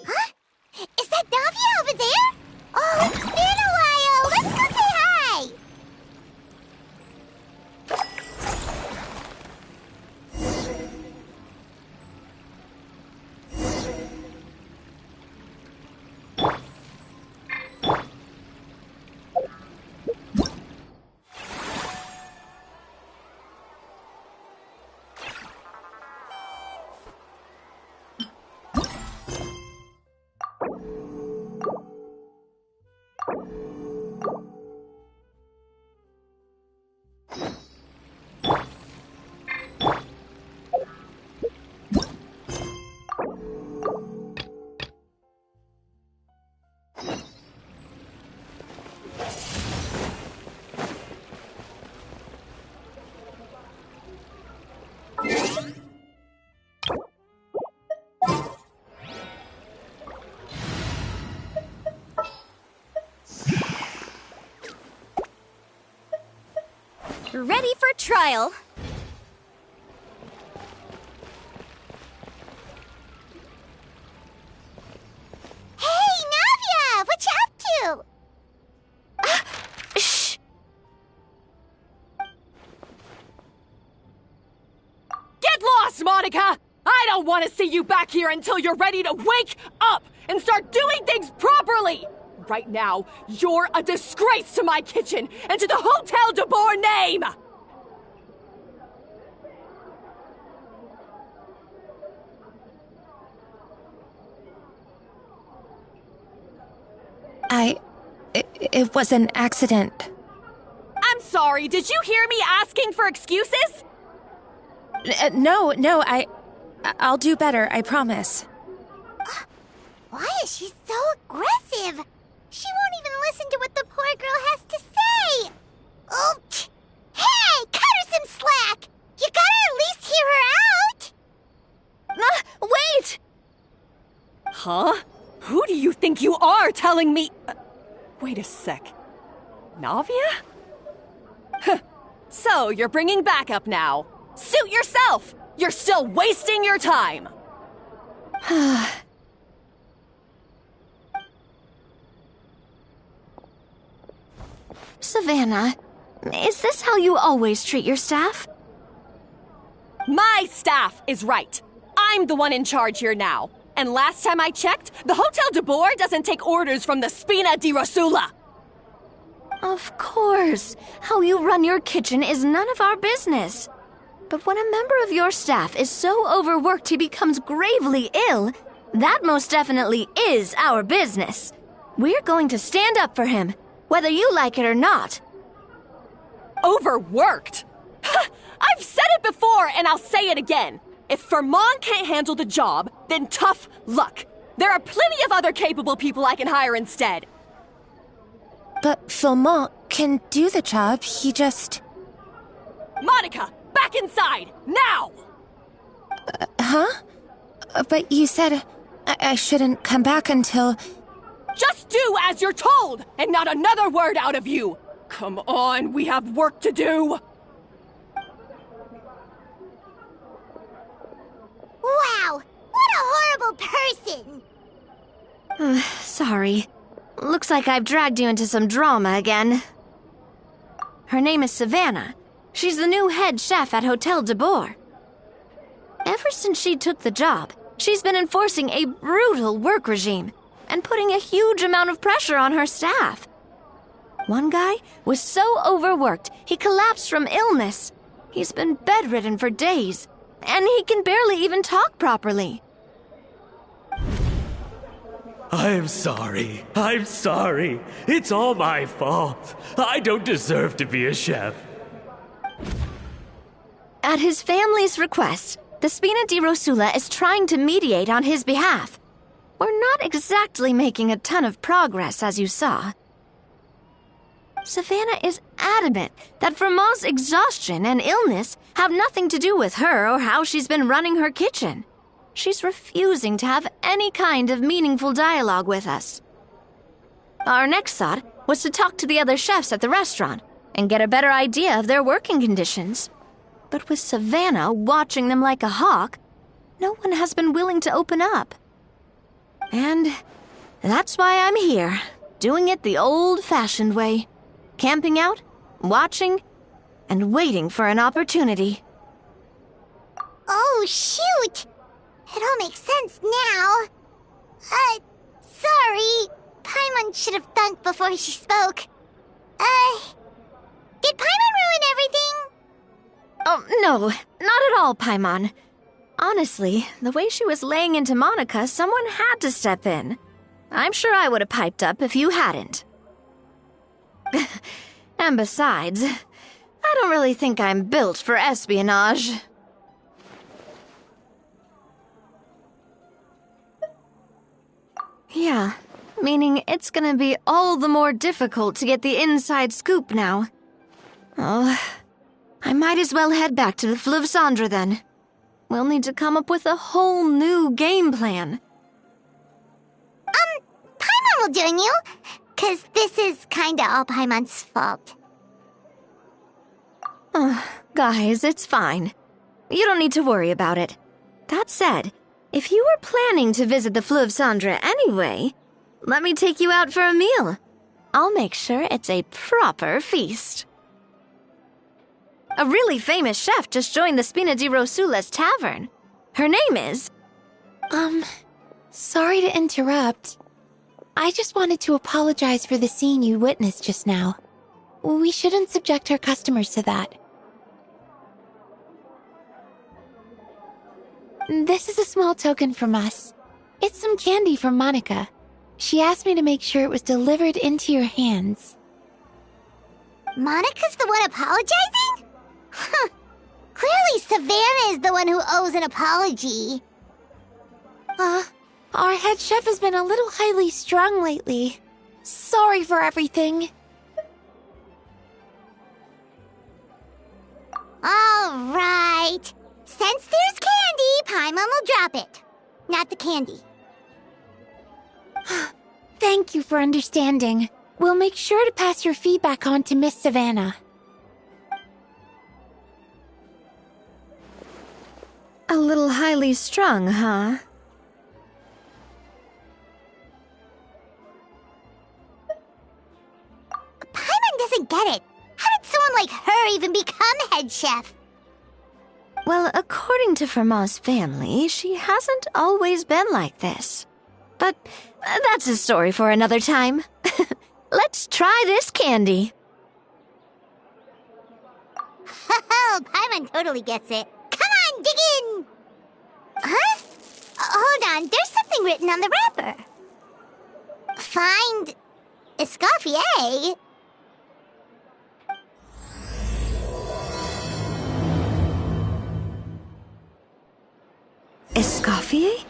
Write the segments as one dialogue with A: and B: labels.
A: Huh? Is that Navia over there? Oh, it's been a while! Let's go say hi!
B: Ready for trial.
A: Hey, Navia! What you up to?
B: Shh!
C: Get lost, Monica! I don't want to see you back here until you're ready to wake up and start doing things properly! Right now, you're a disgrace to my kitchen and to the Hotel de Boer name!
D: It was an accident.
C: I'm sorry, did you hear me asking for excuses?
D: No, I'll do better, I promise.
A: Why is she so aggressive? She won't even listen to what the poor girl has to say. Oh, hey, cut her some slack. You gotta at least hear her out.
B: Wait!
C: Huh? Who do you think you are telling me? Wait a sec. Navia? So, you're bringing backup now. Suit yourself! You're still wasting your time!
B: Savannah, is this how you always treat your staff?
C: My staff is right. I'm the one in charge here now. And last time I checked, the Hotel de Boer doesn't take orders from the Spina di Rosula.
B: Of course. How you run your kitchen is none of our business. But when a member of your staff is so overworked he becomes gravely ill, that most definitely is our business. We're going to stand up for him, whether you like it or not.
C: Overworked? I've said it before and I'll say it again. If Fermont can't handle the job, then tough luck. There are plenty of other capable people I can hire instead.
D: But Philmont can do the job, he just...
C: Monica, back inside, now!
D: Huh? But you said I shouldn't come back until...
C: Just do as you're told, and not another word out of you! Come on, we have work to do!
A: Wow, what a horrible person!
B: Sorry. Looks like I've dragged you into some drama again. Her name is Savannah. She's the new head chef at Hotel de Boer. Ever since she took the job, she's been enforcing a brutal work regime and putting a huge amount of pressure on her staff. One guy was so overworked, he collapsed from illness. He's been bedridden for days, and he can barely even talk properly.
E: I'm sorry. It's all my fault. I don't deserve to be a chef.
B: At his family's request, the Spina di Rosula is trying to mediate on his behalf. We're not exactly making a ton of progress, as you saw. Savannah is adamant that Vermont's exhaustion and illness have nothing to do with her or how she's been running her kitchen. she's refusing to have any kind of meaningful dialogue with us. Our next thought was to talk to the other chefs at the restaurant and get a better idea of their working conditions. But with Savannah watching them like a hawk, no one has been willing to open up. And that's why I'm here, doing it the old-fashioned way. Camping out, watching, and waiting for an opportunity.
A: Oh, shoot! It all makes sense now. Sorry. Paimon should have thunk before she spoke. Did Paimon ruin everything?
B: Oh, no, not at all, Paimon. Honestly, the way she was laying into Monica, someone had to step in. I'm sure I would have piped up if you hadn't. And besides, I don't really think I'm built for espionage. Yeah, meaning it's gonna be all the more difficult to get the inside scoop now. Oh, I might as well head back to the Fleuve Cendre then. We'll need to come up with a whole new game plan.
A: Paimon will join you, 'cause this is kinda all Paimon's fault.
B: Guys, it's fine. You don't need to worry about it. That said, if you were planning to visit the Fleuve Cendre anyway, let me take you out for a meal. I'll make sure it's a proper feast. A really famous chef just joined the Spina di Rosula's tavern. Her name is...
D: Sorry to interrupt. I just wanted to apologize for the scene you witnessed just now. We shouldn't subject our customers to that. This is a small token from us. It's some candy from Monica. She asked me to make sure it was delivered into your hands.
A: Monica's the one apologizing? Huh. Clearly Savannah is the one who owes an apology.
D: Our head chef has been a little highly strung lately. Sorry for everything.
A: All right. Since there's candy, Paimon will drop it. Not the candy.
D: Thank you for understanding. We'll make sure to pass your feedback on to Miss Savannah.
B: A little highly strung, huh?
A: Paimon doesn't get it. How did someone like her even become head chef?
B: Well, according to Fermat's family, she hasn't always been like this. But that's a story for another time. Let's try this candy.
A: Oh, Paimon totally gets it. Come on, dig in! Huh? Hold on, there's something written on the wrapper. Find... Escoffier?
B: Escoffier?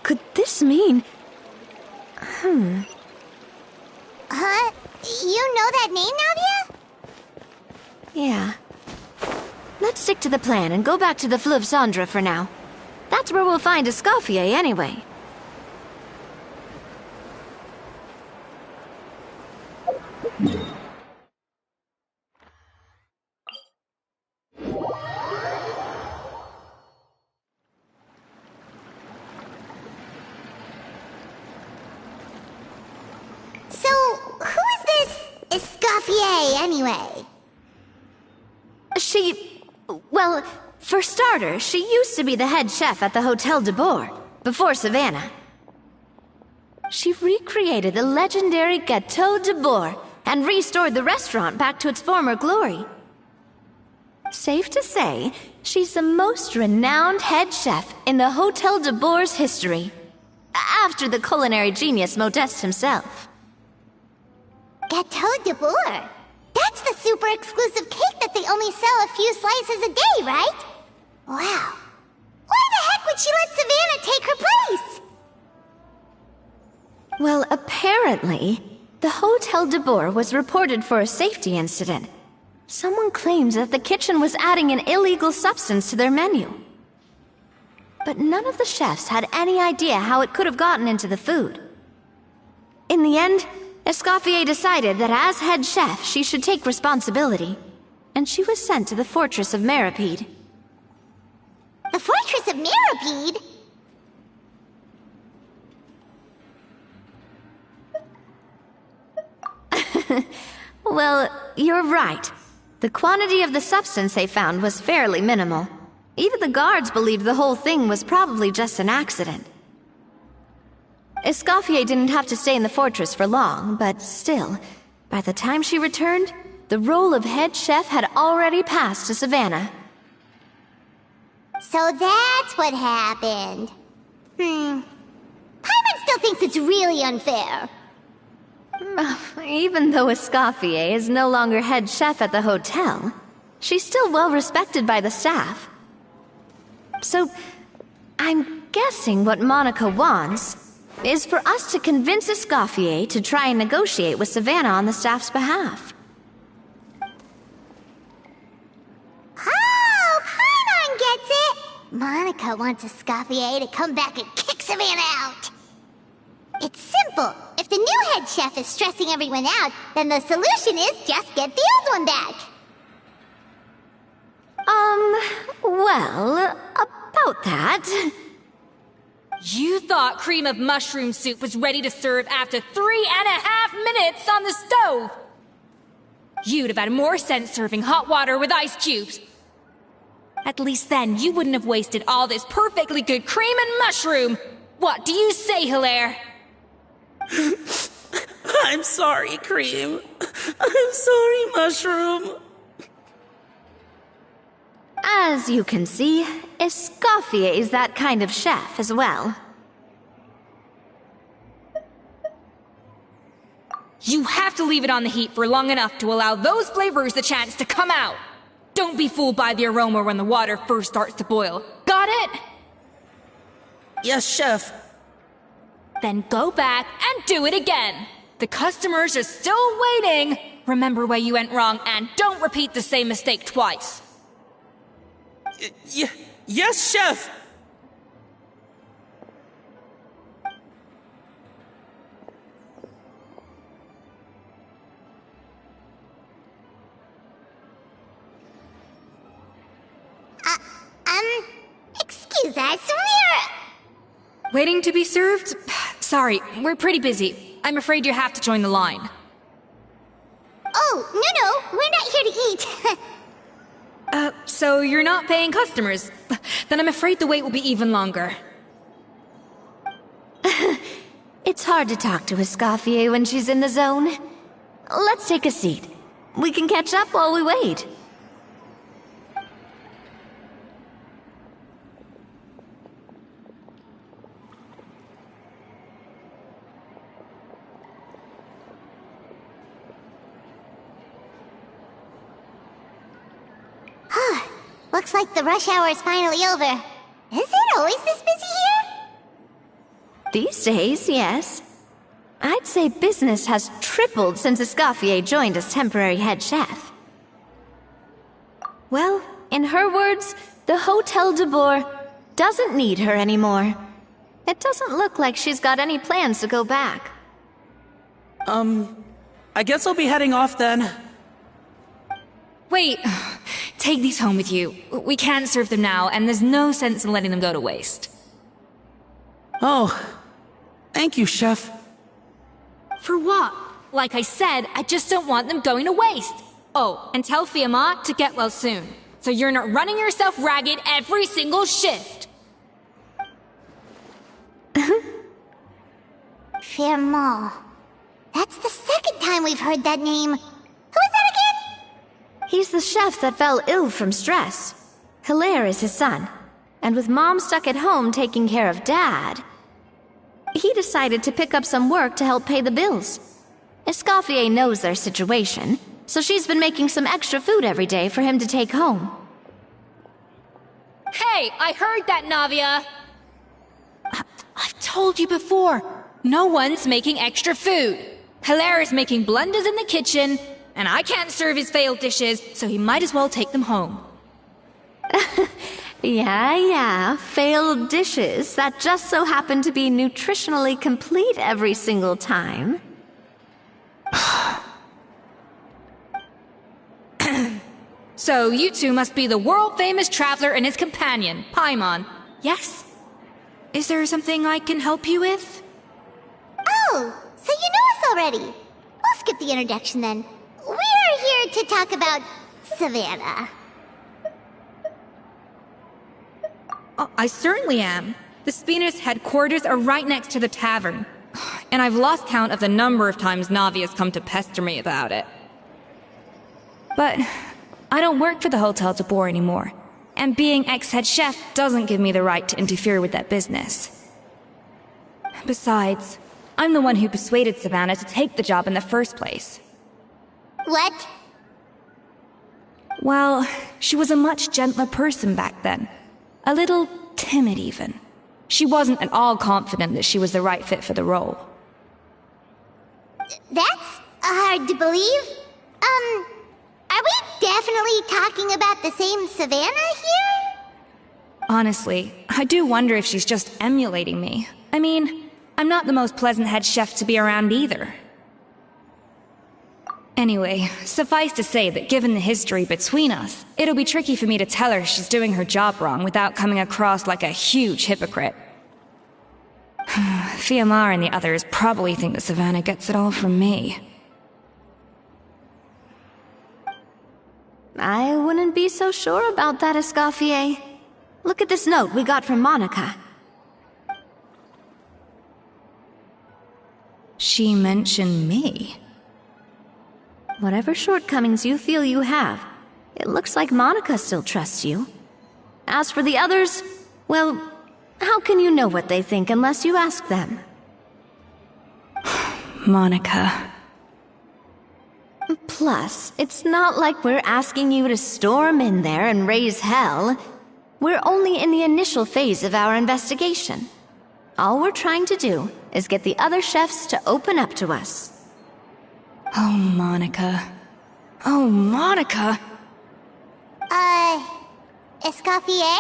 B: Could this mean...
A: Huh? You know that name, Nadia?
B: Yeah. Let's stick to the plan and go back to the Fleuve Cendre for now. That's where we'll find Escoffier anyway.
A: So, who is this Escoffier, anyway?
B: Well, for starters, she used to be the head chef at the Hotel de Boer, before Savannah. She recreated the legendary Gâteau de Boer and restored the restaurant back to its former glory. Safe to say, she's the most renowned head chef in the Hotel de Boer's history, after the culinary genius Modeste himself.
A: Gâteau de Boer? That's the super exclusive cake that they only sell a few slices a day, right? Wow. Why the heck would she let Savannah take her place?
B: Well, apparently, the Hotel de Boer was reported for a safety incident. Someone claims that the kitchen was adding an illegal substance to their menu. but none of the chefs had any idea how it could have gotten into the food. In the end, Escoffier decided that as head chef, she should take responsibility, and she was sent to the fortress of Meripede.
A: The Fortress of Meripede?
B: Well, you're right. The quantity of the substance they found was fairly minimal. Even the guards believed the whole thing was probably just an accident. Escoffier didn't have to stay in the fortress for long, but still, by the time she returned, the role of head chef had already passed to Savannah.
A: So that's what happened. Paimon still thinks it's really unfair.
B: Even though Escoffier is no longer head chef at the hotel, she's still well respected by the staff. So, I'm guessing what Monica wants is for us to convince Escoffier to try and negotiate with Savannah on the staff's behalf.
A: Oh, Paimon gets it! Monica wants Escoffier to come back and kick Savannah out. It's simple. If the new head chef is stressing everyone out, then the solution is just get the old one back.
B: Well, about that.
F: You thought cream of mushroom soup was ready to serve after 3.5 minutes on the stove. You'd have had more sense serving hot water with ice cubes. At least then you wouldn't have wasted all this perfectly good cream and mushroom. What do you say, Hilaire?
G: I'm sorry, Cream. I'm sorry, Mushroom.
B: As you can see, Escoffier is that kind of chef as well.
F: You have to leave it on the heat for long enough to allow those flavors the chance to come out. Don't be fooled by the aroma when the water first starts to boil. Got it?
G: Yes, Chef.
F: Then go back and do it again. The customers are still waiting. Remember where you went wrong and don't repeat the same mistake twice.
G: Yes, Chef.
A: Excuse us,
F: Waiting to be served? Sorry, we're pretty busy. I'm afraid you have to join the line.
A: Oh, no, we're not here to eat.
F: So you're not paying customers? Then I'm afraid the wait will be even longer.
B: It's hard to talk to Escoffier when she's in the zone. Let's take a seat. We can catch up while we wait.
A: Looks like the rush hour is finally over. Is it always this busy here?
B: These days, yes. I'd say business has tripled since Escoffier joined as temporary head chef. Well, in her words, the Hotel de Boer doesn't need her anymore. It doesn't look like she's got any plans to go back.
G: I guess I'll be heading off then.
F: Wait, take these home with you. We can't serve them now, and there's no sense in letting them go to waste.
G: Oh, thank you, Chef.
F: For what? Like I said, I just don't want them going to waste. Oh, and tell Fiamma to get well soon, so you're not running yourself ragged every single shift.
A: Fiamma. That's the second time we've heard that name. Who is that again?
B: He's the chef that fell ill from stress. Hilaire is his son, and with Mom stuck at home taking care of Dad, he decided to pick up some work to help pay the bills. Escoffier knows their situation, so she's been making some extra food every day for him to take home.
F: Hey, I heard that, Navia! I've told you before, no one's making extra food. Hilaire is making blunders in the kitchen, and I can't serve his failed dishes, so he might as well take them home.
B: Yeah. Failed dishes that just so happen to be nutritionally complete every single time.
F: So you two must be the world-famous traveler and his companion, Paimon. Yes? Is there something I can help you with?
A: Oh, so you know us already. We'll skip the introduction then. We're here to talk about Savannah.
F: Oh, I certainly am. The Spina's headquarters are right next to the tavern. And I've lost count of the number of times Navi has come to pester me about it. But I don't work for the Hotel de Boer anymore, and being ex-head chef doesn't give me the right to interfere with that business. Besides, I'm the one who persuaded Savannah to take the job in the first place.
A: What?
F: Well, she was a much gentler person back then. A little timid, even. She wasn't at all confident that she was the right fit for the role.
A: That's hard to believe. Are we definitely talking about the same Savannah here?
F: Honestly, I do wonder if she's just emulating me. I mean, I'm not the most pleasant head chef to be around either. Anyway, suffice to say that given the history between us, it'll be tricky for me to tell her she's doing her job wrong without coming across like a huge hypocrite. Fiamar and the others probably think that Savannah gets it all from me.
B: I wouldn't be so sure about that, Escoffier. Look at this note we got from Monica.
F: She mentioned me.
B: Whatever shortcomings you feel you have, it looks like Monica still trusts you. As for the others, well, how can you know what they think unless you ask them?
F: Monica.
B: Plus, it's not like we're asking you to storm in there and raise hell. We're only in the initial phase of our investigation. All we're trying to do is get the other chefs to open up to us.
F: Oh, Monica. Oh, Monica!
A: Escoffier?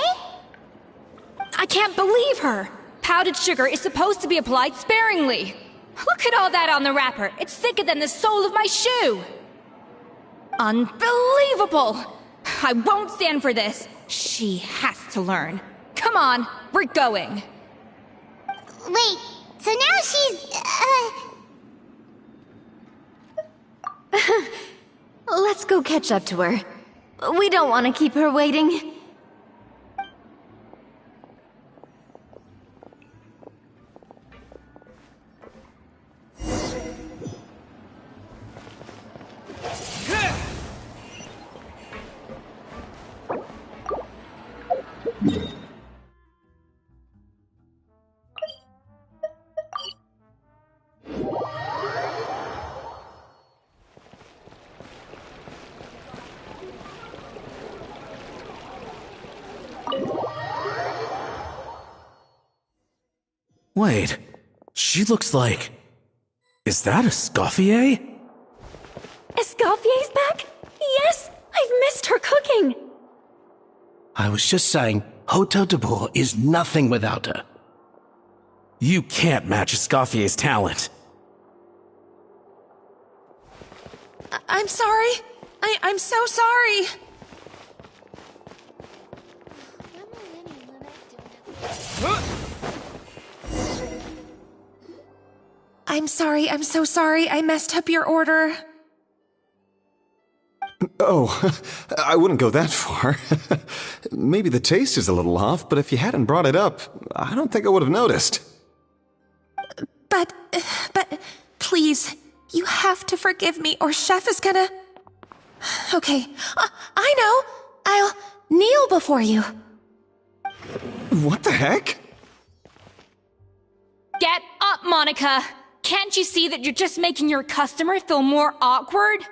F: I can't believe her! Powdered sugar is supposed to be applied sparingly. Look at all that on the wrapper. It's thicker than the sole of my shoe. Unbelievable! I won't stand for this. She has to learn. Come on, we're going.
A: Wait, so now she's,
B: Let's go catch up to her. We don't want to keep her waiting.
E: Wait, she looks like... Is that Escoffier?
C: Escoffier's back? Yes! I've missed her cooking!
H: I was just saying, Hotel de Boer is nothing without her.
E: You can't match Escoffier's talent.
I: I'm sorry. I'm so sorry. I'm sorry. I'm so sorry. I messed up your order.
J: Oh, I wouldn't go that far. Maybe the taste is a little off, but if you hadn't brought it up, I don't think I would have noticed.
I: But, please, you have to forgive me or Chef is gonna... Okay, I know. I'll kneel before you.
J: What the heck?
F: Get up, Monica! Can't you see that you're just making your customer feel more awkward?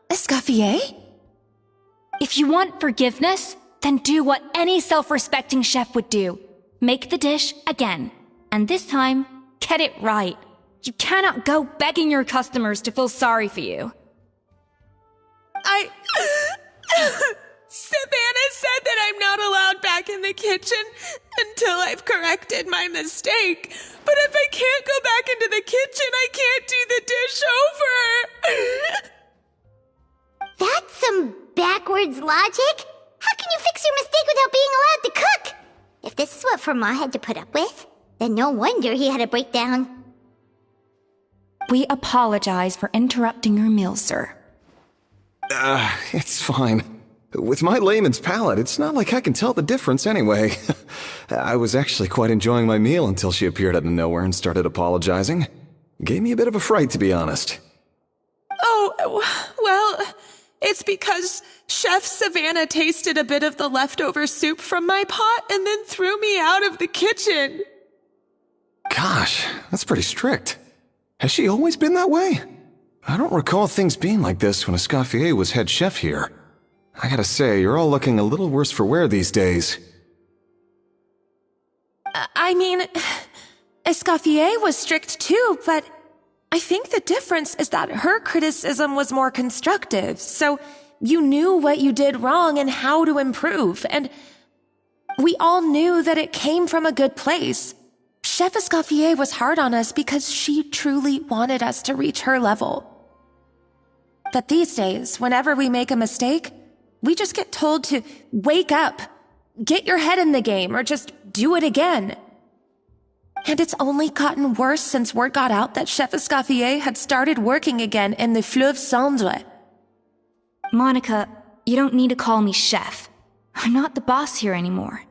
I: Escoffier?
F: If you want forgiveness, then do what any self-respecting chef would do. Make the dish again. And this time, get it right. You cannot go begging your customers to feel sorry for you.
I: Savannah said that I'm not allowed back in the kitchen until I've corrected my mistake. But if I can't go back into the kitchen, I can't do the dish over.
A: That's some backwards logic. How can you fix your mistake without being allowed to cook? If this is what Fermat had to put up with, then no wonder he had a breakdown.
K: We apologize for interrupting your meal, sir.
J: It's fine. With my layman's palate, it's not like I can tell the difference anyway. I was actually quite enjoying my meal until she appeared out of nowhere and started apologizing. Gave me a bit of a fright, to be honest.
I: Oh, well, it's because Chef Savannah tasted a bit of the leftover soup from my pot and then threw me out of the kitchen.
J: Gosh, that's pretty strict. Has she always been that way? I don't recall things being like this when Escoffier was head chef here. I gotta say, you're all looking a little worse for wear these days.
I: I mean, Escoffier was strict too, but I think the difference is that her criticism was more constructive, so you knew what you did wrong and how to improve, and we all knew that it came from a good place. Chef Escoffier was hard on us because she truly wanted us to reach her level. But these days, whenever we make a mistake, we just get told to wake up, get your head in the game, or just do it again. And it's only gotten worse since word got out that Chef Escoffier had started working again in the Fleuve Cendre.
K: Monica, you don't need to call me chef. I'm not the boss here anymore.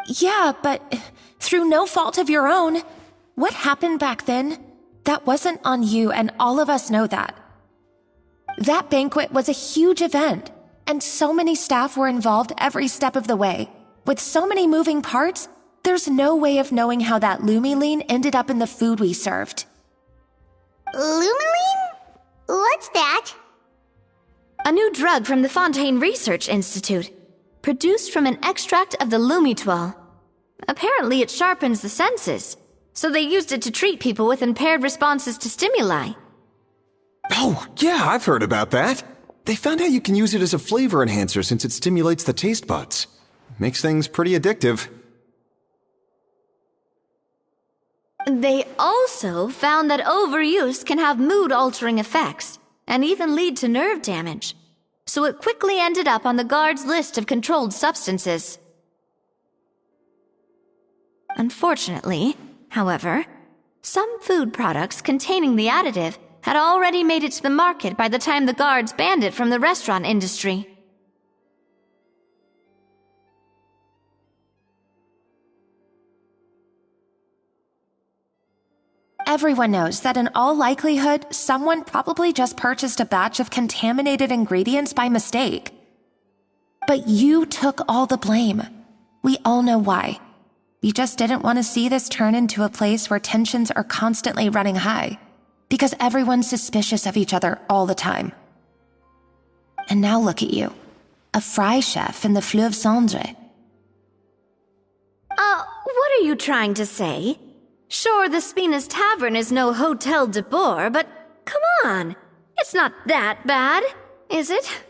I: Yeah, but through no fault of your own. What happened back then, that wasn't on you, and all of us know that. That banquet was a huge event, and so many staff were involved every step of the way. With so many moving parts, there's no way of knowing how that Lumiline ended up in the food we served.
A: Lumiline? What's that?
B: A new drug from the Fontaine Research Institute, produced from an extract of the Lumitoile. Apparently it sharpens the senses, so they used it to treat people with impaired responses to stimuli.
J: Oh, yeah, I've heard about that. They found out you can use it as a flavor enhancer since it stimulates the taste buds. Makes things pretty addictive.
B: They also found that overuse can have mood-altering effects, and even lead to nerve damage. So it quickly ended up on the guard's list of controlled substances. Unfortunately, however, some food products containing the additive had already made it to the market by the time the guards banned it from the restaurant industry.
I: Everyone knows that in all likelihood, someone probably just purchased a batch of contaminated ingredients by mistake. But you took all the blame. We all know why. You just didn't want to see this turn into a place where tensions are constantly running high, because everyone's suspicious of each other all the time. And now look at you, a fry chef in the Fleuve Cendre.
B: What are you trying to say? Sure, the Spina's Tavern is no Hotel de Boer, but come on. It's not that bad, is it?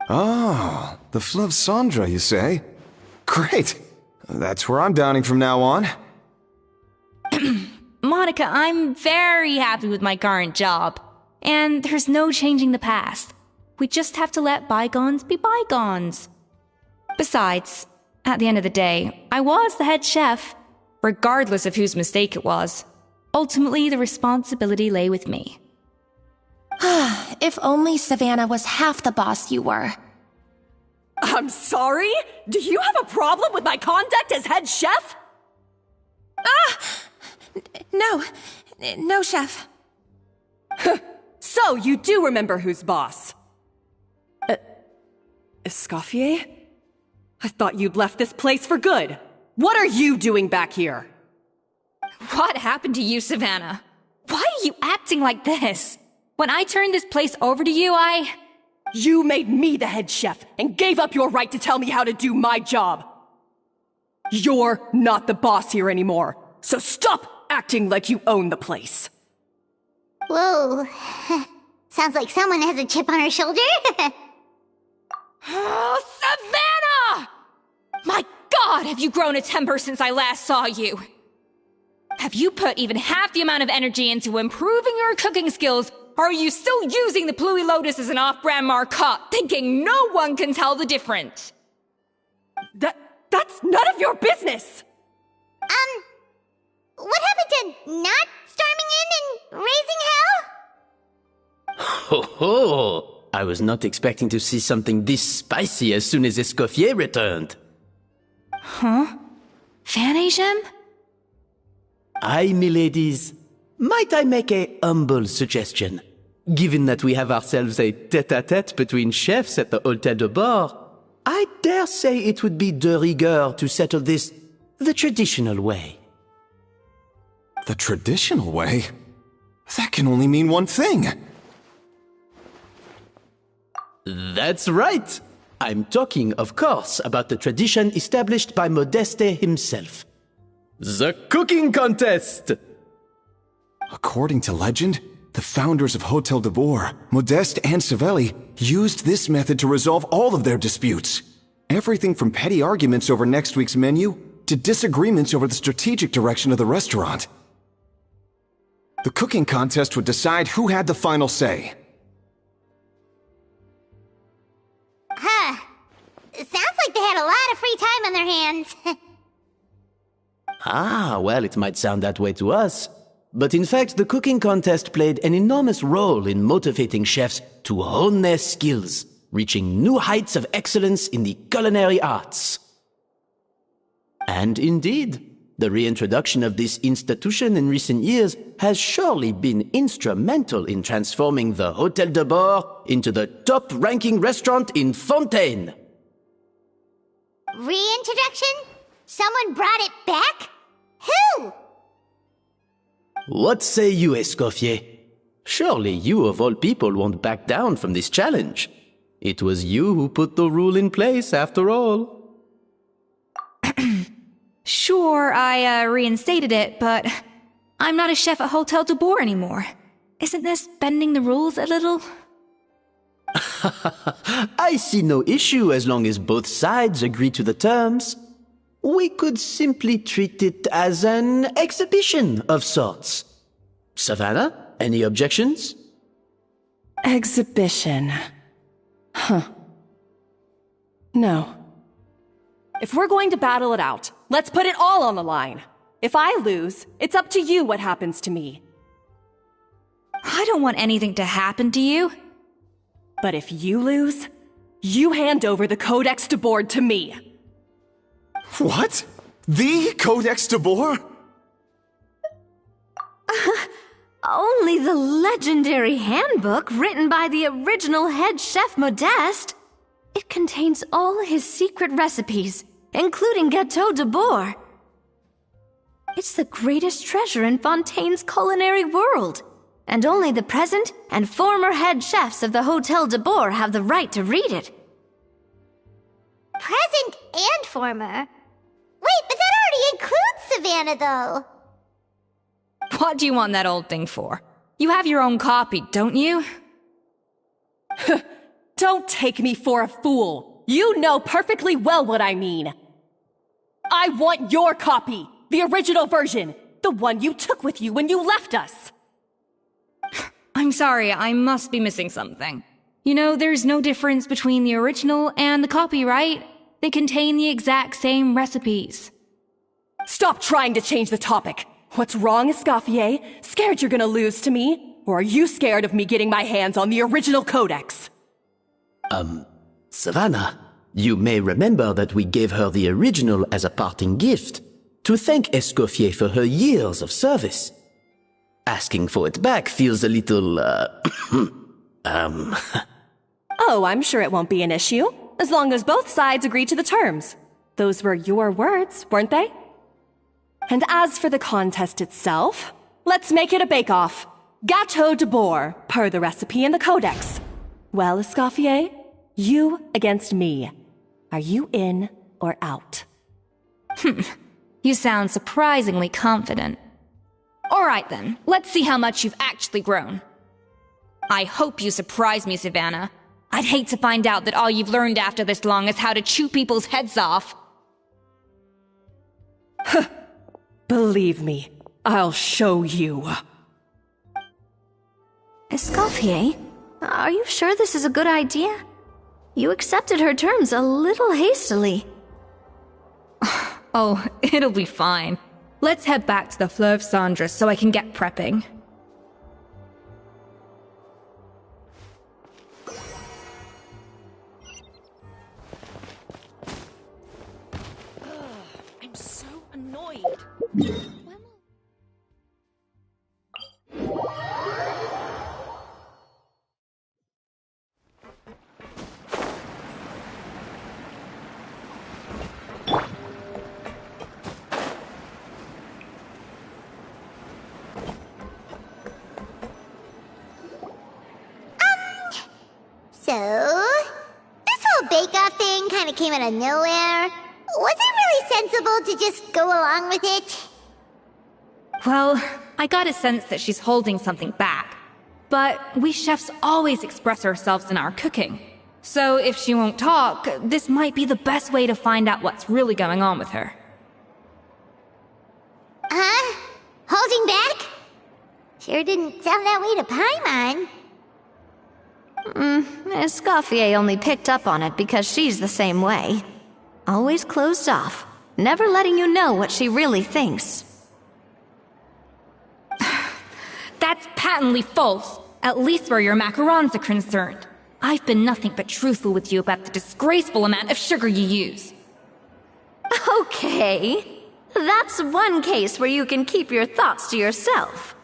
J: Oh, the Fleuve Cendre, you say? Great. That's where I'm dining from now on.
K: Monica, I'm very happy with my current job. And there's no changing the past. We just have to let bygones be bygones. Besides, at the end of the day, I was the head chef, regardless of whose mistake it was. Ultimately, the responsibility lay with me.
I: If only Savannah was half the boss you were.
C: I'm sorry? Do you have a problem with my conduct as head chef?
I: No, chef.
C: So, you do remember who's boss? Escoffier? I thought you'd left this place for good. What are you doing back here?
F: What happened to you, Savannah? Why are you acting like this? When I turned this place over to you,
C: You made me the head chef and gave up your right to tell me how to do my job. You're not the boss here anymore, so stop acting like you own the place.
A: Whoa. Sounds like someone has a chip on her shoulder.
F: Oh, Savannah! My God, have you grown a temper since I last saw you? Have you put even half the amount of energy into improving your cooking skills, or are you still using the Pluie Lotus as an off-brand marcotte, thinking no one can tell the difference?
C: That's none of your business!
A: What happened to not storming in and raising hell?
H: Ho ho! I was not expecting to see something this spicy as soon as Escoffier returned.
F: Huh? Fanasium?
H: Aye, miladies. Might I make a humble suggestion? Given that we have ourselves a tête-à-tête between chefs at the Hôtel de Bord, I dare say it would be de rigueur to settle this the traditional way.
J: The traditional way? That can only mean one thing.
H: That's right. I'm talking, of course, about the tradition established by Modeste himself. The cooking contest!
J: According to legend, the founders of Hôtel de Bord, Modeste and Savelli, used this method to resolve all of their disputes. Everything from petty arguments over next week's menu to disagreements over the strategic direction of the restaurant. The cooking contest would decide who had the final say.
A: Sounds like they had a lot of free time on their hands.
H: Ah, well, it might sound that way to us. But in fact, the cooking contest played an enormous role in motivating chefs to hone their skills, reaching new heights of excellence in the culinary arts. And indeed, the reintroduction of this institution in recent years has surely been instrumental in transforming the Hôtel de Bord into the top-ranking restaurant in Fontaine.
A: Reintroduction? Someone brought it back? Who?
H: What say you, Escoffier? Surely you of all people won't back down from this challenge. It was you who put the rule in place, after all.
F: Sure, I reinstated it, but I'm not a chef at Hôtel de Bord anymore. Isn't this bending the rules a little?
H: I see no issue as long as both sides agree to the terms. We could simply treat it as an exhibition of sorts. Savannah, any objections?
C: Exhibition. Huh. No. If we're going to battle it out, let's put it all on the line. If I lose, it's up to you what happens to me.
F: I don't want anything to happen to you.
C: But if you lose, you hand over the Codex de Bord to me.
J: What? The Codex de Bord?
B: Only the legendary handbook written by the original head chef Modeste. It contains all his secret recipes, including Gâteau de Bord. It's the greatest treasure in Fontaine's culinary world, and only the present and former head chefs of the Hôtel de Bord have the right to read it.
A: Present and former? Wait, but that already includes Savannah, though.
F: What do you want that old thing for? You have your own copy, don't you?
C: Don't take me for a fool. You know perfectly well what I mean. I want your copy, the original version, the one you took with you when you left us.
F: I'm sorry, I must be missing something. You know, there's no difference between the original and the copy, right? They contain the exact same recipes.
C: Stop trying to change the topic. What's wrong, Escoffier? Scared you're gonna lose to me? Or are you scared of me getting my hands on the original codex?
H: Savannah, you may remember that we gave her the original as a parting gift, to thank Escoffier for her years of service. Asking for it back feels a little,
C: Oh, I'm sure it won't be an issue, as long as both sides agree to the terms. Those were your words, weren't they? And as for the contest itself, let's make it a bake-off. Gâteau de Bord, per the recipe in the codex. Well, Escoffier, you against me. Are you in or out?
F: You sound surprisingly confident. All right then, let's see how much you've actually grown. I hope you surprise me, Savannah. I'd hate to find out that all you've learned after this long is how to chew people's heads off.
C: Believe me, I'll show you.
B: Escoffier, are you sure this is a good idea? You accepted her terms a little hastily.
F: Oh, it'll be fine. Let's head back to the Fleuve Cendres so I can get prepping.
C: I'm so annoyed.
A: So, this whole bake-off thing kind of came out of nowhere. Was it really sensible to just go along with it?
F: Well, I got a sense that she's holding something back. But we chefs always express ourselves in our cooking. So if she won't talk, this might be the best way to find out what's really going on with her.
A: Huh? Holding back? Sure didn't sound that way to Paimon.
B: Escoffier only picked up on it because she's the same way. Always closed off, never letting you know what she really thinks.
F: That's patently false, at least where your macarons are concerned. I've been nothing but truthful with you about the disgraceful amount of sugar you use.
B: Okay, that's one case where you can keep your thoughts to yourself.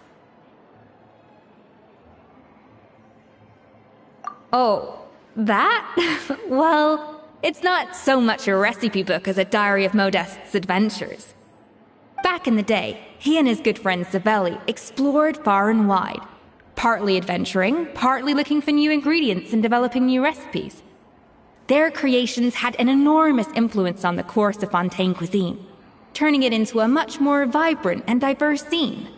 F: Oh, that? Well, it's not so much a recipe book as a diary of Modeste's adventures. Back in the day, he and his good friend Savelli explored far and wide, partly adventuring, partly looking for new ingredients and developing new recipes. Their creations had an enormous influence on the course of Fontaine cuisine, turning it into a much more vibrant and diverse scene.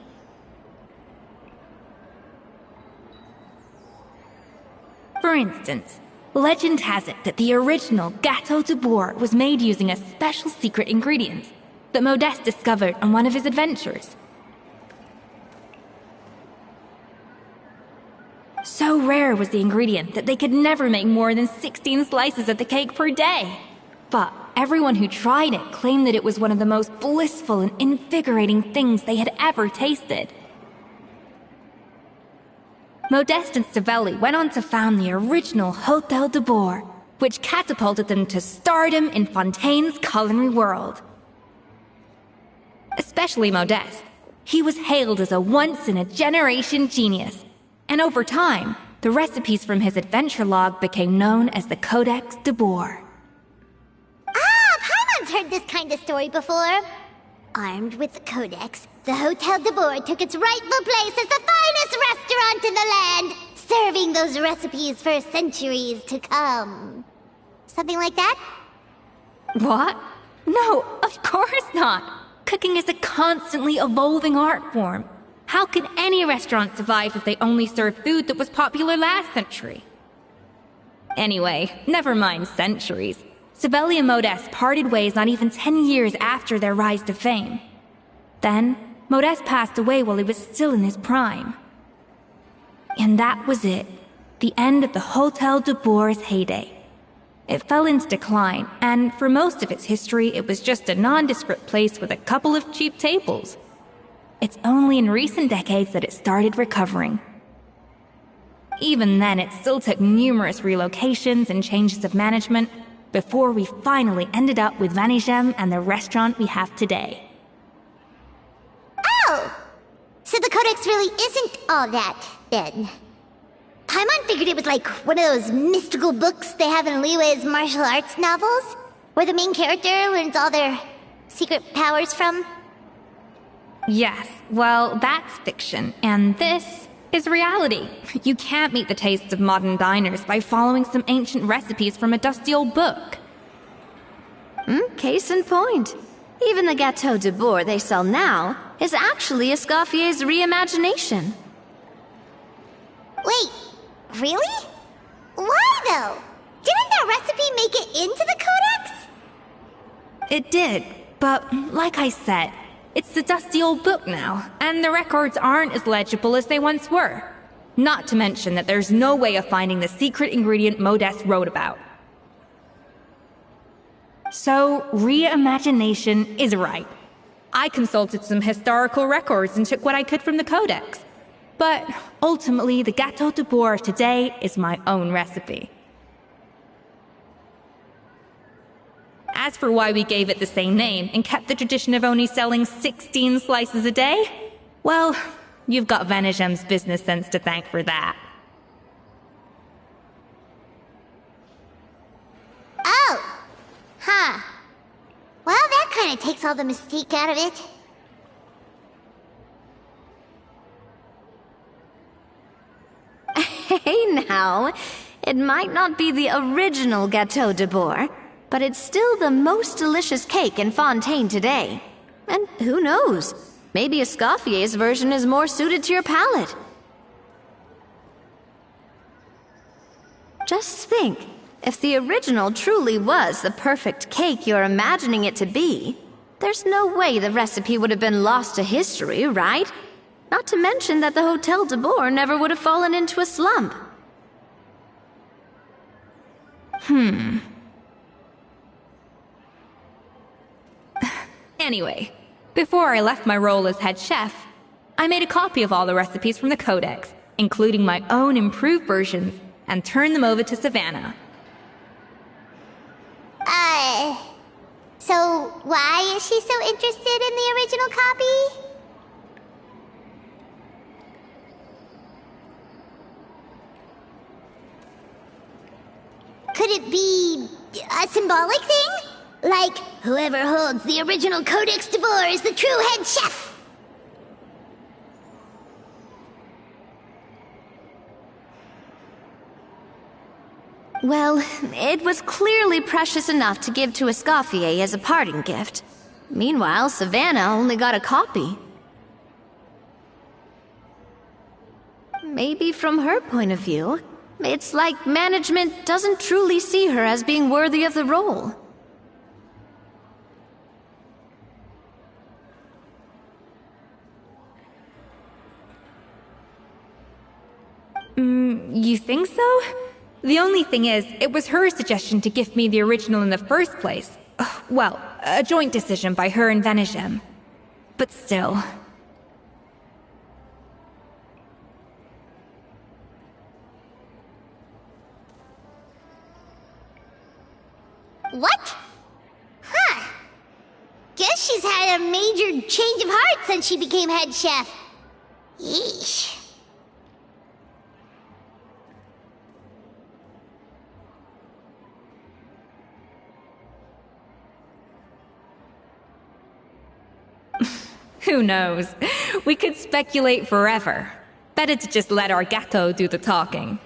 F: For instance, legend has it that the original Gâteau de Bourg was made using a special secret ingredient that Modeste discovered on one of his adventures. So rare was the ingredient that they could never make more than 16 slices of the cake per day. But everyone who tried it claimed that it was one of the most blissful and invigorating things they had ever tasted. Modeste and Savelli went on to found the original Hôtel de Bourg, which catapulted them to stardom in Fontaine's culinary world. Especially Modeste. He was hailed as a once-in-a-generation genius, and over time, the recipes from his adventure log became known as the Codex de Bourg.
A: Paimon's heard this kind of story before. Armed with the Codex, the Hôtel de Bourg took its rightful place as the finest restaurant in the land, serving those recipes for centuries to come. Something like that?
F: What? No, of course not. Cooking is a constantly evolving art form. How could any restaurant survive if they only served food that was popular last century? Anyway, never mind centuries. Savelli and Modeste parted ways not even 10 years after their rise to fame. Then, Modeste passed away while he was still in his prime. And that was it. The end of the Hôtel de Bourg's heyday. It fell into decline, and for most of its history, it was just a nondescript place with a couple of cheap tables. It's only in recent decades that it started recovering. Even then, it still took numerous relocations and changes of management before we finally ended up with Vanigem and the restaurant we have today.
A: Oh! So the Codex really isn't all that, then. Paimon figured it was like one of those mystical books they have in Liyue's martial arts novels, where the main character learns all their secret powers from.
F: Yes, well, that's fiction, and this is reality. You can't meet the tastes of modern diners by following some ancient recipes from a dusty old book.
B: Case in point. Even the Gâteau de Bourg they sell now is actually Escoffier's reimagination.
A: Wait, really? Why though. Didn't that recipe make it into the codex?
K: It did, but like I said, it's the dusty old book now, and the records aren't as legible as they once were. Not to mention that there's no way of finding the secret ingredient Modest wrote about. So, reimagination is right. I consulted some historical records and took what I could from the codex. But ultimately, the Gâteau de Bourg today is my own recipe. As for why we gave it the same name and kept the tradition of only selling 16 slices a day, well, you've got Venegem's business sense to thank for that.
A: Oh! Huh. Well, that kind of takes all the mystique out of it.
B: Hey now, it might not be the original Gâteau de Bourg, but it's still the most delicious cake in Fontaine today. And who knows? Maybe Escoffier's version is more suited to your palate. Just think, if the original truly was the perfect cake you're imagining it to be, there's no way the recipe would have been lost to history, right? Not to mention that the Hotel de Bourg never would have fallen into a slump.
K: Anyway, before I left my role as head chef, I made a copy of all the recipes from the codex, including my own improved versions, and turned them over to Savannah.
A: So why is she so interested in the original copy? Could it be a symbolic thing? Like, whoever holds the original Codex de Bourg is the true head chef!
B: Well, it was clearly precious enough to give to Escoffier as a parting gift. Meanwhile, Savannah only got a copy. Maybe from her point of view, it's like management doesn't truly see her as being worthy of the role.
K: You think so? The only thing is, it was her suggestion to give me the original in the first place. Well, a joint decision by her and Venegem. But still.
A: What? Huh. Guess she's had a major change of heart since she became head chef. Yeesh.
K: Who knows? We could speculate forever. Better to just let our Gâteau do the talking.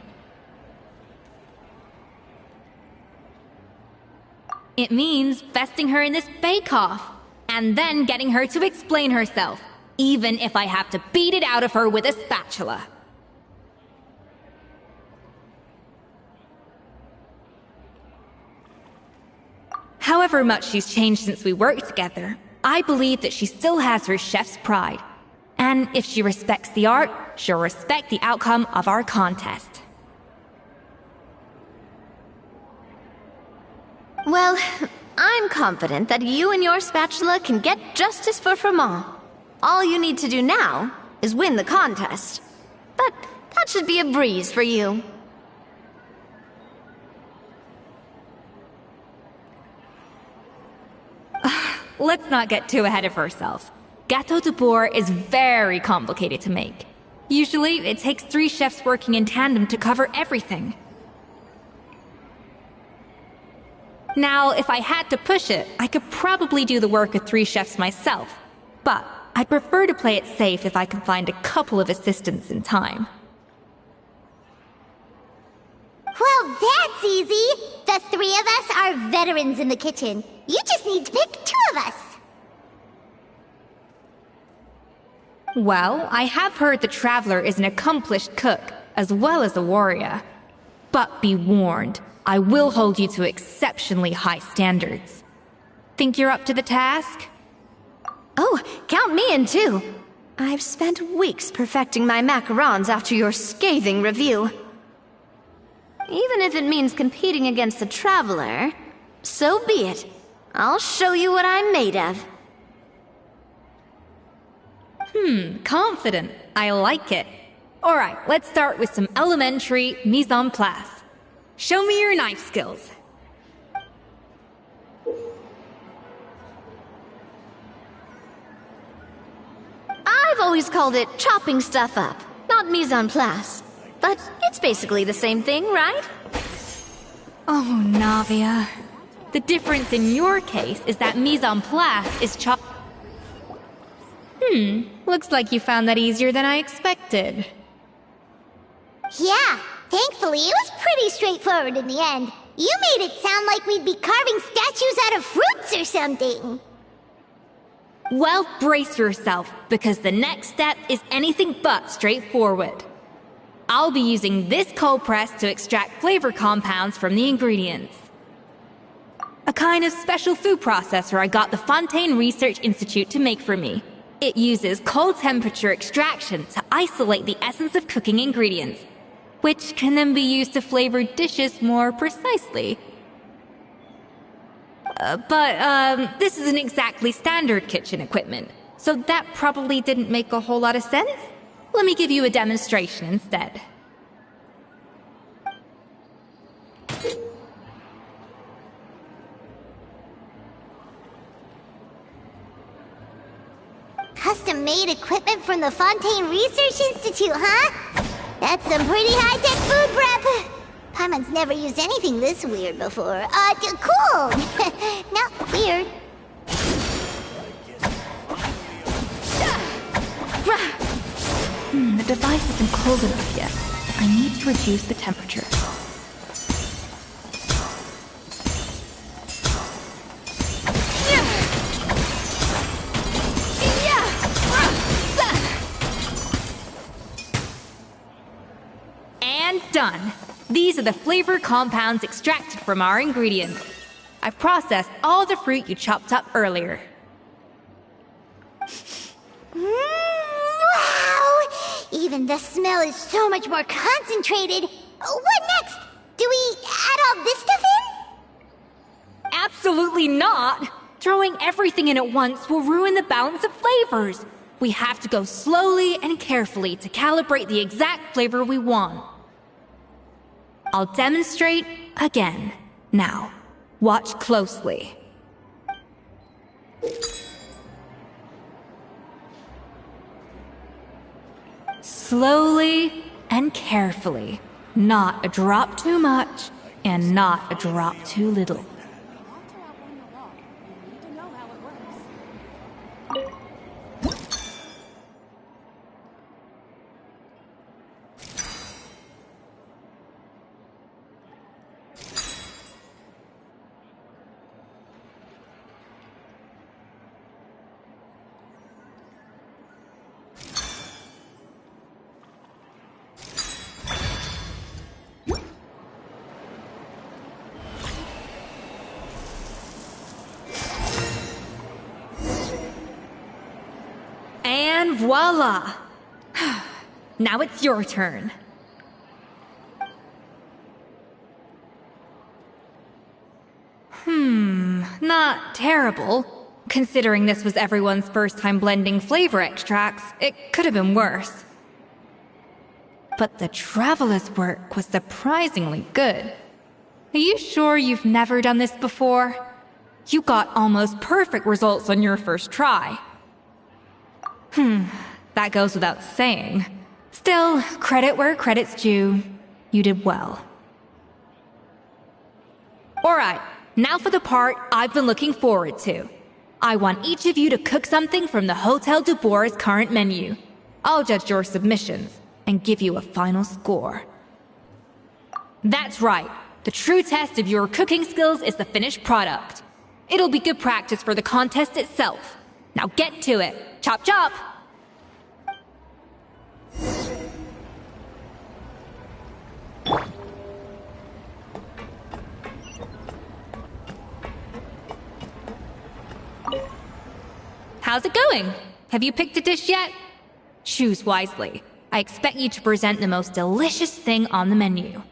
K: It means besting her in this bake-off, and then getting her to explain herself, even if I have to beat it out of her with a spatula. However much she's changed since we worked together, I believe that she still has her chef's pride. And if she respects the art, she'll respect the outcome of our contest.
B: Well, I'm confident that you and your spatula can get justice for Froment. All you need to do now is win the contest. But that should be a breeze for you.
K: Let's not get too ahead of ourselves. Gâteau de Bourg is very complicated to make. Usually, it takes 3 chefs working in tandem to cover everything. Now, if I had to push it, I could probably do the work of 3 chefs myself. But I'd prefer to play it safe if I can find a couple of assistants in time.
A: Well, that's easy. The 3 of us are veterans in the kitchen. You just need to pick 2 of us.
K: Well, I have heard the Traveler is an accomplished cook, as well as a warrior. But be warned, I will hold you to exceptionally high standards. Think you're up to the task?
B: Oh, count me in too. I've spent weeks perfecting my macarons after your scathing review. Even if it means competing against the Traveler, so be it. I'll show you what I'm made of.
K: Confident. I like it. Alright, let's start with some elementary mise en place. Show me your knife skills.
B: I've always called it chopping stuff up, not mise en place. But it's basically the same thing, right?
K: Oh, Navia. The difference in your case is that mise en place is chop. Looks like you found that easier than I expected.
A: Yeah, thankfully it was pretty straightforward in the end. You made it sound like we'd be carving statues out of fruits or something.
K: Well, brace yourself, because the next step is anything but straightforward. I'll be using this cold press to extract flavor compounds from the ingredients. A kind of special food processor I got the Fontaine Research Institute to make for me. It uses cold temperature extraction to isolate the essence of cooking ingredients, which can then be used to flavor dishes more precisely. But this isn't exactly standard kitchen equipment, so that probably didn't make a whole lot of sense. Let me give you a demonstration instead.
A: Custom-made equipment from the Fontaine Research Institute, huh? That's some pretty high-tech food prep. Paimon's never used anything this weird before. Cool! Not weird.
K: The device isn't cold enough yet. I need to reduce the temperature. And done. These are the flavor compounds extracted from our ingredients. I've processed all the fruit you chopped up earlier.
A: Wow! Even the smell is so much more concentrated. What next? Do we add all this stuff in?
K: Absolutely not! Throwing everything in at once will ruin the balance of flavors. We have to go slowly and carefully to calibrate the exact flavor we want. I'll demonstrate again. Now, watch closely. Slowly and carefully. Not a drop too much, and not a drop too little. And voila! Now it's your turn. Not terrible. Considering this was everyone's first time blending flavor extracts, it could have been worse. But the Traveler's work was surprisingly good. Are you sure you've never done this before? You got almost perfect results on your first try. That goes without saying. Still, credit where credit's due. You did well. Alright, now for the part I've been looking forward to. I want each of you to cook something from the Hotel du Bois' current menu. I'll judge your submissions and give you a final score. That's right. The true test of your cooking skills is the finished product. It'll be good practice for the contest itself. Now get to it. Chop chop!
F: How's it going? Have you picked a dish yet? Choose wisely. I expect you to present the most delicious thing on the menu.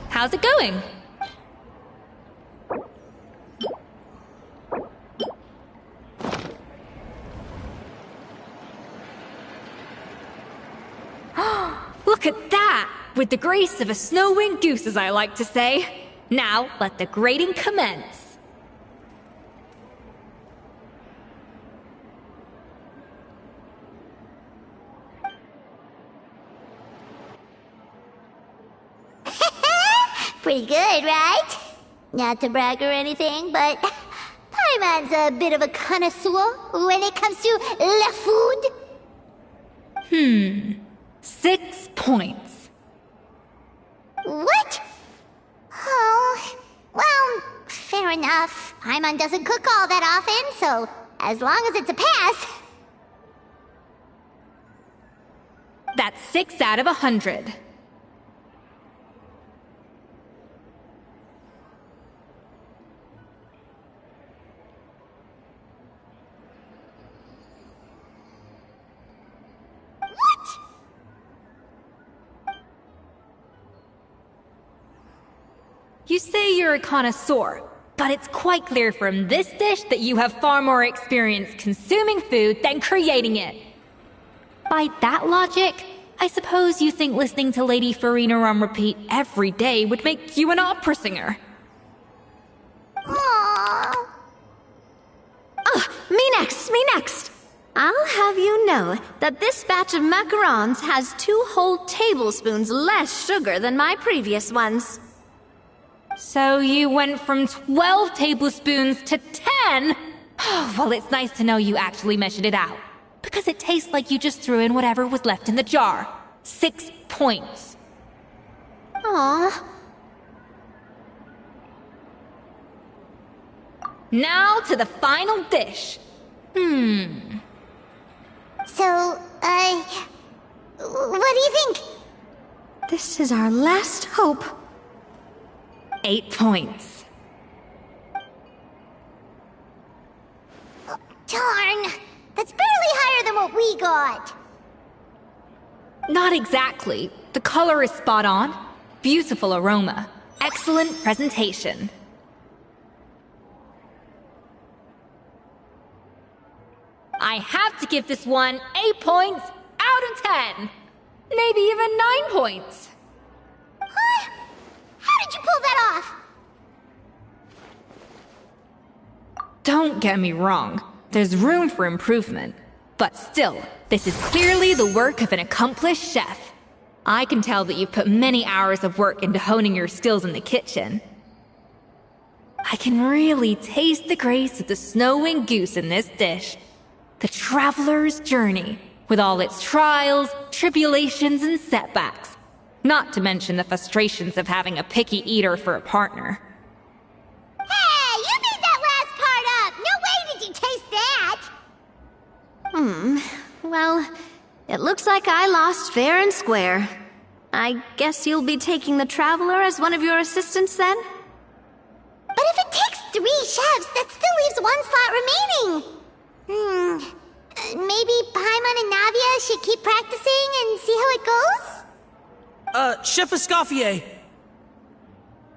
F: How's it going? Look at that! With the grace of a snow-winged goose, as I like to say. Now, let the grating commence.
A: Pretty good, right? Not to brag or anything, but Paimon's a bit of a connoisseur when it comes to la food.
F: 6 points.
A: What? Oh, well, fair enough. Paimon doesn't cook all that often, so as long as it's a pass.
F: That's 6 out of 100. You say you're a connoisseur, but it's quite clear from this dish that you have far more experience consuming food than creating it. By that logic, I suppose you think listening to Lady Farina on repeat every day would make you an opera singer.
A: Aww.
B: Me next, me next! I'll have you know that this batch of macarons has 2 whole tablespoons less sugar than my previous ones.
F: So you went from 12 tablespoons to 10? Well, it's nice to know you actually measured it out. Because it tastes like you just threw in whatever was left in the jar. 6 points.
B: Aww.
F: Now to the final dish.
A: So, What do you think?
B: This is our last hope.
F: 8 points.
A: Darn, that's barely higher than what we got.
F: Not exactly. The color is spot on. Beautiful aroma. Excellent presentation. I have to give this one 8 points out of 10. Maybe even 9 points.
A: Huh? How did you pull that off?
F: Don't get me wrong. There's room for improvement. But still, this is clearly the work of an accomplished chef. I can tell that you've put many hours of work into honing your skills in the kitchen. I can really taste the grace of the snow-winged goose in this dish. The traveler's journey, with all its trials, tribulations, and setbacks. Not to mention the frustrations of having a picky eater for a partner.
A: Hey, you made that last part up! No way did you taste that!
B: Well, it looks like I lost fair and square. I guess you'll be taking the Traveler as one of your assistants then?
A: But if it takes 3 chefs, that still leaves 1 slot remaining. Maybe Paimon and Navia should keep practicing and see how it goes?
G: Chef Escoffier.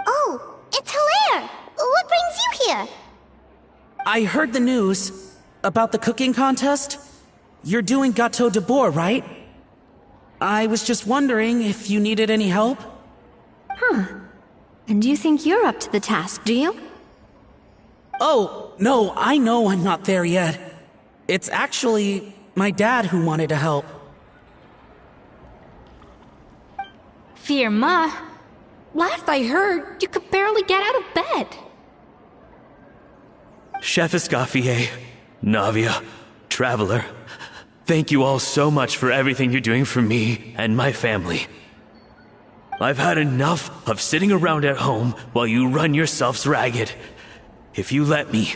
A: Oh, it's Hilaire! What brings you here?
G: I heard the news about the cooking contest. You're doing Gâteau de Bois, right? I was just wondering if you needed any help.
B: And you think you're up to the task, do you?
G: Oh, no, I know I'm not there yet. It's actually my dad who wanted to help.
F: Firma, last I heard, you could barely get out of bed.
E: Chef Escoffier, Navia, Traveler, thank you all so much for everything you're doing for me and my family. I've had enough of sitting around at home while you run yourselves ragged. If you let me,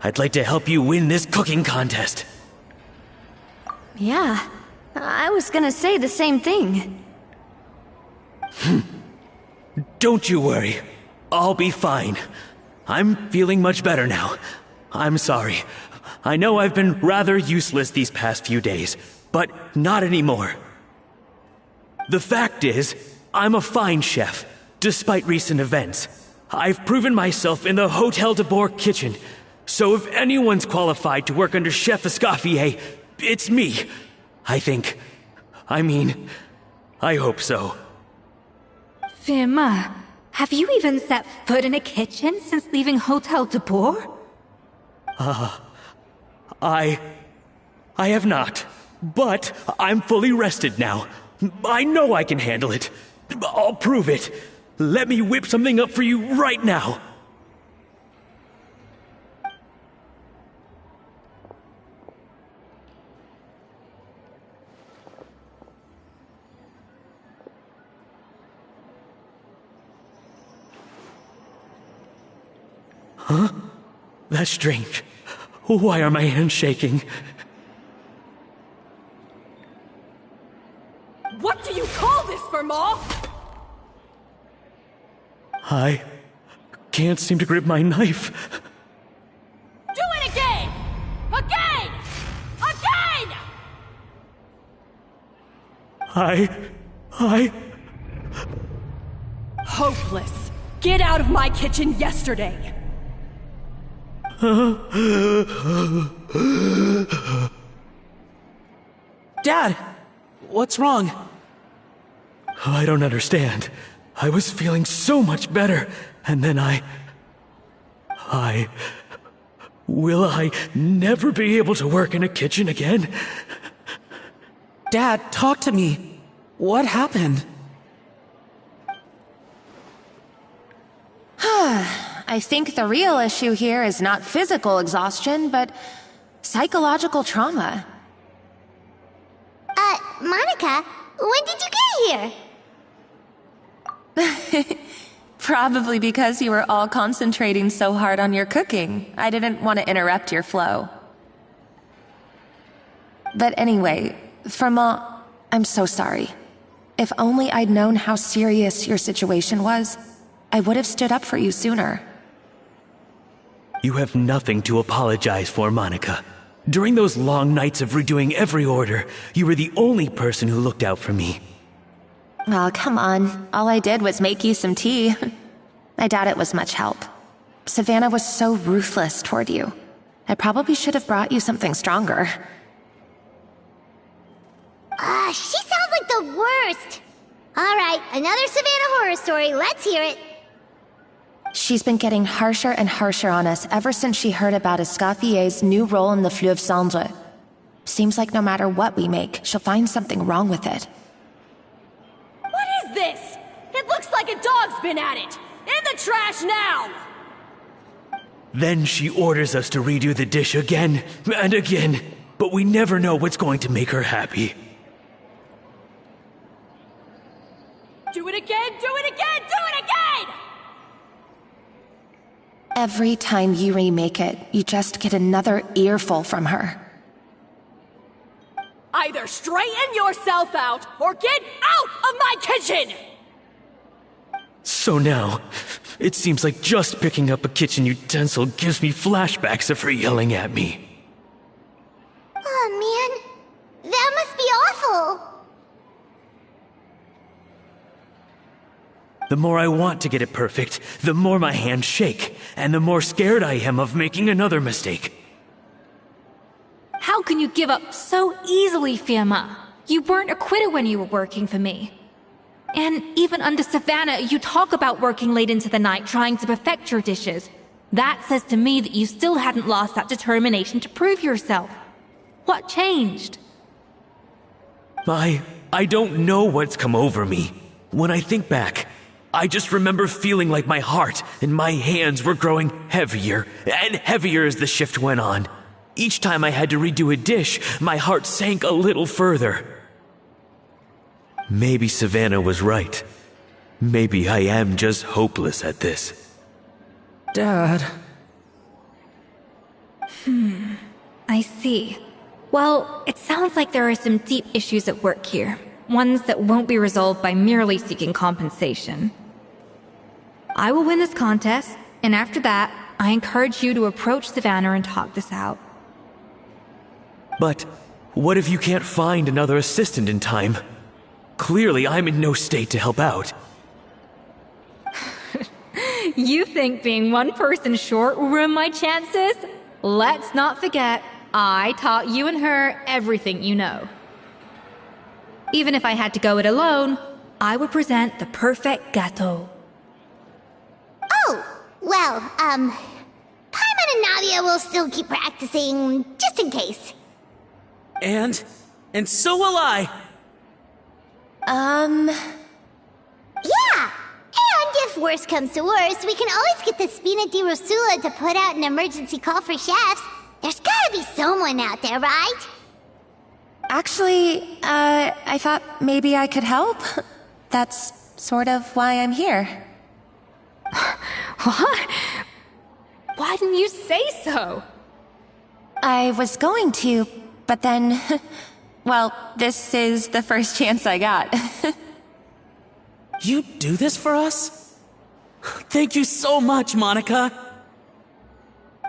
E: I'd like to help you win this cooking contest.
B: Yeah, I was gonna say the same thing.
E: Don't you worry. I'll be fine. I'm feeling much better now. I'm sorry. I know I've been rather useless these past few days, but not anymore. The fact is, I'm a fine chef, despite recent events. I've proven myself in the Hotel de Bois kitchen, so if anyone's qualified to work under Chef Escoffier, it's me. I think. I hope so.
F: Firma, have you even set foot in a kitchen since leaving Hotel de Bois?
E: I have not, but I'm fully rested now. I know I can handle it. I'll prove it. Let me whip something up for you right now. Huh? That's strange. Why are my hands shaking?
C: What do you call this, Firma?
E: I can't seem to grip my knife.
C: Do it again! Again! Again!
E: I...
C: Hopeless. Get out of my kitchen yesterday.
G: Dad, what's wrong?
E: I don't understand. I was feeling so much better, and then Will I never be able to work in a kitchen again?
G: Dad, talk to me. What happened?
I: I think the real issue here is not physical exhaustion, but psychological trauma.
A: Monica, when did you get here?
I: Probably because you were all concentrating so hard on your cooking. I didn't want to interrupt your flow. But anyway, Firma, I'm so sorry. If only I'd known how serious your situation was, I would have stood up for you sooner.
E: You have nothing to apologize for, Monica. During those long nights of redoing every order, you were the only person who looked out for me.
I: Oh, come on. All I did was make you some tea. I doubt it was much help. Savannah was so ruthless toward you. I probably should have brought you something stronger.
A: She sounds like the worst. Alright, another Savannah horror story. Let's hear it.
I: She's been getting harsher and harsher on us ever since she heard about Escoffier's new role in the Fleuve Cendre. Seems like no matter what we make, she'll find something wrong with it.
C: What is this? It looks like a dog's been at it! In the trash now!
E: Then she orders us to redo the dish again and again, but we never know what's going to make her happy.
C: Do it again, do it again, do it again!
I: Every time you remake it, you just get another earful from her.
C: Either straighten yourself out, or get out of my kitchen!
E: So now, it seems like just picking up a kitchen utensil gives me flashbacks of her yelling at me.
A: Oh man, that must be awful.
E: The more I want to get it perfect, the more my hands shake, and the more scared I am of making another mistake.
F: How can you give up so easily, Firma? You weren't a quitter when you were working for me. And even under Savannah, you talk about working late into the night trying to perfect your dishes. That says to me that you still hadn't lost that determination to prove yourself. What changed?
E: I don't know what's come over me. When I think back, I just remember feeling like my heart and my hands were growing heavier and heavier as the shift went on. Each time I had to redo a dish, my heart sank a little further. Maybe Savannah was right. Maybe I am just hopeless at this.
G: Dad.
F: I see. Well, it sounds like there are some deep issues at work here. Ones that won't be resolved by merely seeking compensation. I will win this contest, and after that, I encourage you to approach Savannah and talk this out.
E: But what if you can't find another assistant in time? Clearly, I'm in no state to help out.
F: You think being one person short will ruin my chances? Let's not forget, I taught you and her everything you know. Even if I had to go it alone, I would present the perfect gâteau.
A: Oh, well, Paimon and Nadia will still keep practicing, just in case.
G: And so will I.
A: Yeah! And if worse comes to worse, we can always get the Spina di Rosula to put out an emergency call for chefs. There's gotta be someone out there, right?
I: Actually, I thought maybe I could help. That's sort of why I'm here.
F: What? Why didn't you say so?
I: I was going to, but then... Well, this is the first chance I got.
G: You do this for us? Thank you so much, Monica.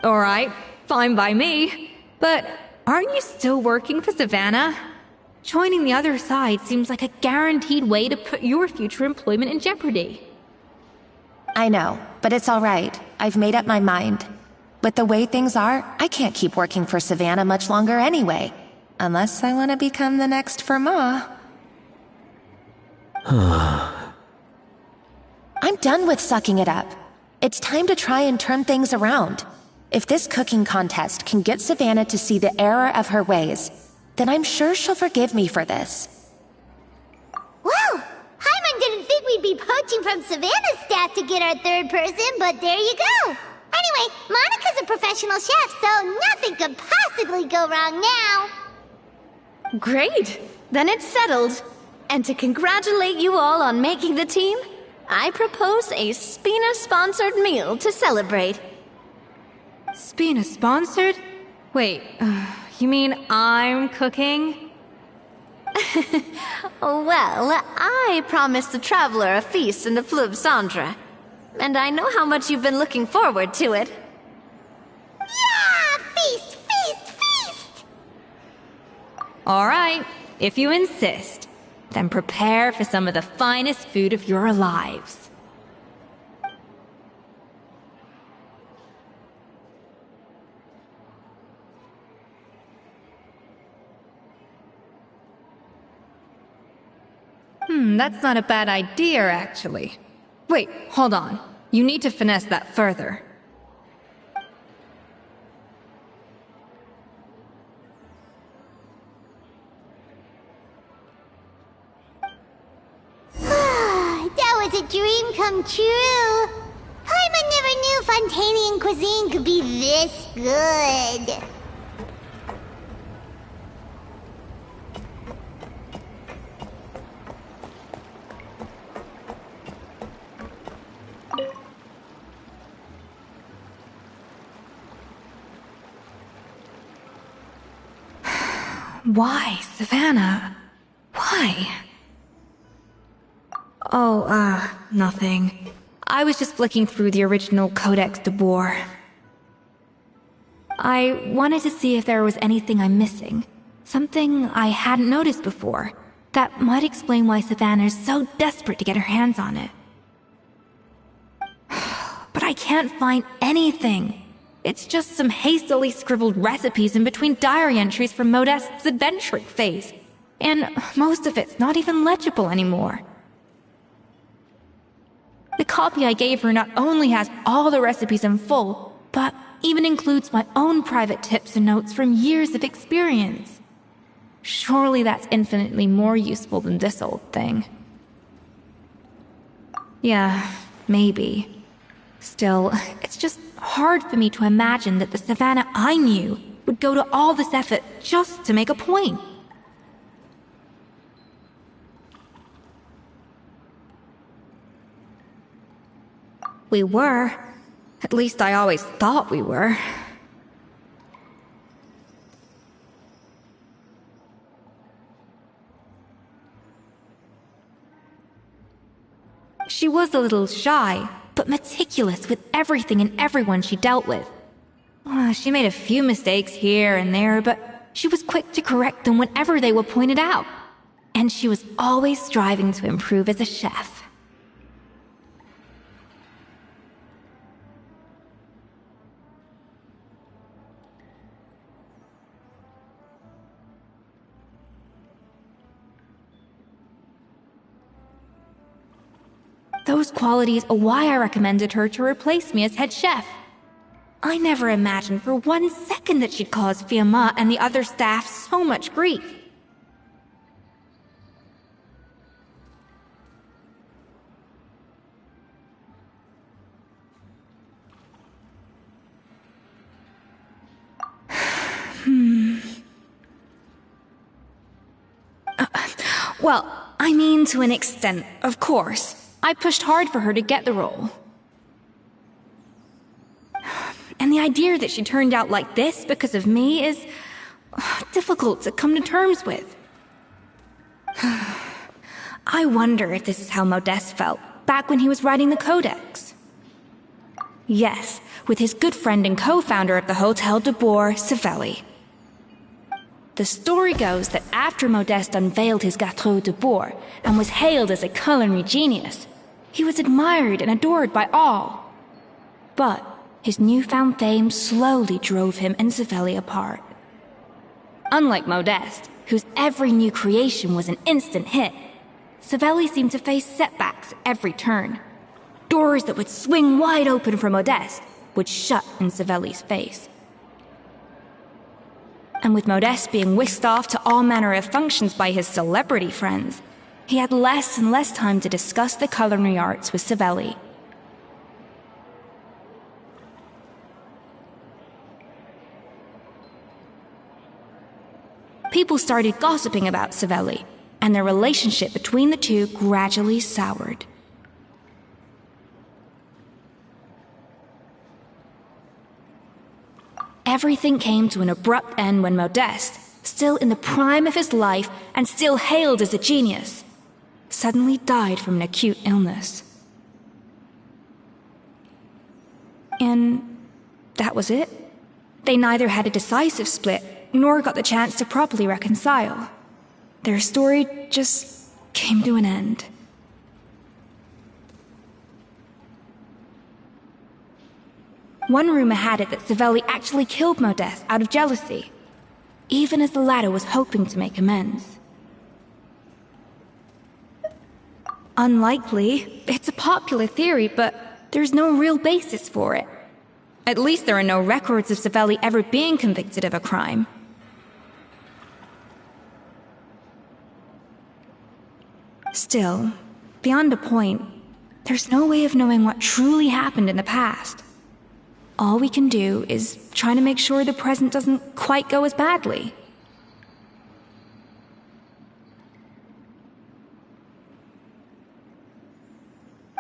F: Alright, fine by me. But aren't you still working for Savannah? Joining the other side seems like a guaranteed way to put your future employment in jeopardy.
I: I know, but it's all right. I've made up my mind. With the way things are, I can't keep working for Savannah much longer anyway. Unless I want to become the next Firma. I'm done with sucking it up. It's time to try and turn things around. If this cooking contest can get Savannah to see the error of her ways, then I'm sure she'll forgive me for this.
A: Well, Paimon didn't think we'd be poaching from Savannah's staff to get our third person, but there you go. Anyway, Monica's a professional chef, so nothing could possibly go wrong now.
B: Great! Then it's settled. And to congratulate you all on making the team, I propose a Spina-sponsored meal to celebrate.
F: Spina-sponsored? Wait, you mean I'm cooking?
B: Well, I promised the traveler a feast in the Fleuve Cendre. And I know how much you've been looking forward to it.
A: Yeah! Feast, feast, feast!
F: All right, if you insist, then prepare for some of the finest food of your lives. That's not a bad idea, actually. Wait, hold on. You need to finesse that further.
A: That was a dream come true. Paimon never knew Fontanian cuisine could be this good.
F: Why, Savannah? Why? Oh, nothing. I was just flicking through the original Codex de Boer. I wanted to see if there was anything I'm missing. Something I hadn't noticed before. That might explain why Savannah's so desperate to get her hands on it. But I can't find anything. It's just some hastily scribbled recipes in between diary entries from Modeste's adventuring phase. And most of it's not even legible anymore. The copy I gave her not only has all the recipes in full, but even includes my own private tips and notes from years of experience. Surely that's infinitely more useful than this old thing. Yeah, maybe. Still, it's just hard for me to imagine that the Savannah I knew would go to all this effort just to make a point. We were. At least I always thought we were. She was a little shy, but meticulous with everything and everyone she dealt with. She made a few mistakes here and there, but she was quick to correct them whenever they were pointed out. And she was always striving to improve as a chef. Those qualities are why I recommended her to replace me as head chef. I never imagined for 1 second that she'd cause Fiamma and the other staff so much grief. Well, I mean to an extent, of course. I pushed hard for her to get the role. And the idea that she turned out like this because of me is difficult to come to terms with. I wonder if this is how Modeste felt back when he was writing the Codex. Yes, with his good friend and co-founder of the Hotel de Boer, Savelli. The story goes that after Modeste unveiled his Gâteau de Boer and was hailed as a culinary genius, he was admired and adored by all. But his newfound fame slowly drove him and Savelli apart. Unlike Modeste, whose every new creation was an instant hit, Savelli seemed to face setbacks at every turn. Doors that would swing wide open for Modeste would shut in Savelli's face. And with Modeste being whisked off to all manner of functions by his celebrity friends, he had less and less time to discuss the culinary arts with Savelli. People started gossiping about Savelli, and their relationship between the two gradually soured. Everything came to an abrupt end when Modeste,
K: still in the prime of his life and still hailed as a genius, suddenly died from an acute illness. And that was it. They neither had a decisive split, nor got the chance to properly reconcile. Their story just came to an end. One rumor had it that Savelli actually killed Modeste out of jealousy, even as the latter was hoping to make amends. Unlikely. It's a popular theory, but there's no real basis for it. At least there are no records of Savelli ever being convicted of a crime. Still, beyond a point, there's no way of knowing what truly happened in the past. All we can do is try to make sure the present doesn't quite go as badly.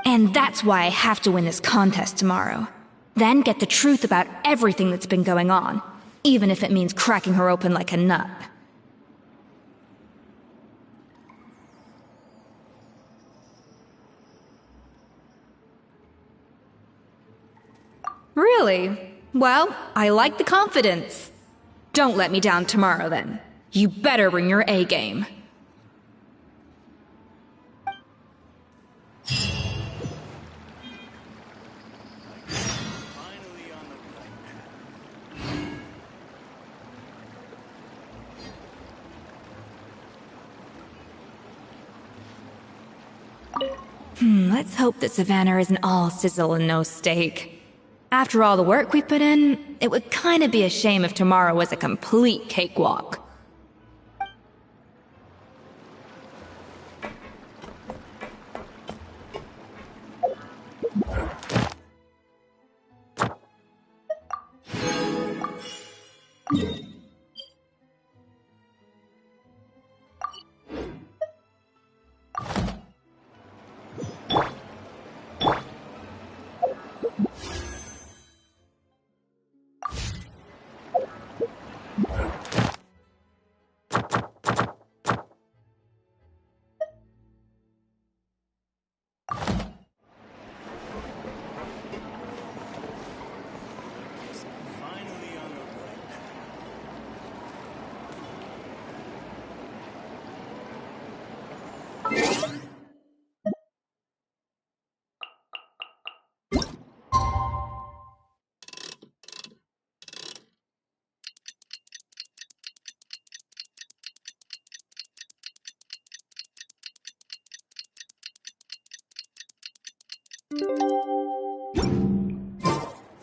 K: And that's why I have to win this contest tomorrow. Then get the truth about everything that's been going on, even if it means cracking her open like a nut. Really? Well, I like the confidence. Don't let me down tomorrow, then. You better bring your A game. Let's hope that Savannah isn't all sizzle and no steak. After all the work we put in, it would kinda be a shame if tomorrow was a complete cakewalk.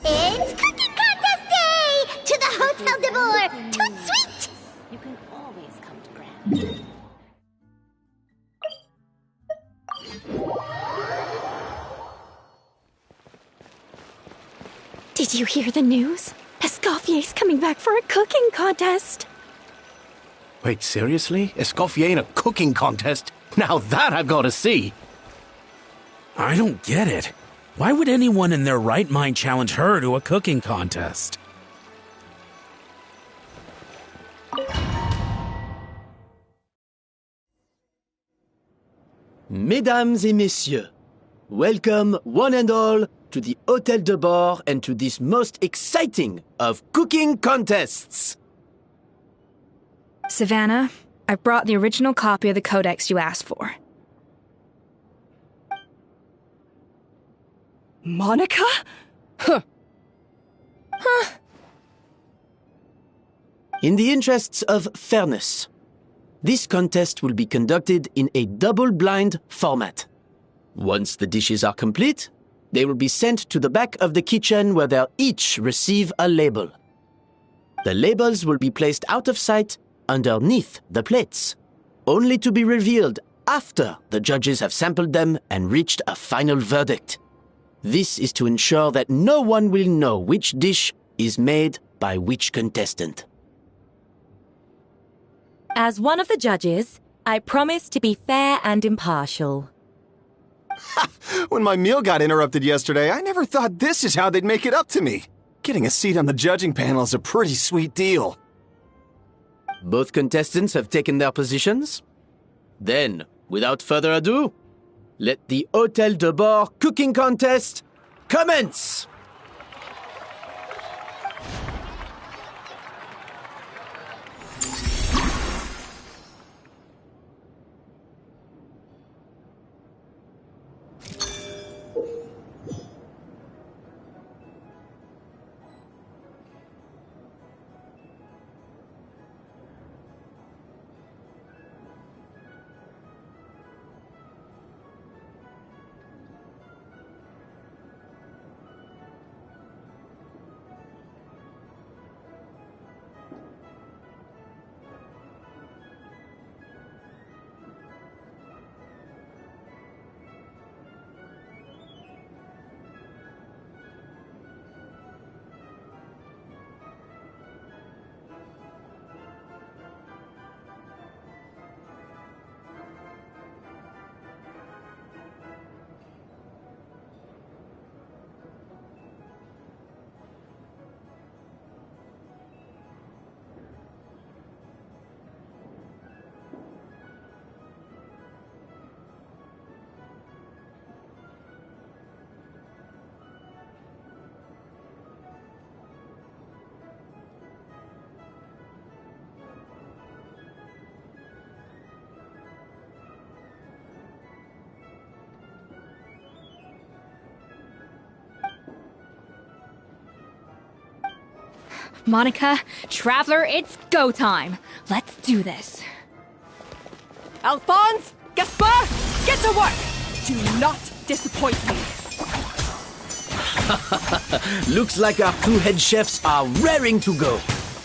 A: It's Cooking Contest Day! To the Hotel de Boer! Toot sweet! You can always come to Grand.
B: Did you hear the news? Escoffier's coming back for a cooking contest.
H: Wait, seriously? Escoffier in a cooking contest? Now that I've got to see!
G: I don't get it. Why would anyone in their right mind challenge her to a cooking contest?
H: Mesdames et messieurs, welcome one and all to the Hotel de Bord and to this most exciting of cooking contests.
K: Savannah, I've brought the original copy of the codex you asked for.
C: Monica? Huh.
H: In the interests of fairness, this contest will be conducted in a double-blind format. Once the dishes are complete, they will be sent to the back of the kitchen where they'll each receive a label. The labels will be placed out of sight underneath the plates, only to be revealed after the judges have sampled them and reached a final verdict. This is to ensure that no one will know which dish is made by which contestant.
L: As one of the judges, I promise to be fair and impartial.
J: When my meal got interrupted yesterday, I never thought this is how they'd make it up to me. Getting a seat on the judging panel is a pretty sweet deal.
H: Both contestants have taken their positions? Then, without further ado, let the Hôtel de Bord cooking contest commence!
F: Monica, Traveler, it's go time. Let's do this.
C: Alphonse, Gaspar, get to work! Do not disappoint me.
H: Looks like our two head chefs are raring to go.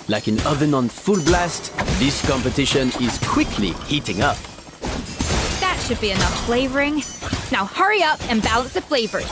H: Like an oven on full blast, this competition is quickly heating up.
F: That should be enough flavoring. Now hurry up and balance the flavors.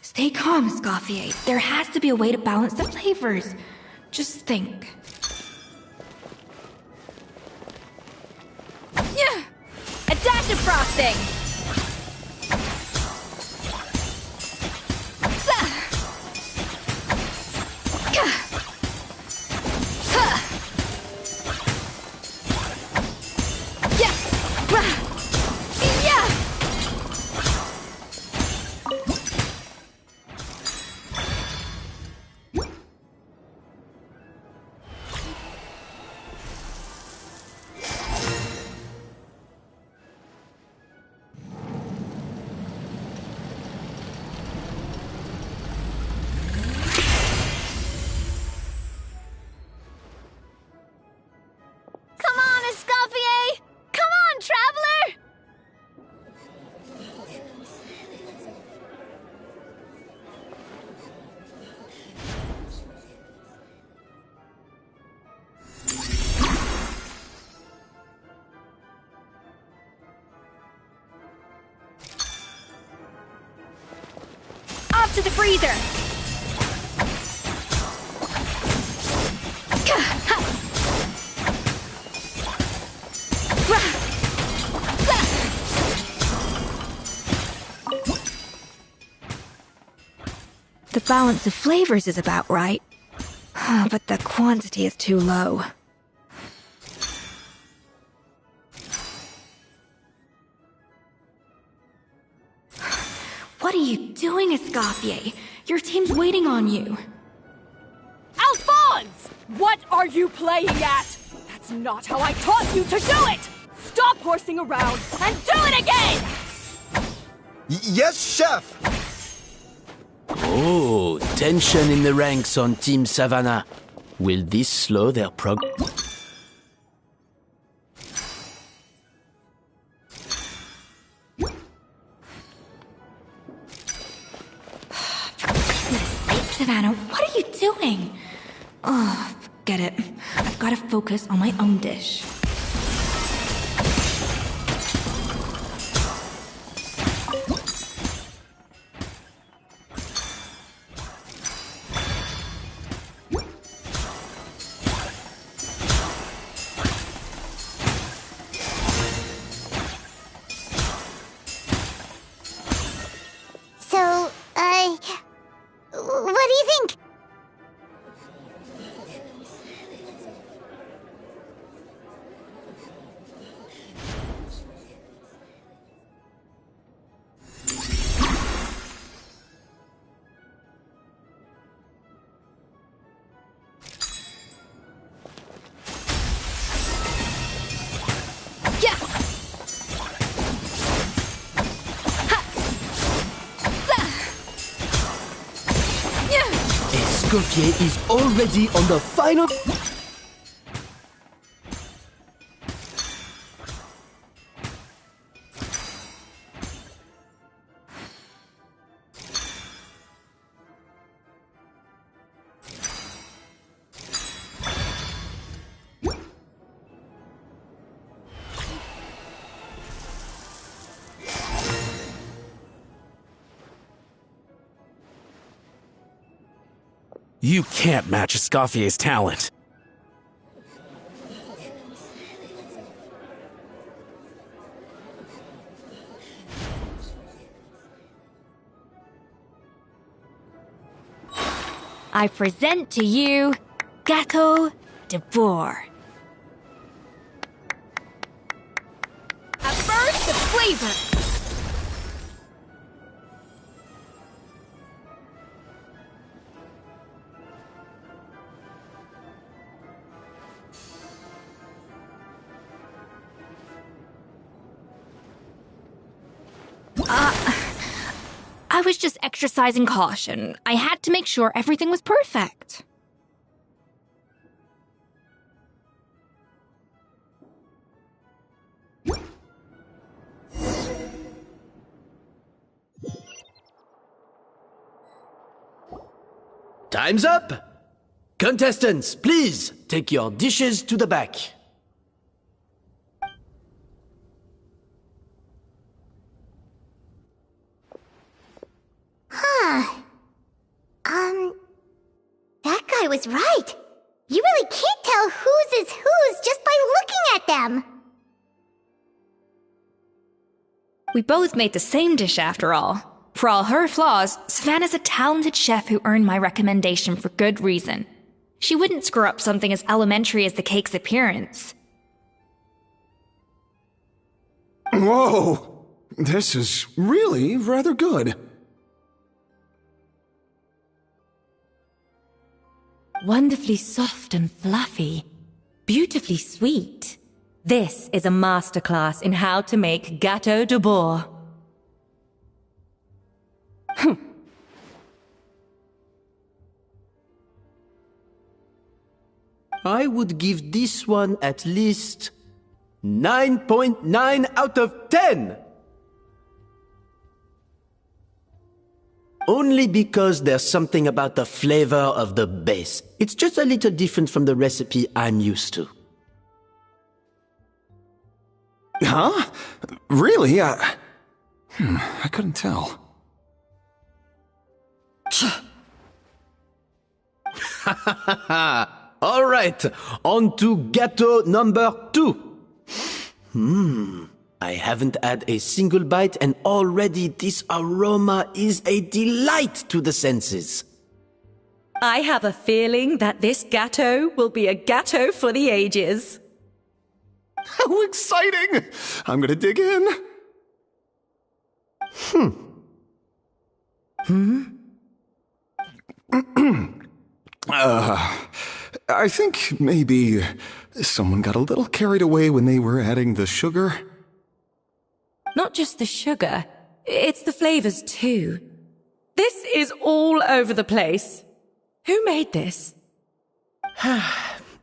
F: Stay calm, Escoffier. There has to be a way to balance the flavors. Just think. Yeah! A dash of frosting! To the freezer! The balance of flavors is about right, but the quantity is too low. What are you doing, Escoffier? Your team's waiting on you.
C: Alphonse! What are you playing at? That's not how I taught you to do it! Stop horsing around and do it again!
M: Yes, chef!
H: Oh, tension in the ranks on Team Savannah. Will this slow their progress?
K: Savannah, what are you doing? Oh, forget it. I've got to focus on my own dish.
A: So, what do you think?
H: Escoffier is already on the final...
N: You can't match Escoffier's talent.
F: I present to you Gâteau de Bourg. A burst of flavor. I was just exercising caution. I had to make sure everything was perfect.
H: Time's up! Contestants, please take your dishes to the back.
A: That guy was right. You really can't tell whose is whose just by looking at them.
K: We both made the same dish after all. For all her flaws, Savannah's a talented chef who earned my recommendation for good reason. She wouldn't screw up something as elementary as the cake's appearance.
J: Whoa! This is really rather good.
L: Wonderfully soft and fluffy. Beautifully sweet. This is a masterclass in how to make Gâteau de Bourg.
H: I would give this one at least 9.9 out of 10! Only because there's something about the flavor of the base. It's just a little different from the recipe I'm used to.
J: Huh? Really? I couldn't tell.
H: All right, on to gâteau number 2. I haven't had a single bite and already this aroma is a delight to the senses.
L: I have a feeling that this gâteau will be a gâteau for the ages.
J: How exciting! I'm gonna dig in. I think maybe someone got a little carried away when they were adding the sugar.
L: Not just the sugar, it's the flavors too. This is all over the place. Who made this?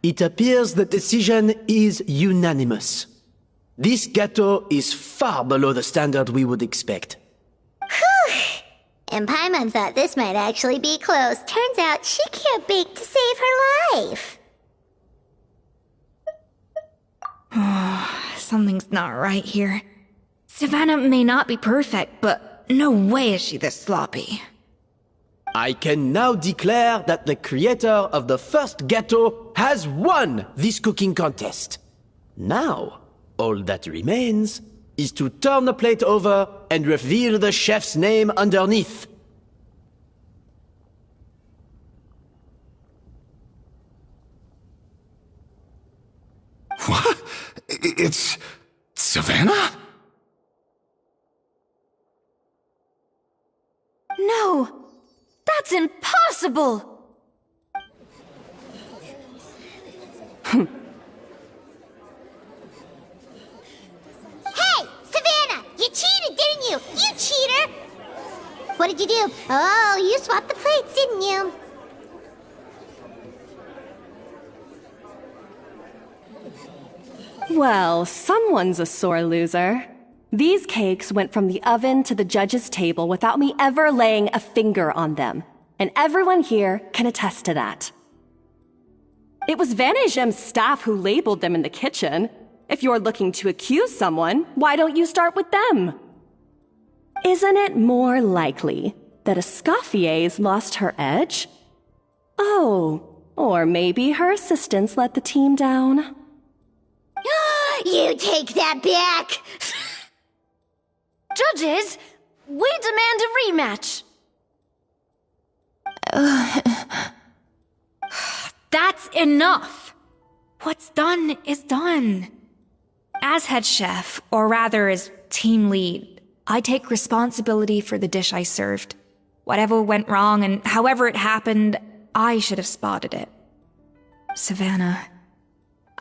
H: It appears the decision is unanimous. This gâteau is far below the standard we would expect.
A: Whew! And Paimon thought this might actually be close. Turns out she can't bake to save her life.
K: Something's not right here. Savannah may not be perfect, but no way is she this sloppy.
H: I can now declare that the creator of the first gâteau has won this cooking contest. Now, all that remains is to turn the plate over and reveal the chef's name underneath.
J: What? It's Savannah?
B: No! That's impossible!
A: Hey, Savannah! You cheated, didn't you? You cheater! What did you do? Oh, you swapped the plates, didn't you?
O: Well, someone's a sore loser. These cakes went from the oven to the judge's table without me ever laying a finger on them. And everyone here can attest to that. It was Van Gem's staff who labeled them in the kitchen. If you're looking to accuse someone, why don't you start with them? Isn't it more likely that Escoffier's lost her edge? Oh, or maybe her assistants let the team down.
A: You take that back!
B: Judges, we demand a rematch.
K: That's enough! What's done is done. As head chef, or rather as team lead, I take responsibility for the dish I served. Whatever went wrong and however it happened, I should have spotted it. Savannah,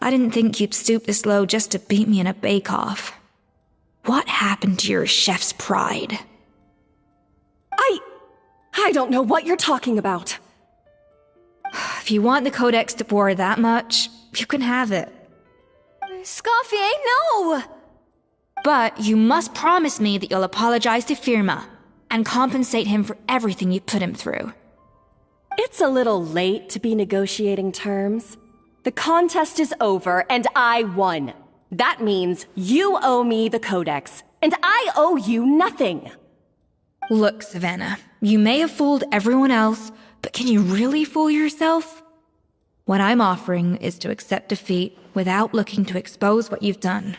K: I didn't think you'd stoop this low just to beat me in a bake-off. What happened to your chef's pride?
O: I don't know what you're talking about.
K: If you want the Codex de Boer that much, you can have it.
B: Escoffier, no!
K: But you must promise me that you'll apologize to Firma and compensate him for everything you put him through.
O: It's a little late to be negotiating terms. The contest is over and I won. That means you owe me the Codex, and I owe you nothing.
K: Look, Savannah, you may have fooled everyone else, but can you really fool yourself? What I'm offering is to accept defeat without looking to expose what you've done.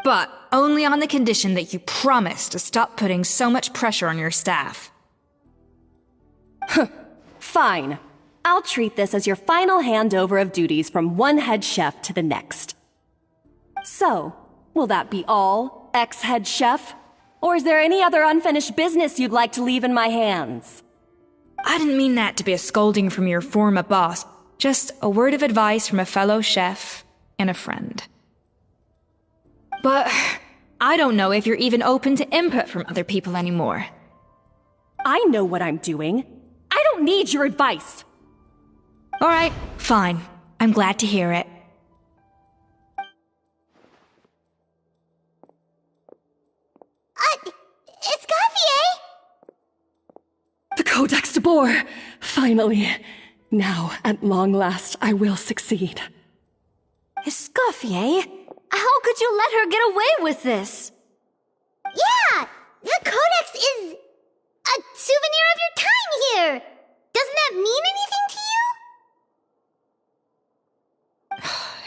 K: But only on the condition that you promise to stop putting so much pressure on your staff.
O: Fine. I'll treat this as your final handover of duties from one head chef to the next. So, will that be all, ex-head chef? Or is there any other unfinished business you'd like to leave in my hands?
K: I didn't mean that to be a scolding from your former boss, just a word of advice from a fellow chef and a friend. But I don't know if you're even open to input from other people anymore.
O: I know what I'm doing. I don't need your advice.
K: All right, fine. I'm glad to hear it.
A: Escoffier!
O: The Codex de Boer! Finally. Now, at long last, I will succeed.
B: Escoffier? How could you let her get away with this?
A: Yeah! The Codex is a souvenir of your time here! Doesn't that mean anything to you?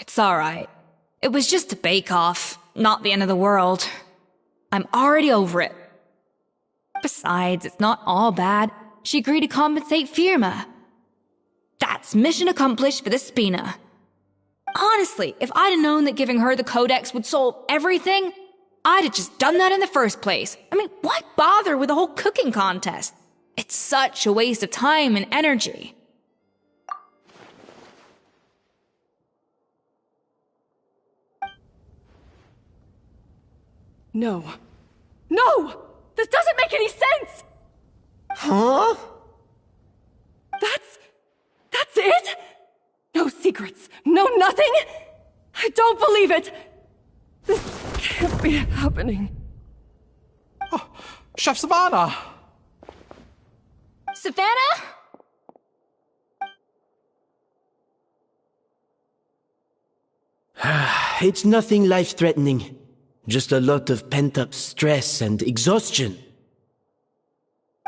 K: It's alright. It was just a bake-off, not the end of the world. I'm already over it. Besides, it's not all bad. She agreed to compensate Firma. That's mission accomplished for the Spina. Honestly, if I'd have known that giving her the Codex would solve everything, I'd have just done that in the first place. I mean, why bother with the whole cooking contest? It's such a waste of time and energy.
O: No. No! This doesn't make any sense!
J: Huh?
C: secrets, no nothing? I don't believe it! This can't be happening.
P: Oh, Chef Savannah!
F: Savannah?
H: It's nothing life-threatening. Just a lot of pent-up stress and exhaustion.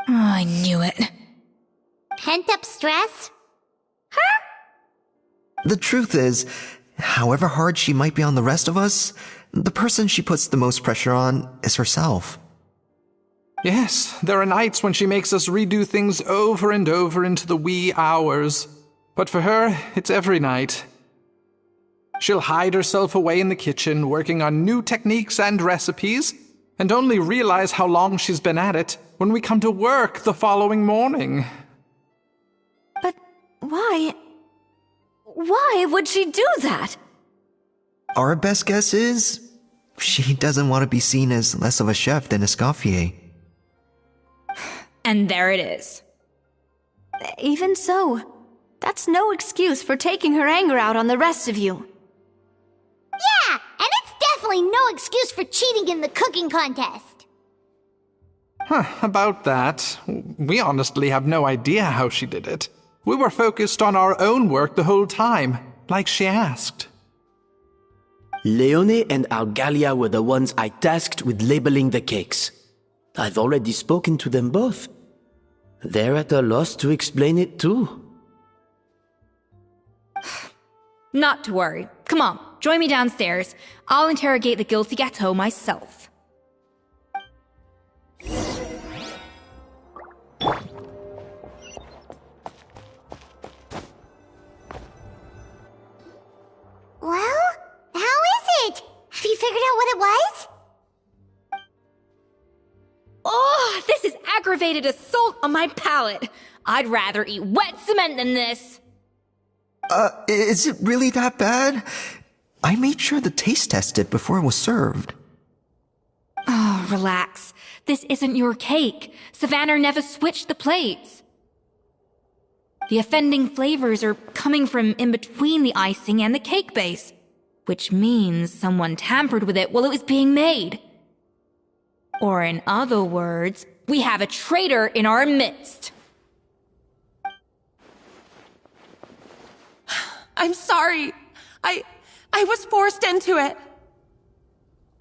F: Oh, I knew it.
A: Pent-up stress?
M: The truth is, however hard she might be on the rest of us, the person she puts the most pressure on is herself.
P: Yes, there are nights when she makes us redo things over and over into the wee hours. But for her, it's every night. She'll hide herself away in the kitchen, working on new techniques and recipes, and only realize how long she's been at it when we come to work the following morning.
B: But why? Why would she do that?
M: Our best guess is, she doesn't want to be seen as less of a chef than Escoffier.
F: And there it is.
B: Even so, that's no excuse for taking her anger out on the rest of you.
A: Yeah, and it's definitely no excuse for cheating in the cooking contest.
P: About that, we honestly have no idea how she did it. We were focused on our own work the whole time, like she asked.
H: Leone and Algalia were the ones I tasked with labeling the cakes. I've already spoken to them both. They're at a loss to explain it too.
F: Not to worry. Come on, join me downstairs. I'll interrogate the guilty gâteau myself.
A: Well, how is it? Have you figured out what it was?
F: Oh, this is aggravated assault on my palate. I'd rather eat wet cement than this.
M: Is it really that bad? I made sure to taste test it before it was served.
F: Oh, relax. This isn't your cake. Savannah never switched the plates. The offending flavors are coming from in between the icing and the cake base, which means someone tampered with it while it was being made. Or in other words, we have a traitor in our midst.
I: I'm sorry. I was forced into it.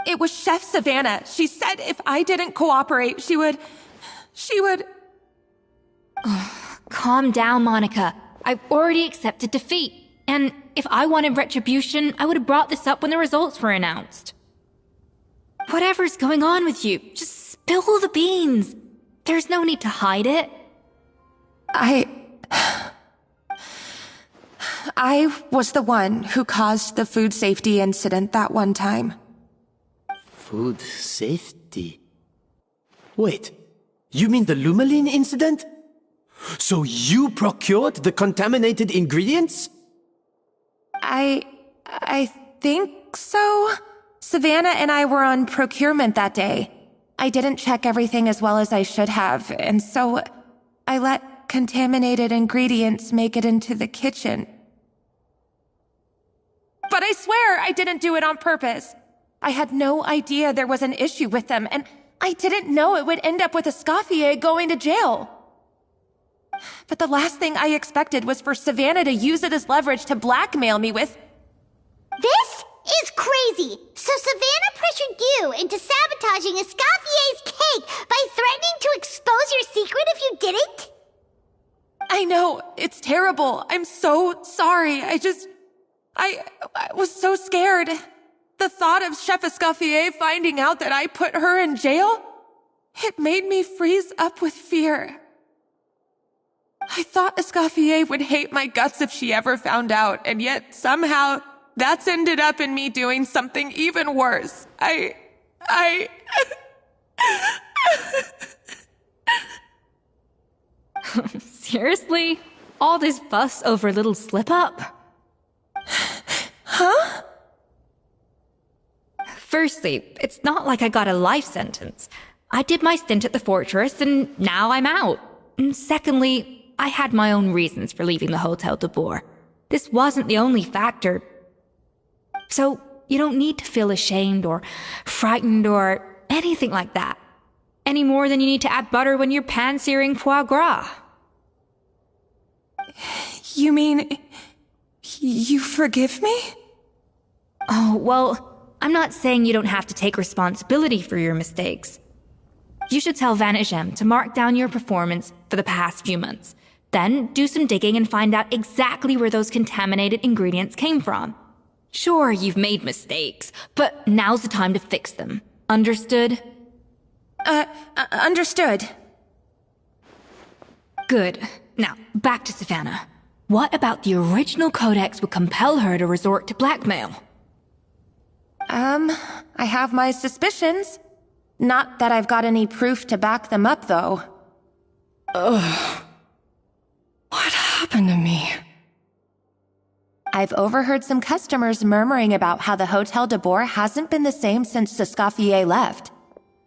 I: It was Chef Savannah. She said if I didn't cooperate, she would...
F: Calm down, Monica. I've already accepted defeat. And if I wanted retribution, I would have brought this up when the results were announced. Whatever's going on with you, just spill the beans. There's no need to hide it.
I: I was the one who caused the food safety incident that one time.
H: Food safety? Wait, you mean the Lumaline incident? So you procured the contaminated ingredients?
I: I think so. Savannah and I were on procurement that day. I didn't check everything as well as I should have, and so I let contaminated ingredients make it into the kitchen. But I swear I didn't do it on purpose. I had no idea there was an issue with them, and I didn't know it would end up with Escoffier going to jail. But the last thing I expected was for Savannah to use it as leverage to blackmail me with...
A: This is crazy! So Savannah pressured you into sabotaging Escoffier's cake by threatening to expose your secret if you didn't?
I: I know, it's terrible. I'm so sorry. I was so scared. The thought of Chef Escoffier finding out that I put her in jail, it made me freeze up with fear. I thought Escoffier would hate my guts if she ever found out, and yet somehow that's ended up in me doing something even worse.
F: Seriously? All this fuss over a little slip-up?
I: Huh?
F: Firstly, it's not like I got a life sentence. I did my stint at the fortress, and now I'm out. And secondly, I had my own reasons for leaving the Hotel de Boer. This wasn't the only factor. So, you don't need to feel ashamed or frightened or anything like that. Any more than you need to add butter when you're pan-searing foie gras.
I: You mean... you forgive me?
F: Oh, well, I'm not saying you don't have to take responsibility for your mistakes. You should tell Vanagem to mark down your performance for the past few months. Then do some digging and find out exactly where those contaminated ingredients came from. Sure, you've made mistakes, but now's the time to fix them. Understood?
I: Understood.
F: Good. Now, back to Savannah. What about the original codex would compel her to resort to blackmail?
I: I have my suspicions. Not that I've got any proof to back them up, though.
O: Ugh. What happened to me?
I: I've overheard some customers murmuring about how the Hotel de Boer hasn't been the same since Escoffier left.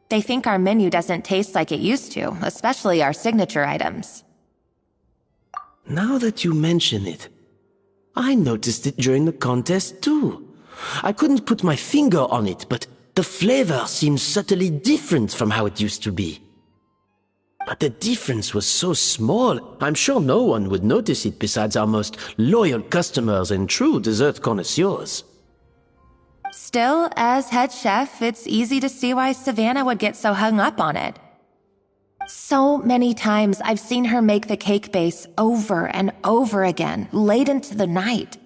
I: They think our menu doesn't taste like it used to, especially our signature items.
H: Now that you mention it, I noticed it during the contest too. I couldn't put my finger on it, but the flavor seems subtly different from how it used to be. But the difference was so small, I'm sure no one would notice it besides our most loyal customers and true dessert connoisseurs.
I: Still, as head chef, it's easy to see why Savannah would get so hung up on it. So many times I've seen her make the cake base over and over again, late into the night,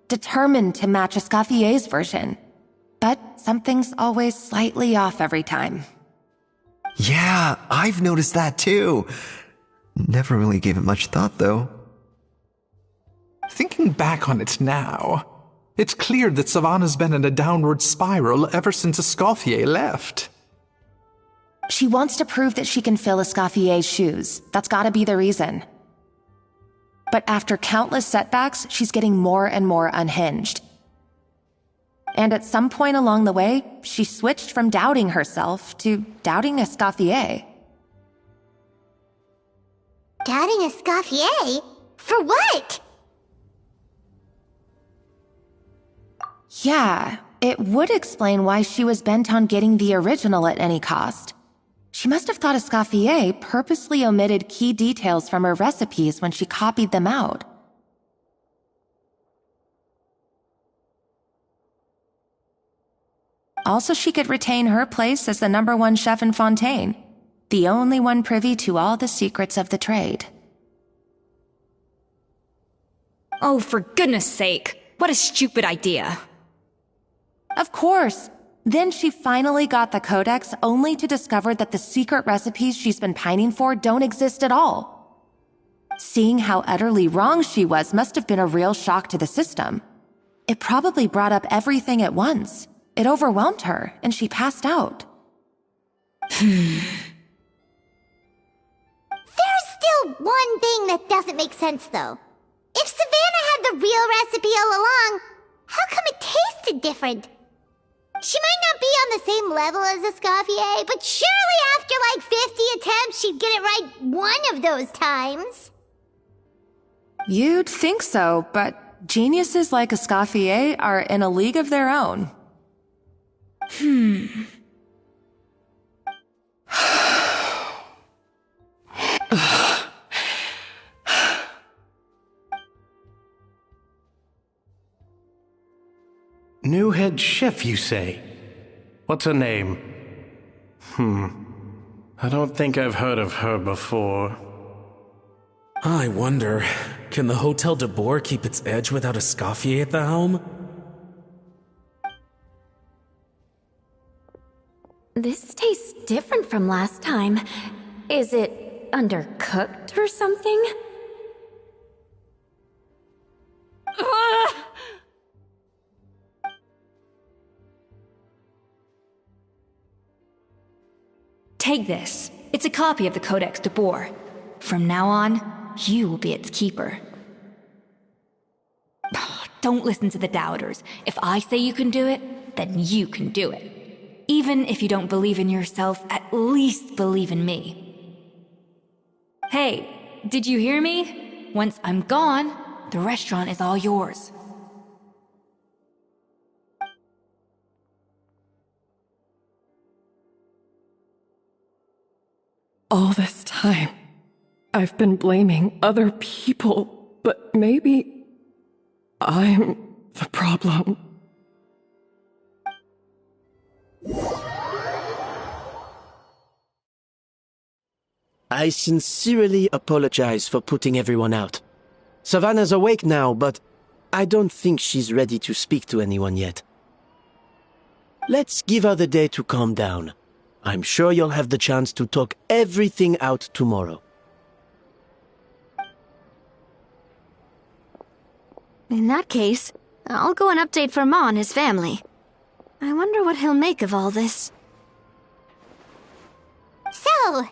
I: determined to match Escoffier's version. But something's always slightly off every time.
M: Yeah, I've noticed that too. Never really gave it much thought, though.
P: Thinking back on it now, it's clear that Savannah's been in a downward spiral ever since Escoffier left.
I: She wants to prove that she can fill Escoffier's shoes. That's gotta be the reason. But after countless setbacks, she's getting more and more unhinged. And at some point along the way, she switched from doubting herself to doubting Escoffier.
A: Doubting Escoffier? For what?
I: Yeah, it would explain why she was bent on getting the original at any cost. She must have thought Escoffier purposely omitted key details from her recipes when she copied them out. Also, she could retain her place as the #1 chef in Fontaine, the only one privy to all the secrets of the trade.
F: Oh, for goodness sake, what a stupid idea.
I: Of course. Then she finally got the codex only to discover that the secret recipes she's been pining for don't exist at all. Seeing how utterly wrong she was must have been a real shock to the system. It probably brought up everything at once. It overwhelmed her, and she passed out.
A: There's still one thing that doesn't make sense, though. If Savannah had the real recipe all along, how come it tasted different? She might not be on the same level as Escoffier, but surely after like 50 attempts, she'd get it right one of those times.
I: You'd think so, but geniuses like Escoffier are in a league of their own.
N: New head chef, you say? What's her name? I don't think I've heard of her before.
G: I wonder, can the Hotel de Boer keep its edge without Escoffier at the helm?
B: This tastes different from last time. Is it undercooked or something?
F: Take this. It's a copy of the Codex de Boer. From now on, you will be its keeper. Don't listen to the doubters. If I say you can do it, then you can do it. Even if you don't believe in yourself, at least believe in me. Hey, did you hear me? Once I'm gone, the restaurant is all yours.
Q: All this time, I've been blaming other people, but maybe I'm the problem.
H: I sincerely apologize for putting everyone out. Savannah's awake now, but I don't think she's ready to speak to anyone yet. Let's give her the day to calm down. I'm sure you'll have the chance to talk everything out tomorrow.
B: In that case, I'll go and update for Ma and his family. I wonder what he'll make of all this.
A: So,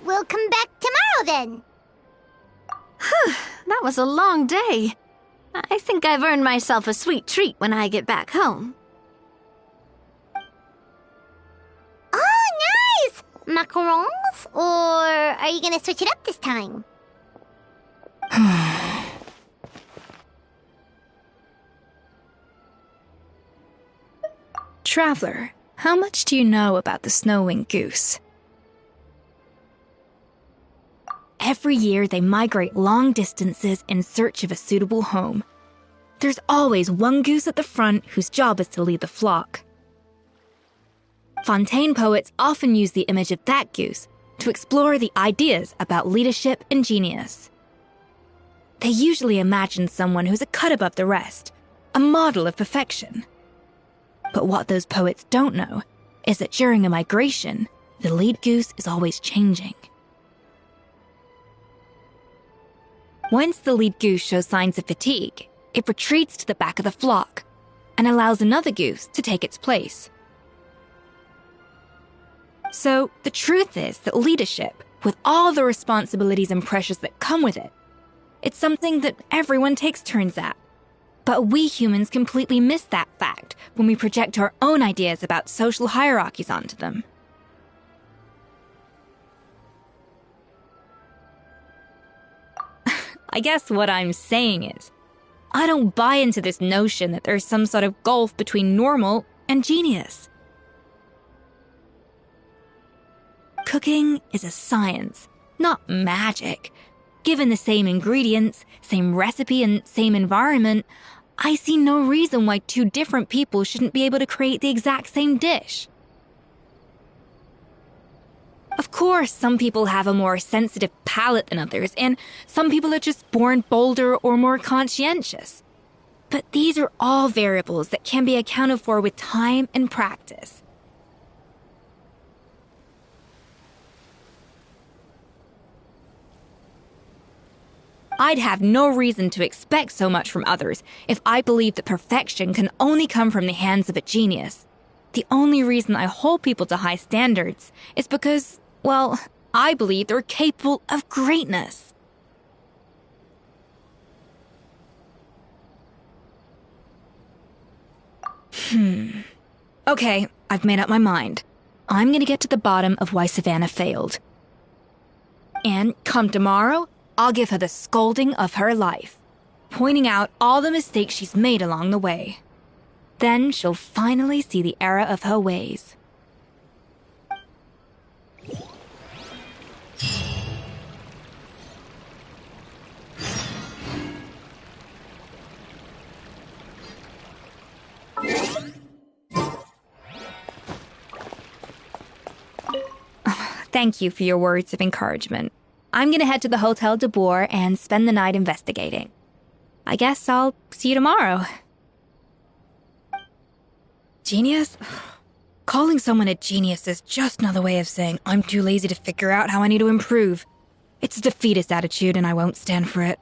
A: we'll come back tomorrow then.
B: That was a long day. I think I've earned myself a sweet treat when I get back home.
A: Oh, nice! Macarons? Or are you gonna switch it up this time?
K: Traveler, how much do you know about the snow-winged goose? Every year they migrate long distances in search of a suitable home. There's always one goose at the front whose job is to lead the flock. Fontaine poets often use the image of that goose to explore the ideas about leadership and genius. They usually imagine someone who's a cut above the rest, a model of perfection. But what those poets don't know is that during a migration, the lead goose is always changing. Once the lead goose shows signs of fatigue, it retreats to the back of the flock and allows another goose to take its place. So, the truth is that leadership, with all the responsibilities and pressures that come with it, it's something that everyone takes turns at. But we humans completely miss that fact when we project our own ideas about social hierarchies onto them. I guess what I'm saying is, I don't buy into this notion that there's some sort of gulf between normal and genius. Cooking is a science, not magic. Given the same ingredients, same recipe, and same environment, I see no reason why two different people shouldn't be able to create the exact same dish. Of course, some people have a more sensitive palate than others, and some people are just born bolder or more conscientious. But these are all variables that can be accounted for with time and practice. I'd have no reason to expect so much from others if I believed that perfection can only come from the hands of a genius. The only reason I hold people to high standards is because, well, I believe they're capable of greatness. Okay, I've made up my mind. I'm gonna get to the bottom of why Savannah failed. And come tomorrow, I'll give her the scolding of her life, pointing out all the mistakes she's made along the way. Then she'll finally see the error of her ways. Thank you for your words of encouragement. I'm gonna head to the Hotel de Boer and spend the night investigating. I guess I'll see you tomorrow. Genius? Calling someone a genius is just another way of saying I'm too lazy to figure out how I need to improve. It's a defeatist attitude and I won't stand for it.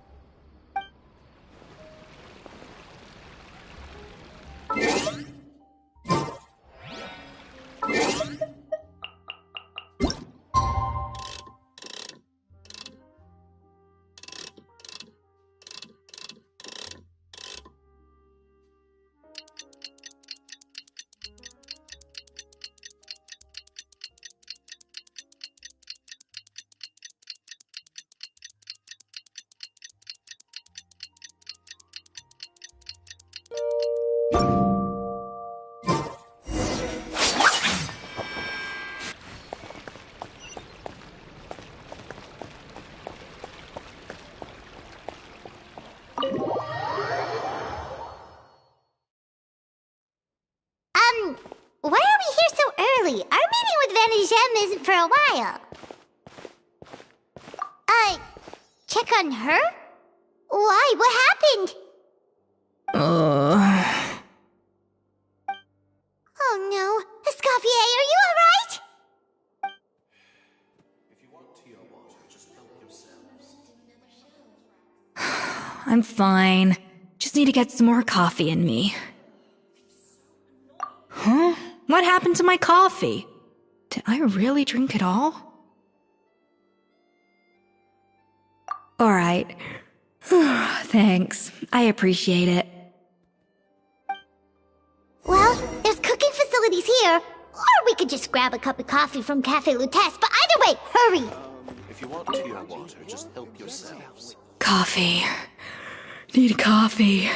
A: early. Our meeting with Vanny Gem isn't for a while. Check on her? Why? What happened? Oh no. Escoffier, are you alright?
F: I'm fine. Just need to get some more coffee in me. Huh? What happened to my coffee? Did I really drink it all? Alright. Thanks. I appreciate it.
A: Well, there's cooking facilities here. Or we could just grab a cup of coffee from Cafe Lutece, but either way, hurry!
H: If you want tea or water, just help yourselves.
F: Coffee. Need coffee.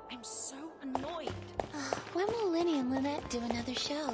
D: I'm so annoyed. When will Linny and Lynette do another show?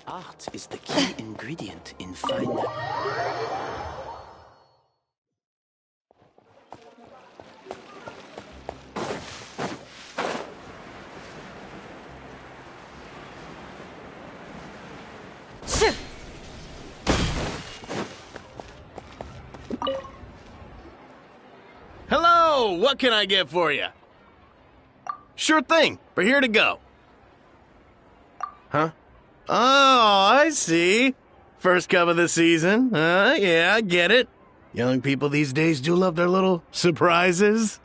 H: Art is the key ingredient in fine.
R: Hello! What can I get for you? Sure thing. We're here to go. Huh? Oh, I see. First cup of the season. Yeah, I get it. Young people these days do love their little surprises.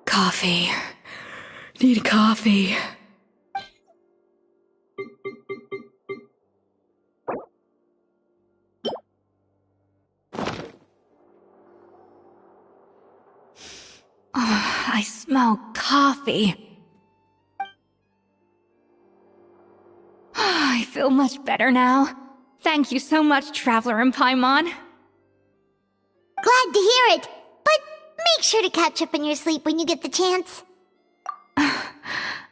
F: Coffee. Need coffee. Oh, I smell coffee. I feel much better now. Thank you so much, Traveler and Paimon.
A: Glad to hear it, but make sure to catch up on your sleep when you get the chance.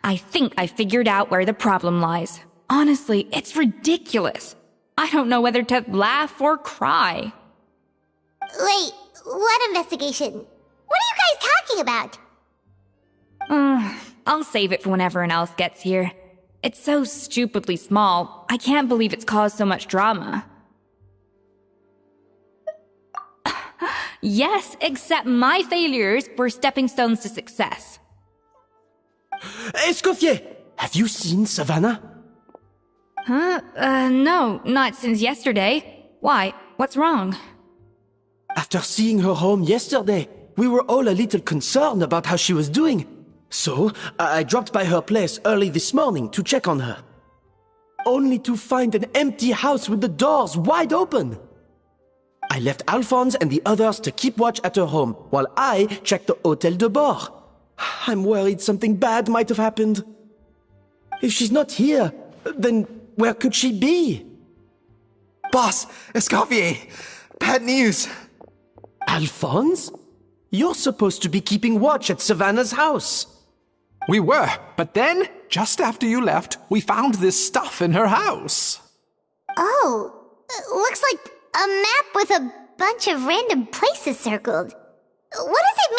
F: I think I figured out where the problem lies. Honestly, it's ridiculous. I don't know whether to laugh or cry.
A: Wait, what investigation? What are you guys talking about?
F: I'll save it for when everyone else gets here. It's so stupidly small, I can't believe it's caused so much drama. Yes, except my failures were stepping stones to success.
H: Escoffier! Have you seen Savannah?
K: Huh? No, not since yesterday. Why? What's wrong?
H: After seeing her home yesterday, we were all a little concerned about how she was doing. So, I dropped by her place early this morning to check on her. Only to find an empty house with the doors wide open. I left Alphonse and the others to keep watch at her home, while I checked the Hotel de Bord. I'm worried something bad might have happened. If she's not here, then where could she be?
M: Boss, Escoffier! Bad news!
H: Alphonse? You're supposed to be keeping watch at Savannah's house.
P: We were, but then, just after you left, we found this stuff in her house.
A: Oh, looks like a map with a bunch of random places circled. What does it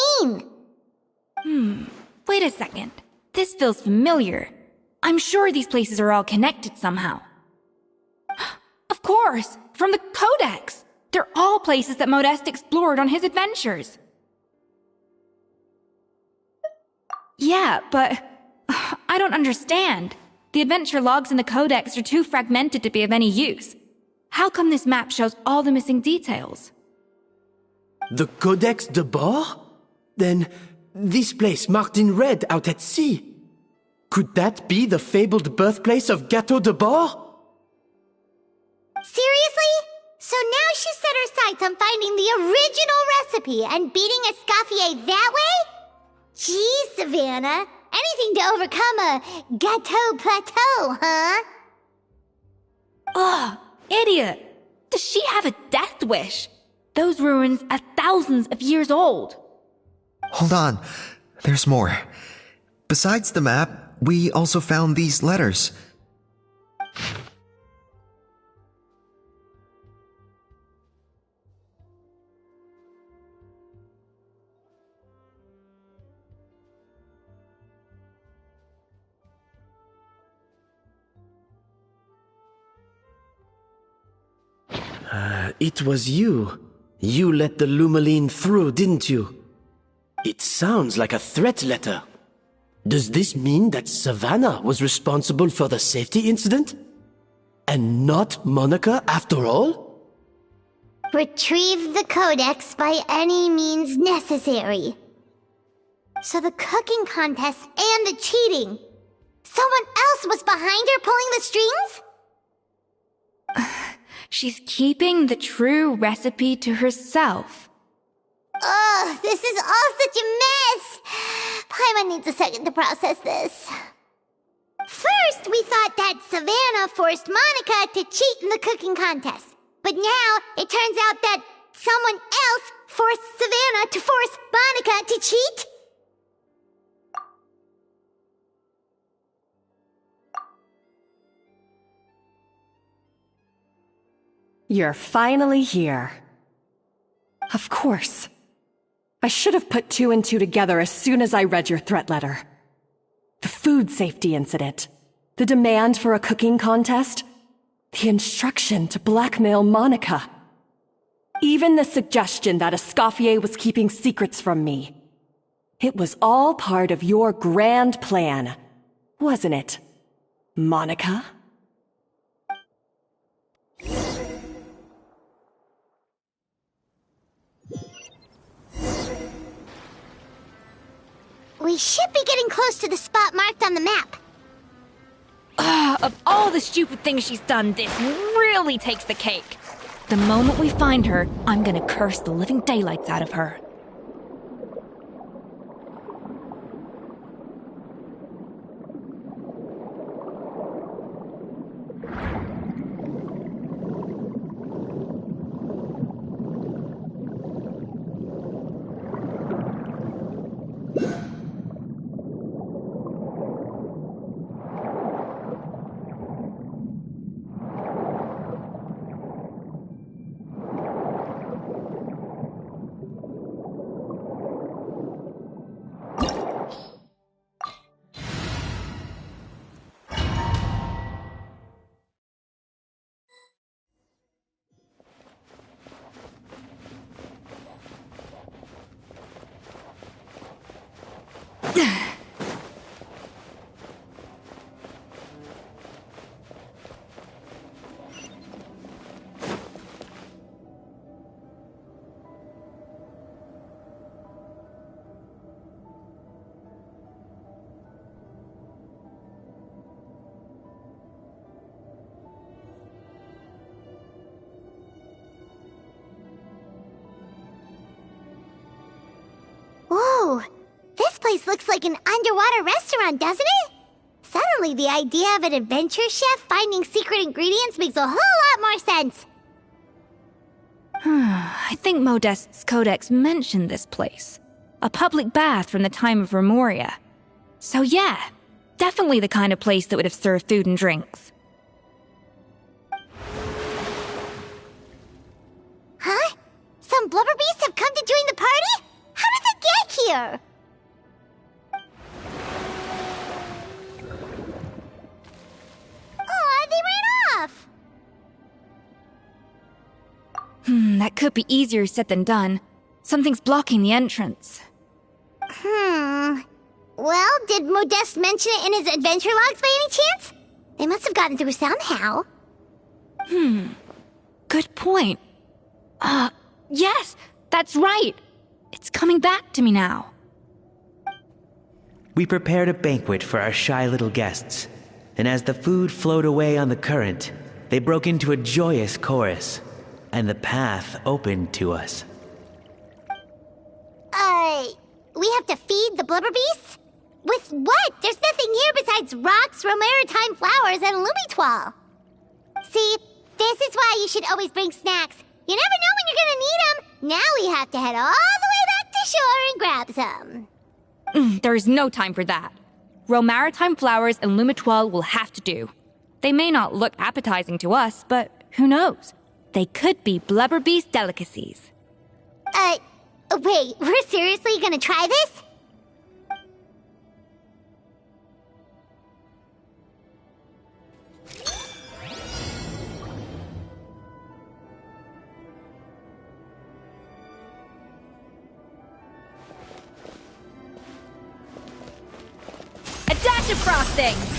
A: mean?
K: Wait a second. This feels familiar. I'm sure these places are all connected somehow. Of course! From the Codex! They're all places that Modeste explored on his adventures. Yeah, but I don't understand. The adventure logs in the Codex are too fragmented to be of any use. How come this map shows all the missing details?
H: The Codex de Bord? Then, this place marked in red out at sea. Could that be the fabled birthplace of Gâteau de Bord?
A: Seriously? So now she set her sights on finding the original recipe and beating Escoffier that way? Geez, Savannah. Anything to overcome a gâteau plateau, huh?
K: Ugh, idiot! Does she have a death wish? Those ruins are thousands of years old.
M: Hold on. There's more. Besides the map, we also found these letters.
H: It was you. You let the Lumaline through, didn't you? It sounds like a threat letter. Does this mean that Savannah was responsible for the safety incident? And not Monica after all?
A: Retrieve the Codex by any means necessary. So the cooking contest and the cheating. Someone else was behind her pulling the strings?
K: She's keeping the true recipe to herself.
A: Ugh, this is all such a mess! Paimon needs a second to process this. First, we thought that Savannah forced Monica to cheat in the cooking contest. But now, it turns out that someone else forced Savannah to force Monica to cheat?
O: You're finally here. Of course. I should have put two and two together as soon as I read your threat letter. The food safety incident, the demand for a cooking contest, the instruction to blackmail Monica. Even the suggestion that Escoffier was keeping secrets from me. It was all part of your grand plan, wasn't it, Monica?
A: We should be getting close to the spot marked on the map.
K: Of all the stupid things she's done, this really takes the cake. The moment we find her, I'm gonna curse the living daylights out of her.
A: place looks like an underwater restaurant, doesn't it? Suddenly, the idea of an adventure chef finding secret ingredients makes a whole lot more sense.
K: I think Modest's codex mentioned this place. A public bath from the time of Remoria. So yeah, definitely the kind of place that would have served food and drinks.
A: Huh? Some blubber beasts have come to join the party? How did they get here? Aw, they ran off!
K: That could be easier said than done. Something's blocking the entrance.
A: Well, did Modeste mention it in his adventure logs by any chance? They must have gotten through somehow.
K: Good point. Yes, that's right. It's coming back to me now.
S: We prepared a banquet for our shy little guests, and as the food flowed away on the current, they broke into a joyous chorus, and the path opened to us.
A: We have to feed the blubber beasts? With what? There's nothing here besides rocks, romaritime flowers, and lumitoile. See, this is why you should always bring snacks. You never know when you're gonna need them. Now we have to head all the way back to shore and grab some.
K: There is no time for that. Romaritime flowers and lumitoile will have to do. They may not look appetizing to us, but who knows? They could be blubber beast delicacies.
A: Wait, we're seriously gonna try this?
F: A dash across things!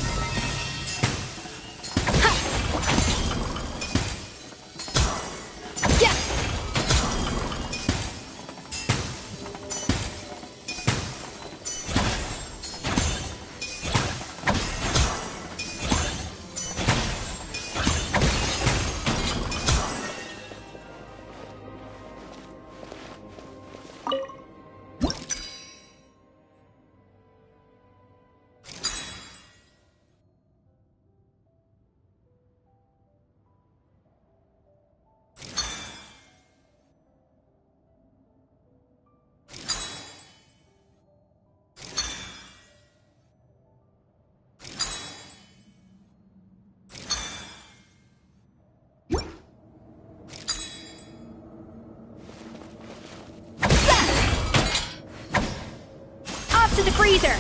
F: To the freezer!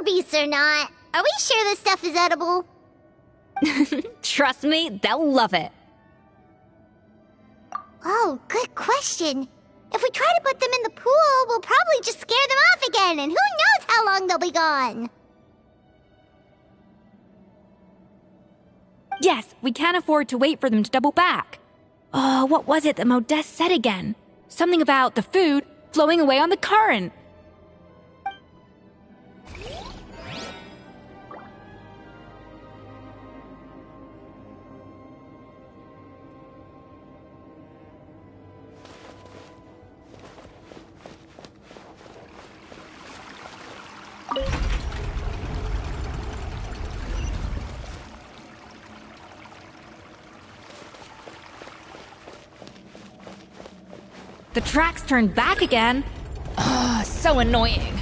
A: Beasts or not, are we sure this stuff is edible?
K: Trust me, they'll love it.
A: Oh, good question. If we try to put them in the pool, we'll probably just scare them off again, and who knows how long they'll be gone.
K: Yes, we can't afford to wait for them to double back. Oh, what was it that Modeste said again? Something about the food flowing away on the current. The tracks turned back again. Oh, so annoying.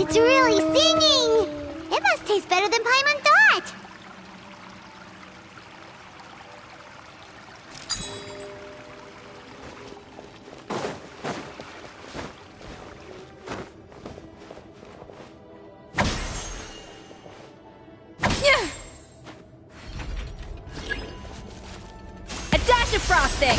A: It's really singing! It must taste better than Paimon thought!
F: A dash of frosting!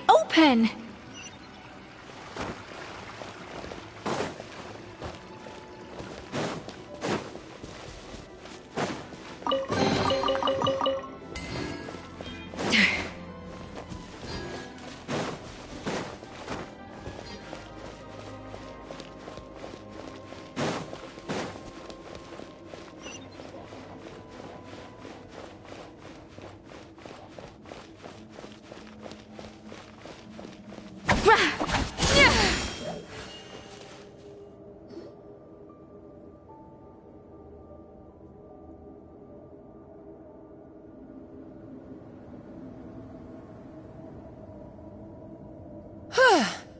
F: Open!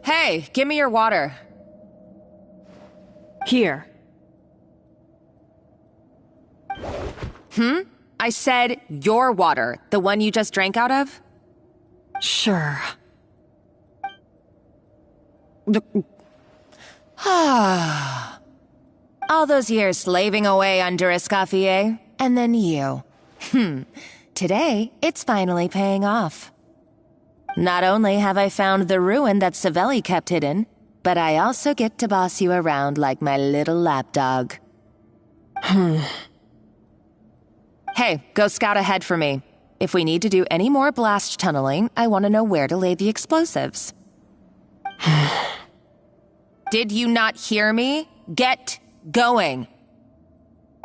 T: Hey, give me your water.
C: Here.
T: I said your water, the one you just drank out of?
C: Sure.
T: All those years slaving away under Escoffier, and then you. Today, it's finally paying off. Not only have I found the ruin that Savelli kept hidden, but I also get to boss you around like my little lapdog. Hey, go scout ahead for me. If we need to do any more blast tunneling, I want to know where to lay the explosives. Did you not hear me? Get going.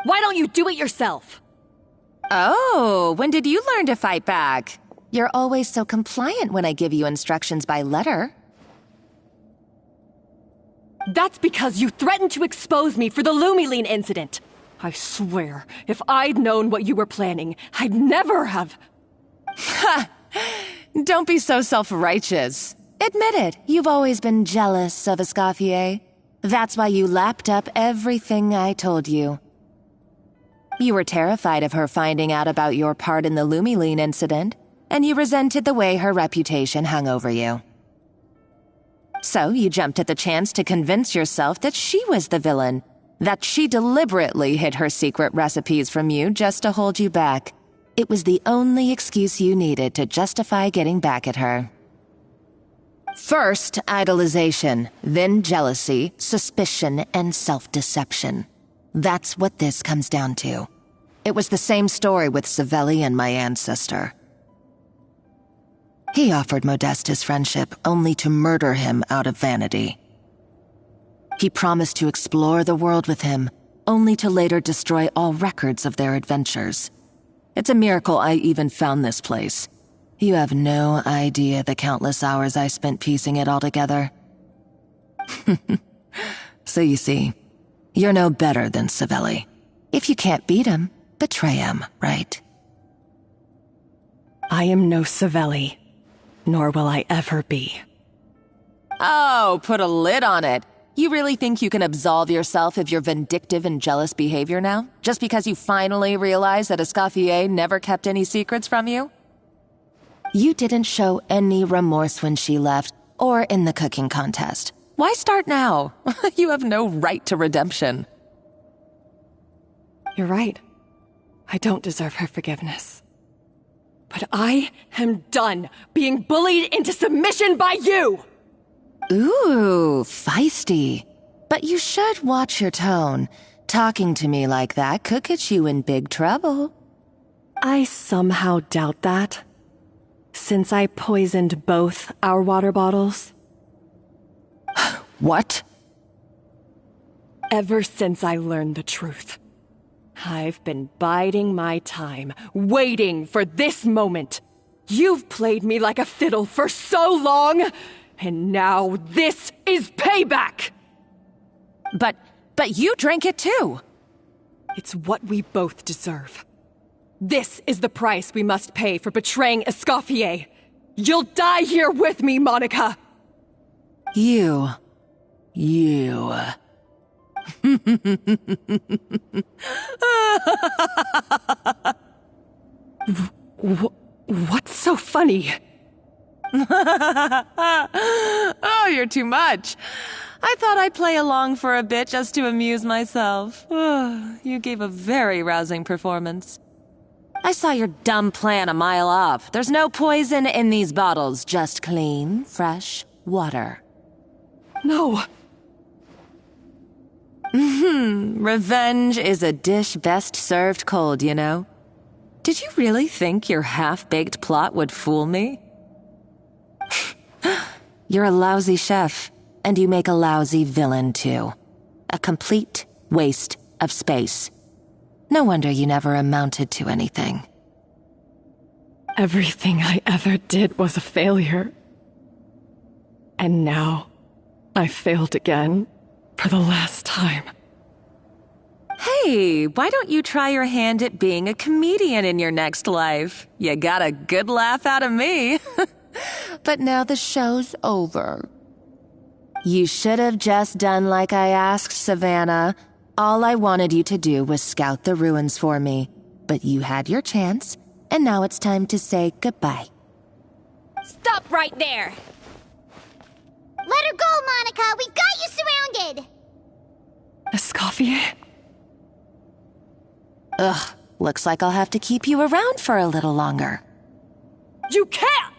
C: Why don't you do it yourself?
T: Oh, when did you learn to fight back? You're always so compliant when I give you instructions by letter.
C: That's because you threatened to expose me for the Lumiline incident. I swear, if I'd known what you were planning, I'd never have...
T: Ha! Don't be so self-righteous. Admit it, you've always been jealous of Escoffier. That's why you lapped up everything I told you. You were terrified of her finding out about your part in the Lumiline incident, and you resented the way her reputation hung over you. So you jumped at the chance to convince yourself that she was the villain, that she deliberately hid her secret recipes from you just to hold you back. It was the only excuse you needed to justify getting back at her. First, idolization, then jealousy, suspicion, and self-deception. That's what this comes down to. It was the same story with Savelli and my ancestor. He offered Modeste his friendship only to murder him out of vanity. He promised to explore the world with him, only to later destroy all records of their adventures. It's a miracle I even found this place. You have no idea the countless hours I spent piecing it all together. So you see, you're no better than Savelli. If you can't beat him, betray him, right?
O: I am no Savelli, nor will I ever be.
T: Oh, put a lid on it. You really think you can absolve yourself of your vindictive and jealous behavior now? Just because you finally realize that Escoffier never kept any secrets from you? You didn't show any remorse when she left, or in the cooking contest. Why start now? You have no right to redemption.
C: You're right. I don't deserve her forgiveness. But I am done being bullied into submission by you!
T: Ooh, feisty. But you should watch your tone. Talking to me like that could get you in big trouble.
O: I somehow doubt that, since I poisoned both our water bottles.
T: What?
C: Ever since I learned the truth, I've been biding my time, waiting for this moment. You've played me like a fiddle for so long, and now this is payback!
T: But you drank it too!
C: It's what we both deserve. This is the price we must pay for betraying Escoffier. You'll die here with me, Monica!
T: You.
C: What's so funny?
T: Oh, you're too much. I thought I'd play along for a bit just to amuse myself. You gave a very rousing performance. I saw your dumb plan a mile off. There's no poison in these bottles, just clean, fresh water.
C: No.
T: Revenge is a dish best served cold, you know? Did you really think your half-baked plot would fool me? You're a lousy chef, and you make a lousy villain, too. A complete waste of space. No wonder you never amounted to anything.
Q: Everything I ever did was a failure. And now, I failed again, for the last time.
T: Hey, why don't you try your hand at being a comedian in your next life? You got a good laugh out of me. But now the show's over. You should have just done like I asked, Savannah. All I wanted you to do was scout the ruins for me. But you had your chance, and now it's time to say goodbye.
F: Stop right there!
A: Let her go, Monica! We've got you surrounded!
Q: Escoffier?
T: Ugh, looks like I'll have to keep you around for a little longer.
C: You can't!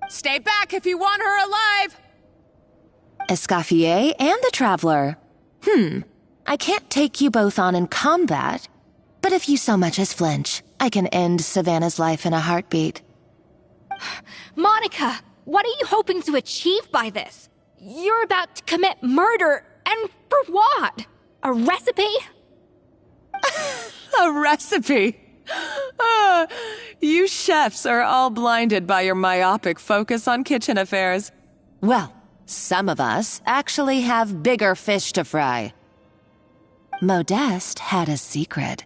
T: Stay back if you want her alive! Escoffier and the Traveler. I can't take you both on in combat, but if you so much as flinch, I can end Savannah's life in a heartbeat.
F: Monica, what are you hoping to achieve by this? You're about to commit murder, and for what? A recipe?
T: A recipe? You chefs are all blinded by your myopic focus on kitchen affairs. Well, some of us actually have bigger fish to fry. Modeste had a secret.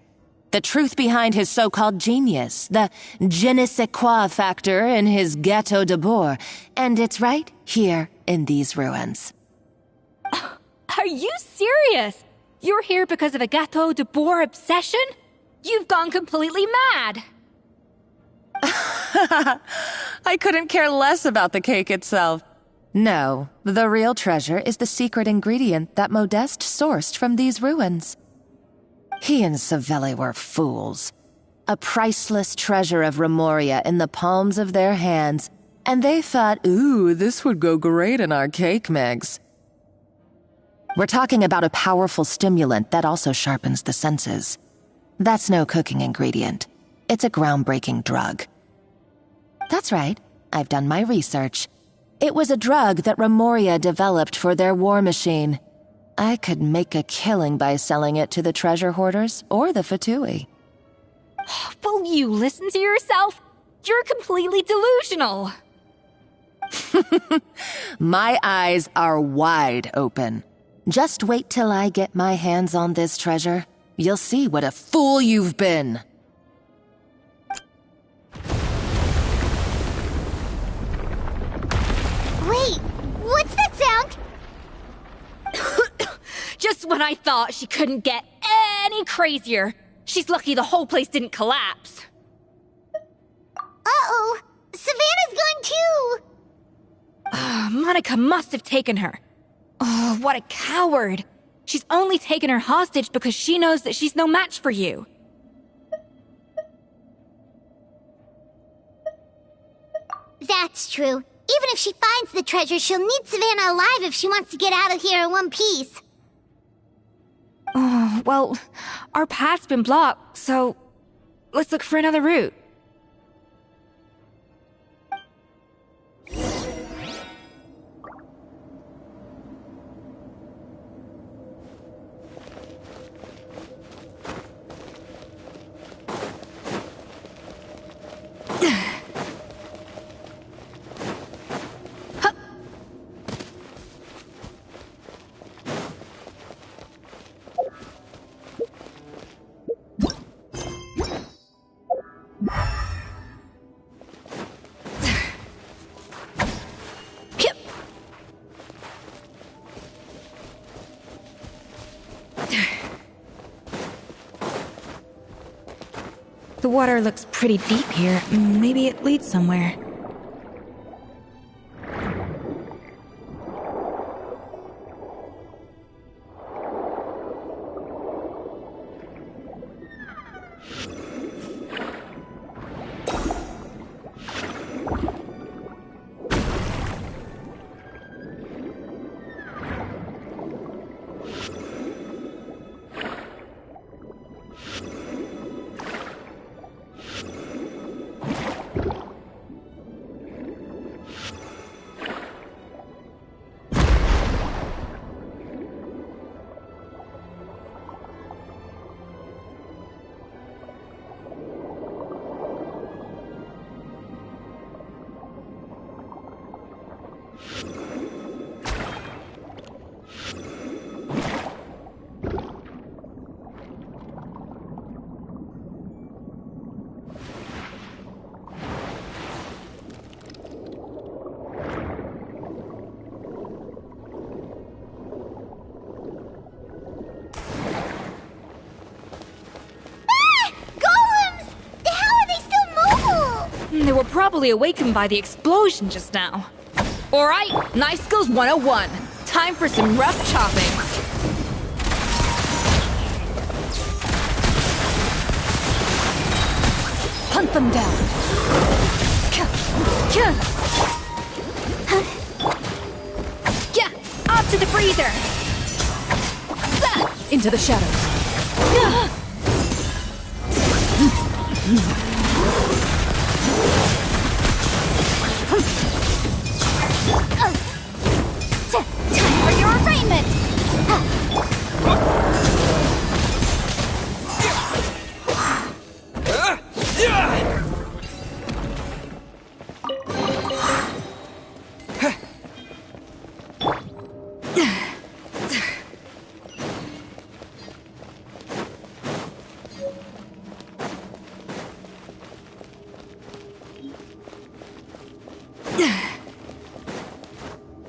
T: The truth behind his so-called genius, the je ne sais quoi factor in his Gâteau de Bourg, and it's right here in these ruins.
F: Are you serious? You're here because of a Gâteau de Bourg obsession? You've gone completely mad!
T: I couldn't care less about the cake itself. No, the real treasure is the secret ingredient that Modeste sourced from these ruins. He and Savelli were fools. A priceless treasure of Remoria in the palms of their hands, and they thought, ooh, this would go great in our cake mix. We're talking about a powerful stimulant that also sharpens the senses. That's no cooking ingredient. It's a groundbreaking drug. That's right. I've done my research. It was a drug that Remoria developed for their war machine. I could make a killing by selling it to the treasure hoarders or the Fatui.
F: Will you listen to yourself? You're completely delusional.
T: My eyes are wide open. Just wait till I get my hands on this treasure. You'll see what a fool you've been.
A: Wait, what's that sound?
F: Just when I thought she couldn't get any crazier. She's lucky the whole place didn't collapse.
A: Uh-oh, Savannah's gone too.
F: Monica must have taken her. Oh, what a coward. She's only taken her hostage because she knows that she's no match for you.
A: That's true. Even if she finds the treasure, she'll need Savannah alive if she wants to get out of here in one piece.
F: Oh, well, our path's been blocked, so let's look for another route. The water looks pretty deep here. Maybe it leads somewhere. They were probably awakened by the explosion just now. Alright, Knife Skills 101. Time for some rough chopping. Hunt them down. Yeah, up to the freezer.
Q: Into the shadows.
A: Time for your arraignment!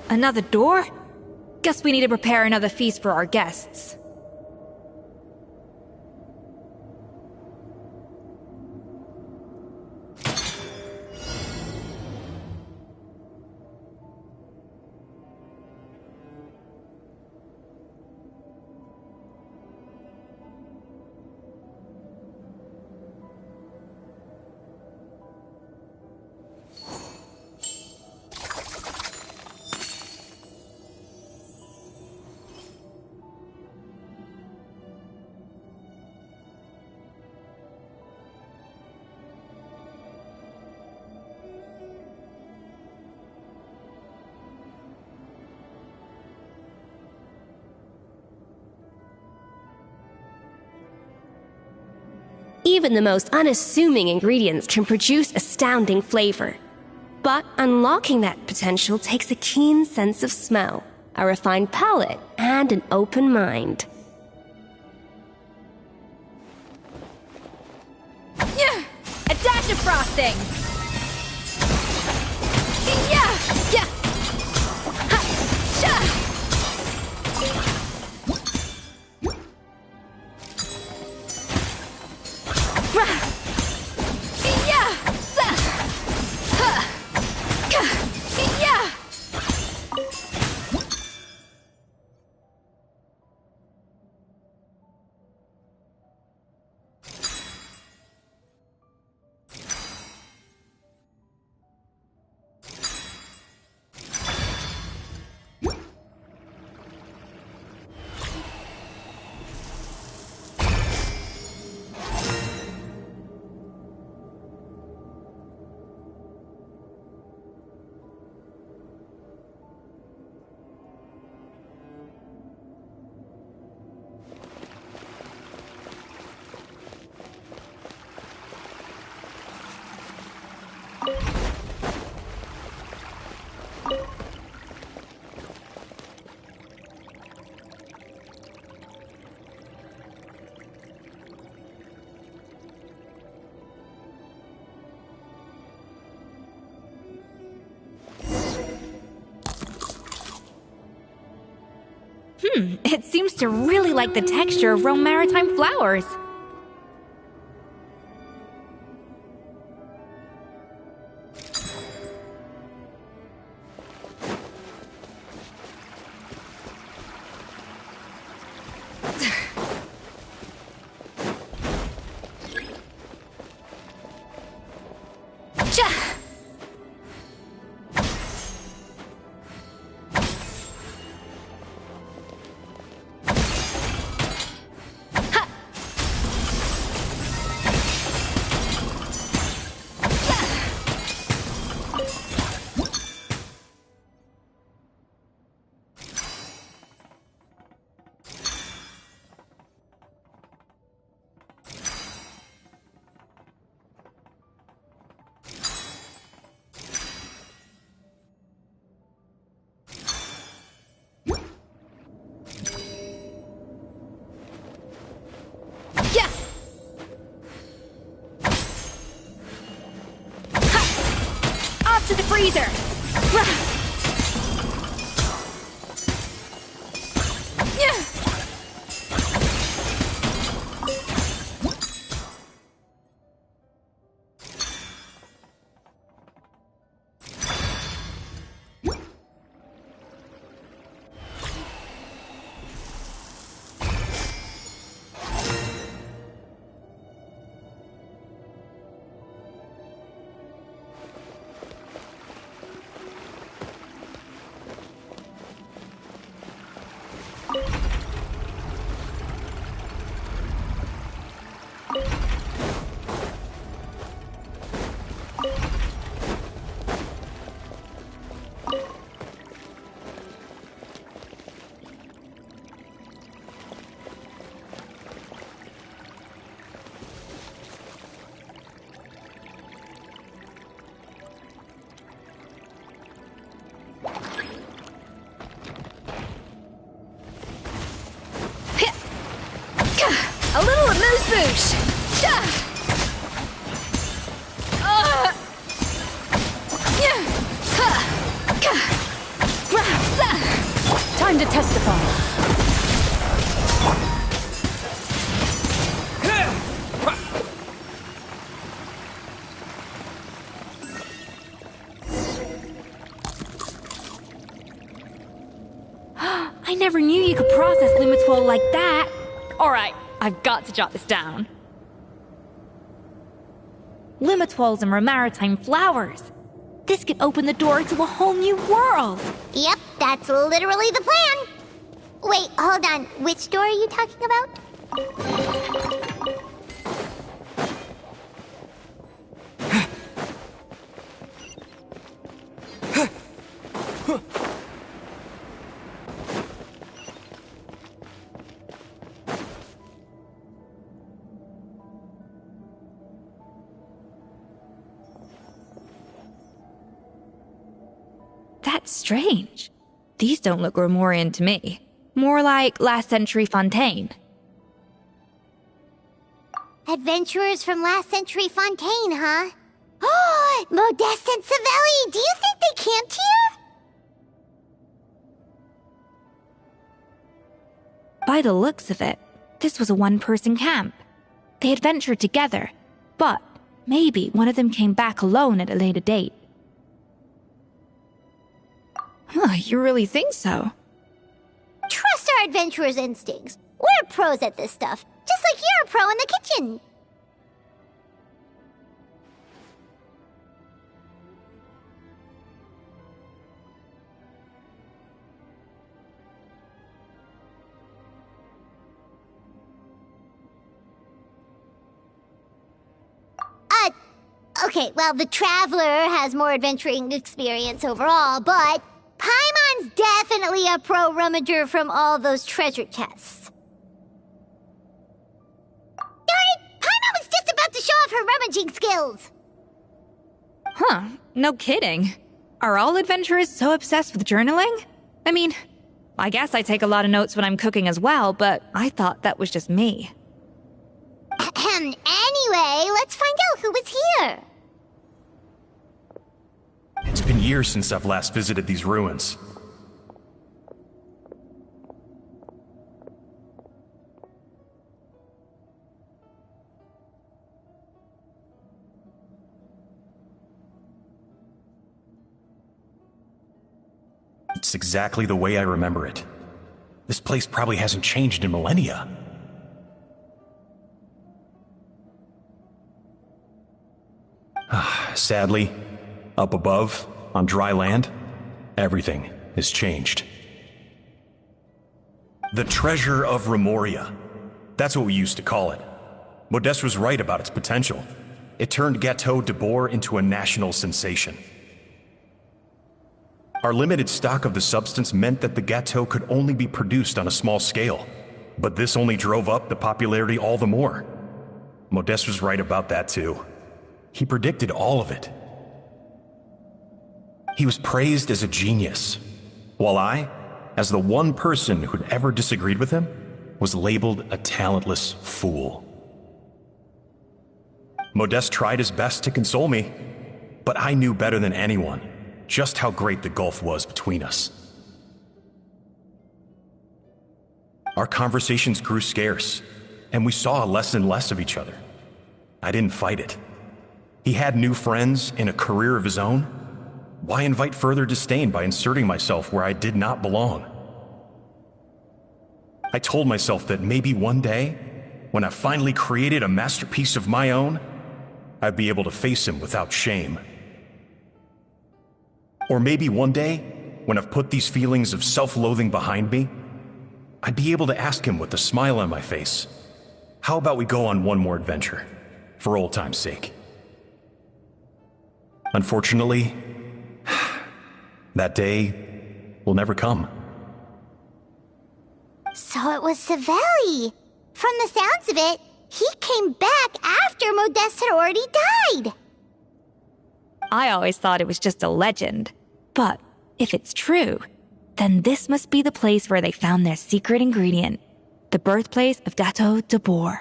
F: Another door? Guess we need to prepare another feast for our guests.
U: Even the most unassuming ingredients can produce astounding flavor. But unlocking that potential takes a keen sense of smell, a refined palate, and an open mind.
F: Yeah! A dash of frosting! Yeah! Yeah! Ha! Sha!
K: It seems to really like the texture of Rome maritime flowers. To the freezer! A little amuse-bouche!
C: Time to testify.
K: I never knew you could process Lumitwall like that. Alright, I've got to jot this down. Lumitwalls and maritime flowers. This could open the door to a whole new world.
A: Yep, that's literally the plan. Wait, hold on. Which door are you talking about?
K: That's strange. These don't look Grimoirian to me. More like last century Fontaine.
A: Adventurers from last century Fontaine, huh? Oh, Modeste and Savelli, do you think they camped here?
K: By the looks of it, this was a one-person camp. They adventured together, but maybe one of them came back alone at a later date. Huh, you really think so?
A: Trust our adventurers' instincts. We're pros at this stuff, just like you're a pro in the kitchen. Okay, well, the Traveler has more adventuring experience overall, but Paimon's definitely a pro rummager from all those treasure chests. Darn it! Paimon was just about to show off her rummaging skills!
K: Huh, no kidding. Are all adventurers so obsessed with journaling? I mean, I guess I take a lot of notes when I'm cooking as well, but I thought that was just me.
A: Anyway, let's find out who was here.
E: It's been years since I've last visited these ruins. It's exactly the way I remember it. This place probably hasn't changed in millennia. Sadly, up above, on dry land, everything has changed. The treasure of Grimoire. That's what we used to call it. Modeste was right about its potential. It turned Gateau de Bourg into a national sensation. Our limited stock of the substance meant that the Gateau could only be produced on a small scale, but this only drove up the popularity all the more. Modeste was right about that too. He predicted all of it. He was praised as a genius, while I, as the one person who'd ever disagreed with him, was labeled a talentless fool. Modeste tried his best to console me, but I knew better than anyone just how great the gulf was between us. Our conversations grew scarce, and we saw less and less of each other. I didn't fight it. He had new friends and a career of his own. Why invite further disdain by inserting myself where I did not belong? I told myself that maybe one day, when I finally created a masterpiece of my own, I'd be able to face him without shame. Or maybe one day, when I've put these feelings of self-loathing behind me, I'd be able to ask him with a smile on my face, how about we go on one more adventure, for old time's sake? Unfortunately, that day will never come.
A: So it was Savelli. From the sounds of it, he came back after Modeste had already died.
K: I always thought it was just a legend. But if it's true, then this must be the place where they found their secret ingredient, the birthplace of Gateau de Bourg.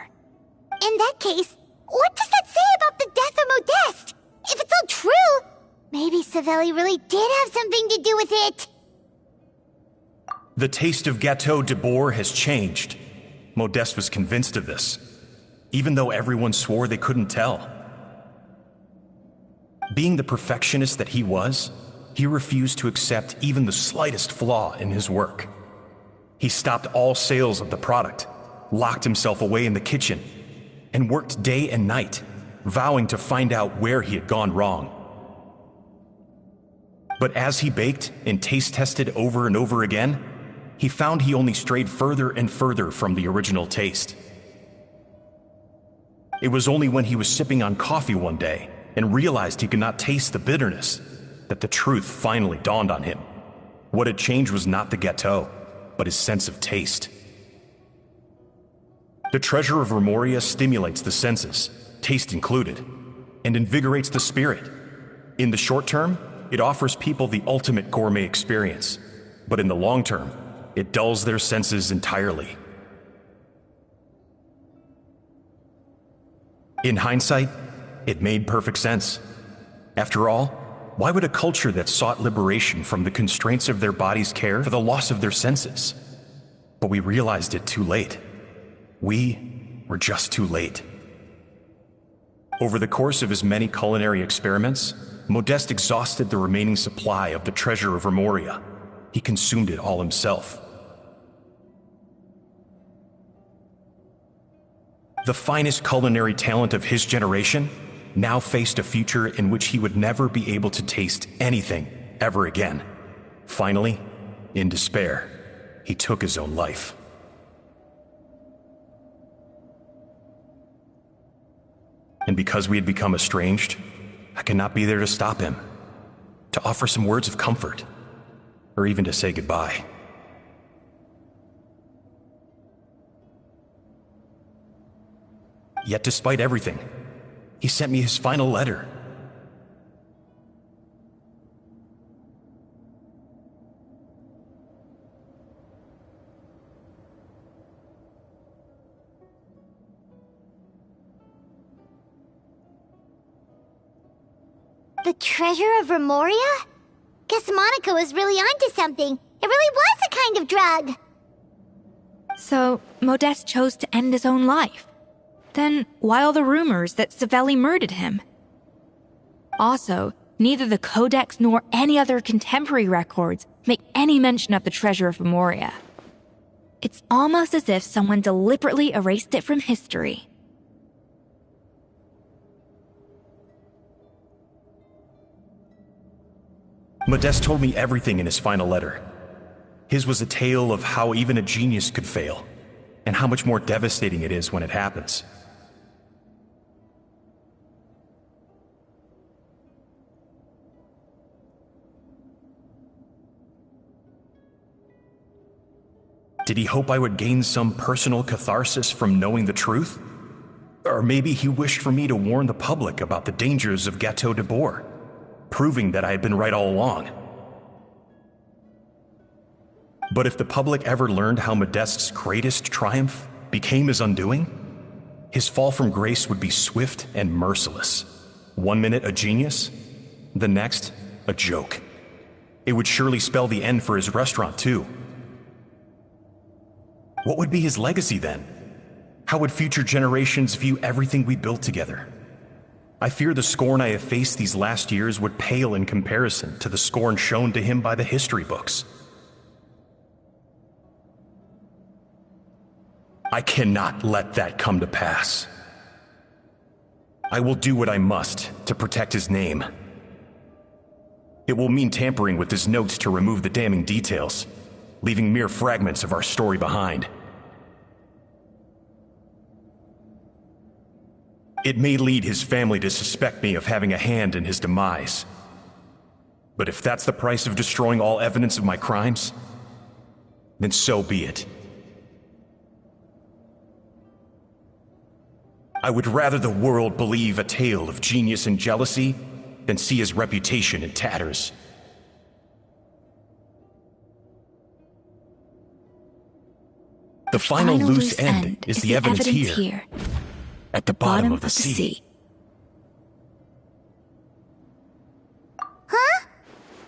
A: In that case, what does that say about the death of Modeste? If it's all true, maybe Savelli really did have something to do with it.
E: The taste of Gateau de Bourg has changed. Modeste was convinced of this, even though everyone swore they couldn't tell. Being the perfectionist that he was, he refused to accept even the slightest flaw in his work. He stopped all sales of the product, locked himself away in the kitchen, and worked day and night, vowing to find out where he had gone wrong. But as he baked and taste tested over and over again, he found he only strayed further and further from the original taste. It was only when he was sipping on coffee one day and realized he could not taste the bitterness that the truth finally dawned on him. What had changed was not the Gateau, but his sense of taste. The treasure of Grimoire stimulates the senses, taste included, and invigorates the spirit. In the short term, it offers people the ultimate gourmet experience, but in the long term, it dulls their senses entirely. In hindsight, it made perfect sense. After all, why would a culture that sought liberation from the constraints of their bodies care for the loss of their senses? But we realized it too late. We were just too late. Over the course of his many culinary experiments, Modeste exhausted the remaining supply of the treasure of Remoria. He consumed it all himself. The finest culinary talent of his generation now faced a future in which he would never be able to taste anything ever again. Finally, in despair, he took his own life. And because we had become estranged, I could not be there to stop him, to offer some words of comfort, or even to say goodbye. Yet despite everything, he sent me his final letter.
A: The treasure of Remoria? Guess Monica was really onto something. It really was a kind of drug.
K: So, Modeste chose to end his own life. Then, why all the rumors that Savelli murdered him? Also, neither the Codex nor any other contemporary records make any mention of the treasure of Remoria. It's almost as if someone deliberately erased it from history.
E: Modeste told me everything in his final letter. His was a tale of how even a genius could fail, and how much more devastating it is when it happens. Did he hope I would gain some personal catharsis from knowing the truth? Or maybe he wished for me to warn the public about the dangers of Gâteau de Bourg, proving that I had been right all along. But if the public ever learned how Modeste's greatest triumph became his undoing, his fall from grace would be swift and merciless. 1 minute a genius, the next a joke. It would surely spell the end for his restaurant too. What would be his legacy then? How would future generations view everything we built together? I fear the scorn I have faced these last years would pale in comparison to the scorn shown to him by the history books. I cannot let that come to pass. I will do what I must to protect his name. It will mean tampering with his notes to remove the damning details, leaving mere fragments of our story behind. It may lead his family to suspect me of having a hand in his demise. But if that's the price of destroying all evidence of my crimes, then so be it. I would rather the world believe a tale of genius and jealousy than see his reputation in tatters. The final loose end is the evidence here, at the bottom of the sea.
A: Huh?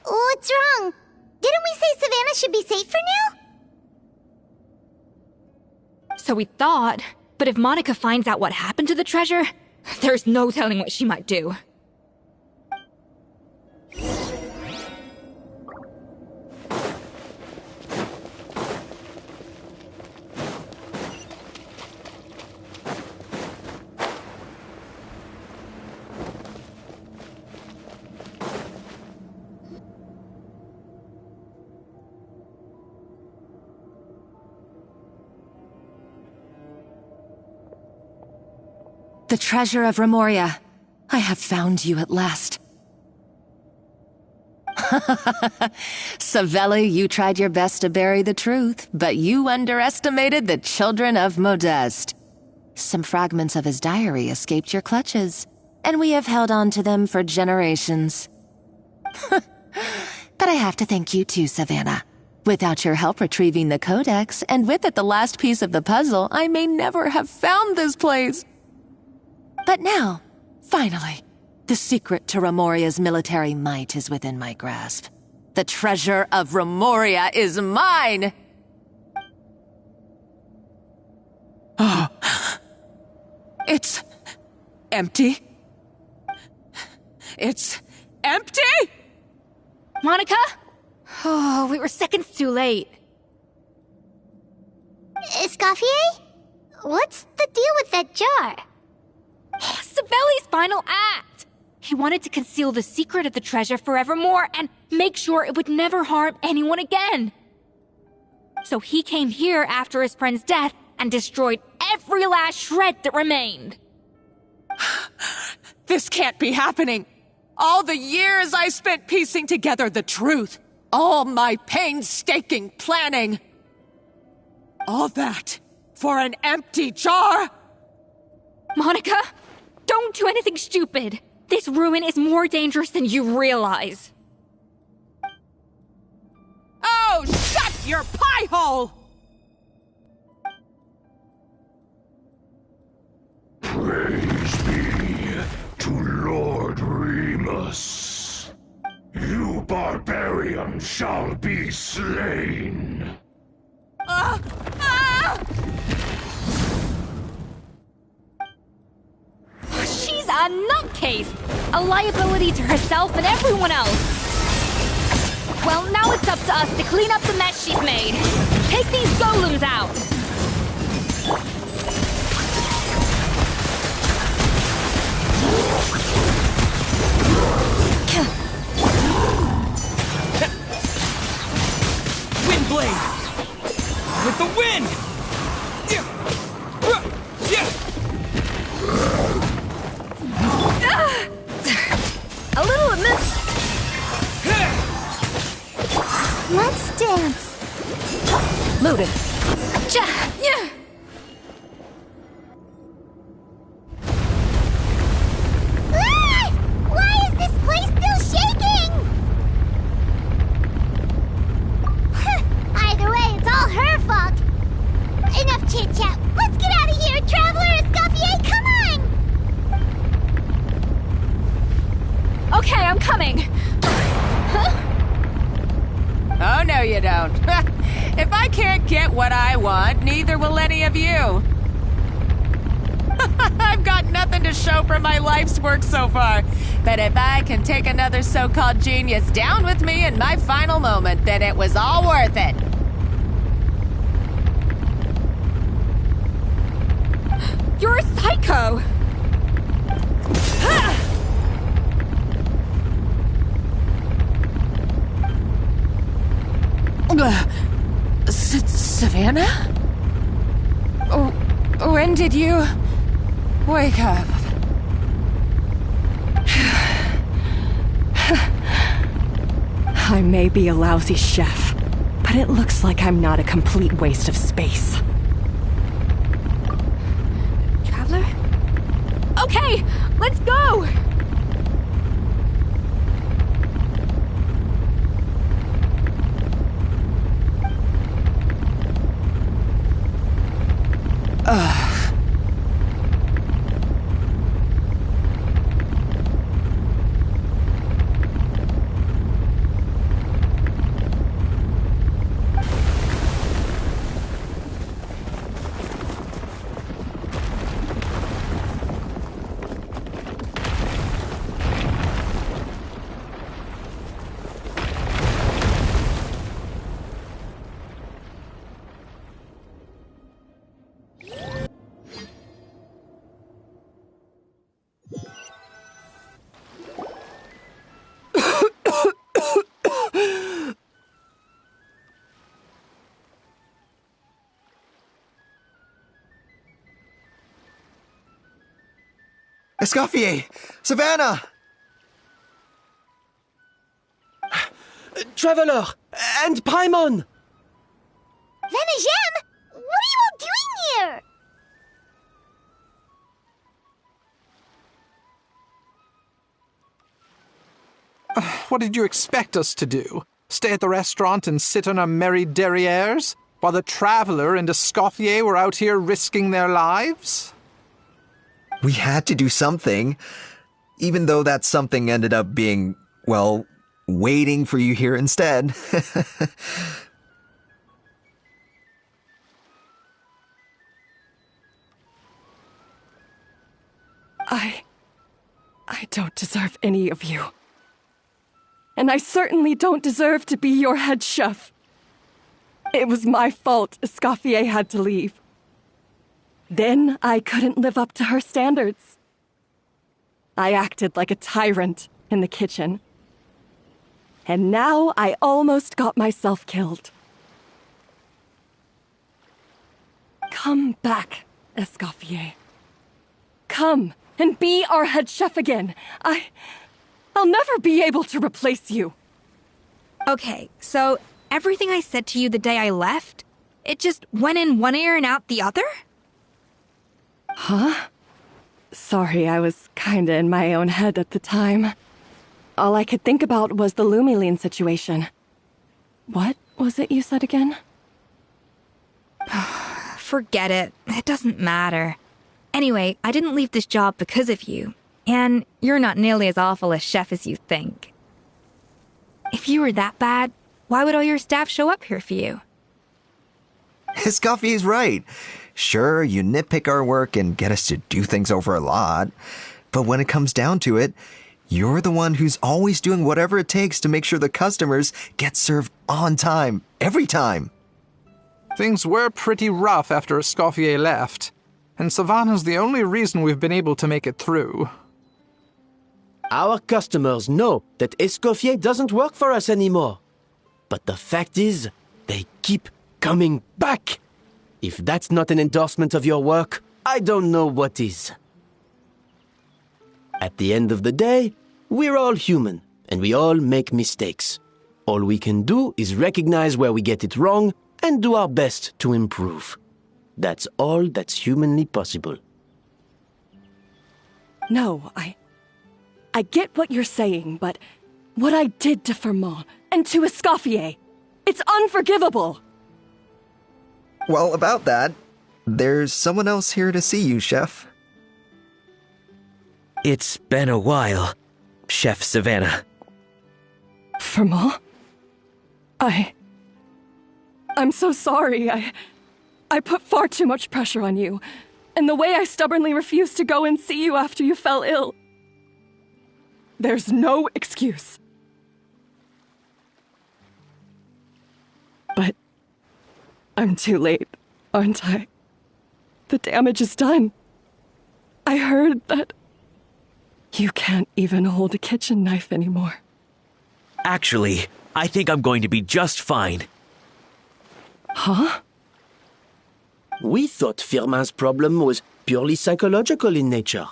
A: What's wrong? Didn't we say Savannah should be safe for now?
K: So we thought, but if Monica finds out what happened to the treasure, there's no telling what she might do.
T: The treasure of Remoria. I have found you at last. Savelli, you tried your best to bury the truth, but you underestimated the children of Modeste. Some fragments of his diary escaped your clutches, and we have held on to them for generations. But I have to thank you too, Savannah. Without your help retrieving the codex, and with it the last piece of the puzzle, I may never have found this place. But now, finally, the secret to Remoria's military might is within my grasp. The treasure of Remoria is mine! Oh. It's empty. It's empty?
F: Monica? Oh, we were seconds too late.
A: Escoffier? What's the deal with that jar?
F: Savelli's final act! He wanted to conceal the secret of the treasure forevermore and make sure it would never harm anyone again. So he came here after his friend's death and destroyed every last shred that remained.
T: This can't be happening. All the years I spent piecing together the truth. All my painstaking planning. All that for an empty jar?
F: Monica, don't do anything stupid. This ruin is more dangerous than you realize.
T: Oh, shut your pie hole!
L: Praise be to Lord Remus. You barbarian shall be slain.
F: She's a nutcase! A liability to herself and everyone else! Well, now it's up to us to clean up the mess she's made. Take these golems out!
G: Windblade! With the wind!
F: A little amiss.
A: Let's dance.
F: Loaded. Yeah.
A: Ah! Why is this place still shaking? Either way, it's all her fault. Enough chit-chat. Let's get out of here, Traveler Escoffier, come on!
F: Okay, I'm coming. Huh?
T: Oh, no you don't. If I can't get what I want, neither will any of you. I've got nothing to show for my life's work so far. But if I can take another so-called genius down with me in my final moment, then it was all worth it.
F: You're a psycho!
T: Savannah? When did you wake up?
C: I may be a lousy chef, but it looks like I'm not a complete waste of space.
F: Traveler? Okay, let's go!
M: Escoffier! Savannah!
H: Traveler! And Paimon!
A: Venejem! What are you all doing here?
P: What did you expect us to do? Stay at the restaurant and sit on our merry derrieres, while the Traveler and Escoffier were out here risking their lives?
M: We had to do something, even though that something ended up being, well, waiting for you here instead.
Q: I don't deserve any of you. And I certainly don't deserve to be your head chef. It was my fault Escoffier had to leave. Then I couldn't live up to her standards. I acted like a tyrant in the kitchen. And now I almost got myself killed. Come back, Escoffier. Come and be our head chef again. I'll never be able to replace you.
F: Okay, so everything I said to you the day I left, it just went in one ear and out the other?
Q: Huh? Sorry, I was kinda in my own head at the time. All I could think about was the Lumiline situation. What was it you said again?
F: Forget it. It doesn't matter. Anyway, I didn't leave this job because of you. And you're not nearly as awful a chef as you think. If you were that bad, why would all your staff show up here for you?
M: Escoffier's right. Sure, you nitpick our work and get us to do things over a lot. But when it comes down to it, you're the one who's always doing whatever it takes to make sure the customers get served on time, every time.
P: Things were pretty rough after Escoffier left, and Savannah's the only reason we've been able to make it through.
H: Our customers know that Escoffier doesn't work for us anymore. But the fact is, they keep coming back. If that's not an endorsement of your work, I don't know what is. At the end of the day, we're all human, and we all make mistakes. All we can do is recognize where we get it wrong and do our best to improve. That's all that's humanly possible.
Q: No, I get what you're saying, but what I did to Firmin and to Escoffier, it's unforgivable.
M: Well, about that, there's someone else here to see you, Chef.
J: It's been a while, Chef Savannah.
Q: Firmin? I'm so sorry. I put far too much pressure on you, and the way I stubbornly refused to go and see you after you fell ill. There's no excuse. But I'm too late, aren't I? The damage is done. I heard that you can't even hold a kitchen knife anymore.
J: Actually, I think I'm going to be just fine.
Q: Huh?
H: We thought Firmin's problem was purely psychological in nature.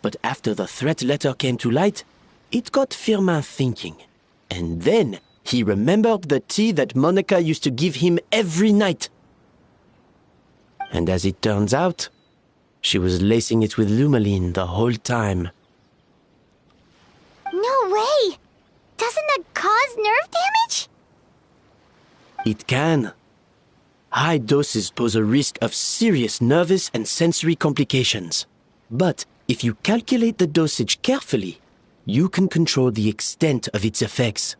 H: But after the threat letter came to light, it got Firmin thinking. And then he remembered the tea that Monica used to give him every night. And as it turns out, she was lacing it with Lumiline the whole time.
A: No way! Doesn't that cause nerve damage?
H: It can. High doses pose a risk of serious nervous and sensory complications. But if you calculate the dosage carefully, you can control the extent of its effects.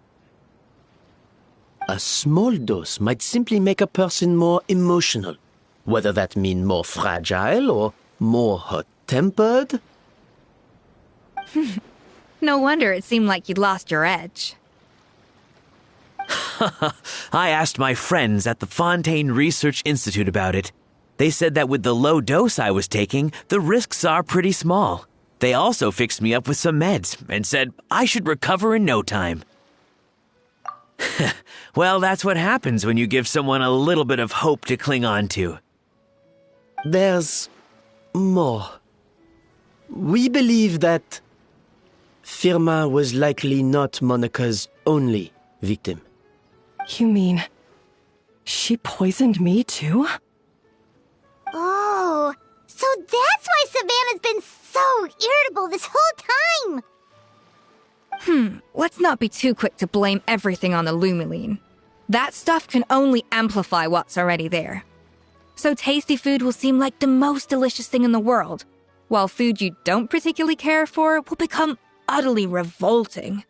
H: A small dose might simply make a person more emotional, whether that means more fragile or more hot-tempered.
F: No wonder it seemed like you'd lost your edge.
J: I asked my friends at the Fontaine Research Institute about it. They said that with the low dose I was taking, the risks are pretty small. They also fixed me up with some meds and said I should recover in no time. Well, that's what happens when you give someone a little bit of hope to cling on to.
H: There's more. We believe that Firmin was likely not Monica's only victim.
Q: You mean she poisoned me too?
A: Oh, so that's why Savannah's been so irritable this whole time.
F: Let's not be too quick to blame everything on the Lumiline. That stuff can only amplify what's already there. So tasty food will seem like the most delicious thing in the world, while food you don't particularly care for will become utterly revolting.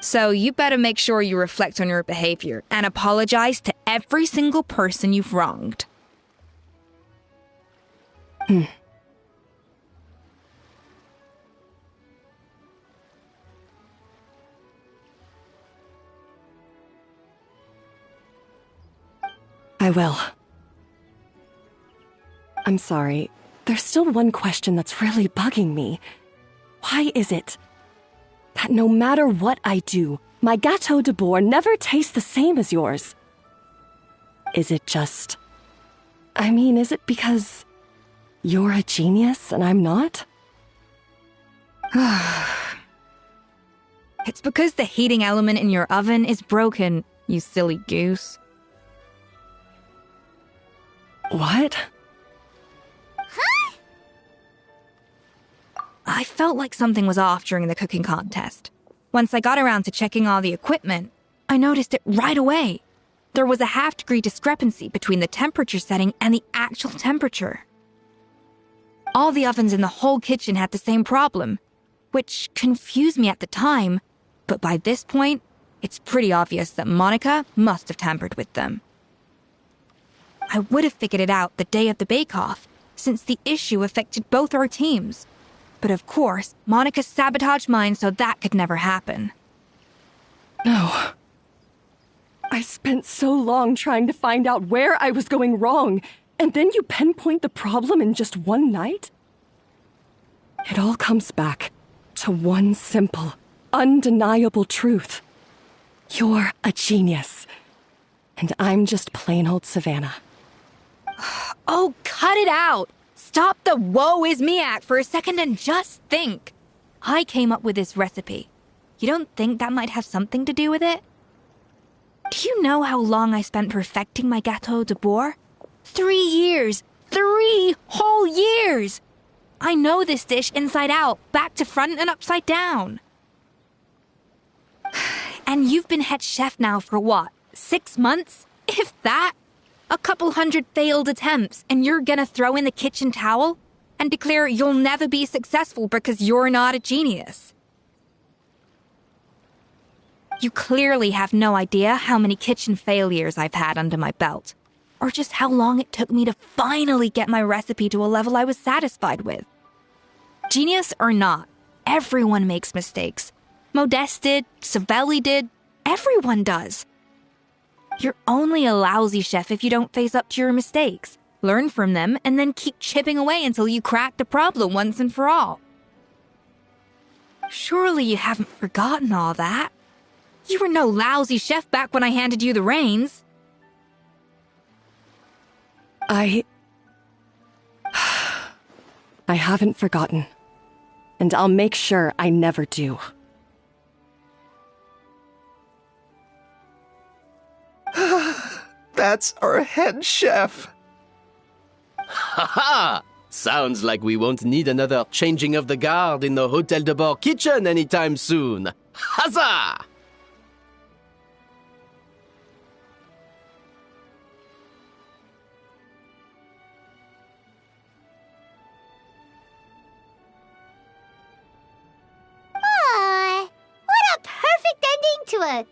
F: So you better make sure you reflect on your behavior and apologize to every single person you've wronged.
Q: I will. I'm sorry. There's still one question that's really bugging me. Why is it that no matter what I do, my Gâteau de Bourg never tastes the same as yours? Is it just... is it because you're a genius and I'm not?
F: It's because the heating element in your oven is broken, you silly goose.
Q: What?
A: Huh?
F: I felt like something was off during the cooking contest. Once I got around to checking all the equipment, I noticed it right away. There was a half-degree discrepancy between the temperature setting and the actual temperature. All the ovens in the whole kitchen had the same problem, which confused me at the time, but by this point, it's pretty obvious that Monica must have tampered with them. I would have figured it out the day of the bake-off, since the issue affected both our teams. But of course, Monica sabotaged mine so that could never happen.
Q: No. I spent so long trying to find out where I was going wrong, and then you pinpoint the problem in just one night? It all comes back to one simple, undeniable truth. You're a genius, and I'm just plain old Savannah.
F: Oh, cut it out! Stop the woe is me act for a second and just think. I came up with this recipe. You don't think that might have something to do with it? Do you know how long I spent perfecting my Gâteau de Bourg? 3 years! 3 whole years! I know this dish inside out, back to front and upside down. And you've been head chef now for what, 6 months? If that? A couple hundred failed attempts, and you're gonna throw in the kitchen towel and declare you'll never be successful because you're not a genius. You clearly have no idea how many kitchen failures I've had under my belt, or just how long it took me to finally get my recipe to a level I was satisfied with. Genius or not, everyone makes mistakes. Modeste did, Savelli did, everyone does. You're only a lousy chef if you don't face up to your mistakes, learn from them, and then keep chipping away until you crack the problem once and for all. Surely you haven't forgotten all that. You were no lousy chef back when I handed you the reins.
Q: I haven't forgotten, and I'll make sure I never do.
M: That's our head chef.
H: Ha ha! Sounds like we won't need another changing of the guard in the Hôtel de Bord kitchen anytime soon. Huzzah!
A: Aw, what a perfect ending to a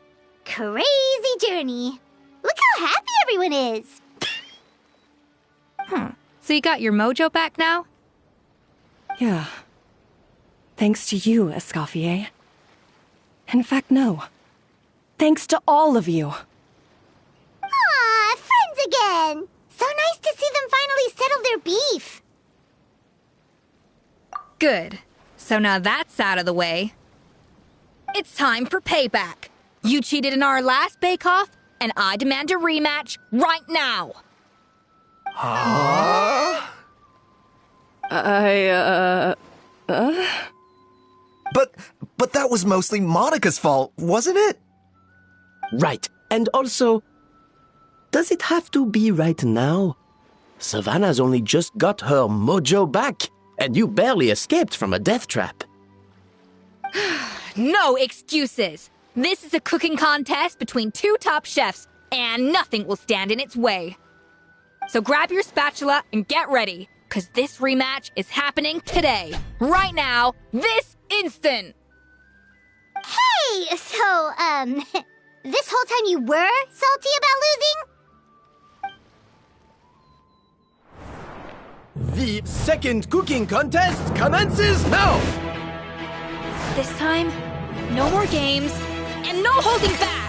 A: crazy journey. Look how happy everyone is.
F: So you got your mojo back now?
Q: Yeah. Thanks to you, Escoffier. In fact, no. Thanks to all of you.
A: Aw, friends again. So nice to see them finally settle their beef.
F: Good. So now that's out of the way. It's time for payback. You cheated in our last bake-off, and I demand a rematch right now.
M: Huh? But that was mostly Monica's fault, wasn't it?
H: Right. And also, does it have to be right now? Savannah's only just got her mojo back, and you barely escaped from a death trap.
F: No excuses! This is a cooking contest between two top chefs, and nothing will stand in its way. So grab your spatula and get ready, because this rematch is happening today. Right now, this instant!
A: Hey, so, this whole time you were salty about losing?
H: The second cooking contest commences now!
F: This time, no more games, and no holding back!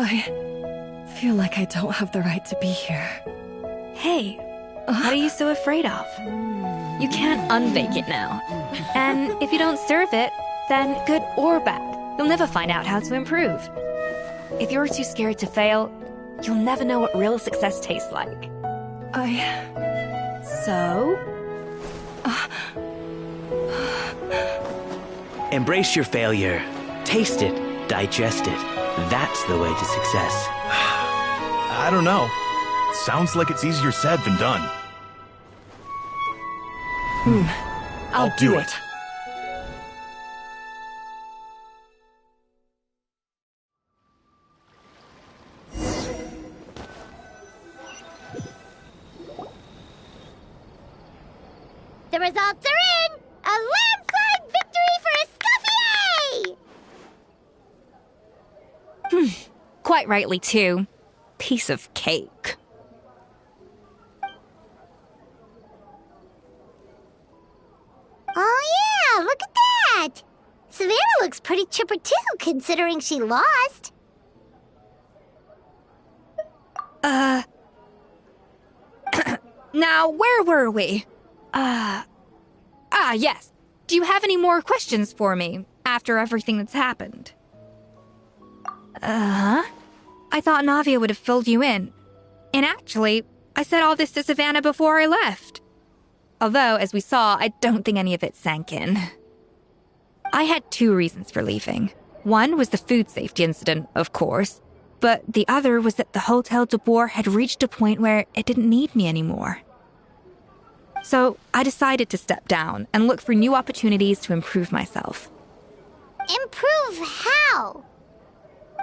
Q: I feel like I don't have the right to be here.
K: Hey, what are you so afraid of? You can't unbake it now. And if you don't serve it, then good or bad, you'll never find out how to improve. If you're too scared to fail, you'll never know what real success tastes like. So?
J: Embrace your failure. Taste it. Digest it. That's the way to success.
E: I don't know. Sounds like it's easier said than done.
Q: I'll do it.
A: The results are in! A landslide victory for Escoffier!
K: Quite rightly, too. Piece of cake.
A: Oh yeah, look at that! Savannah looks pretty chipper too, considering she lost.
F: Now, where were we? Yes. Do you have any more questions for me after everything that's happened? I thought Navia would have filled you in. And actually, I said all this to Savannah before I left. Although, as we saw, I don't think any of it sank in. I had two reasons for leaving. One was the food safety incident, of course, but the other was that the Hotel de Boer had reached a point where it didn't need me anymore. So I decided to step down and look for new opportunities to improve myself.
A: Improve how?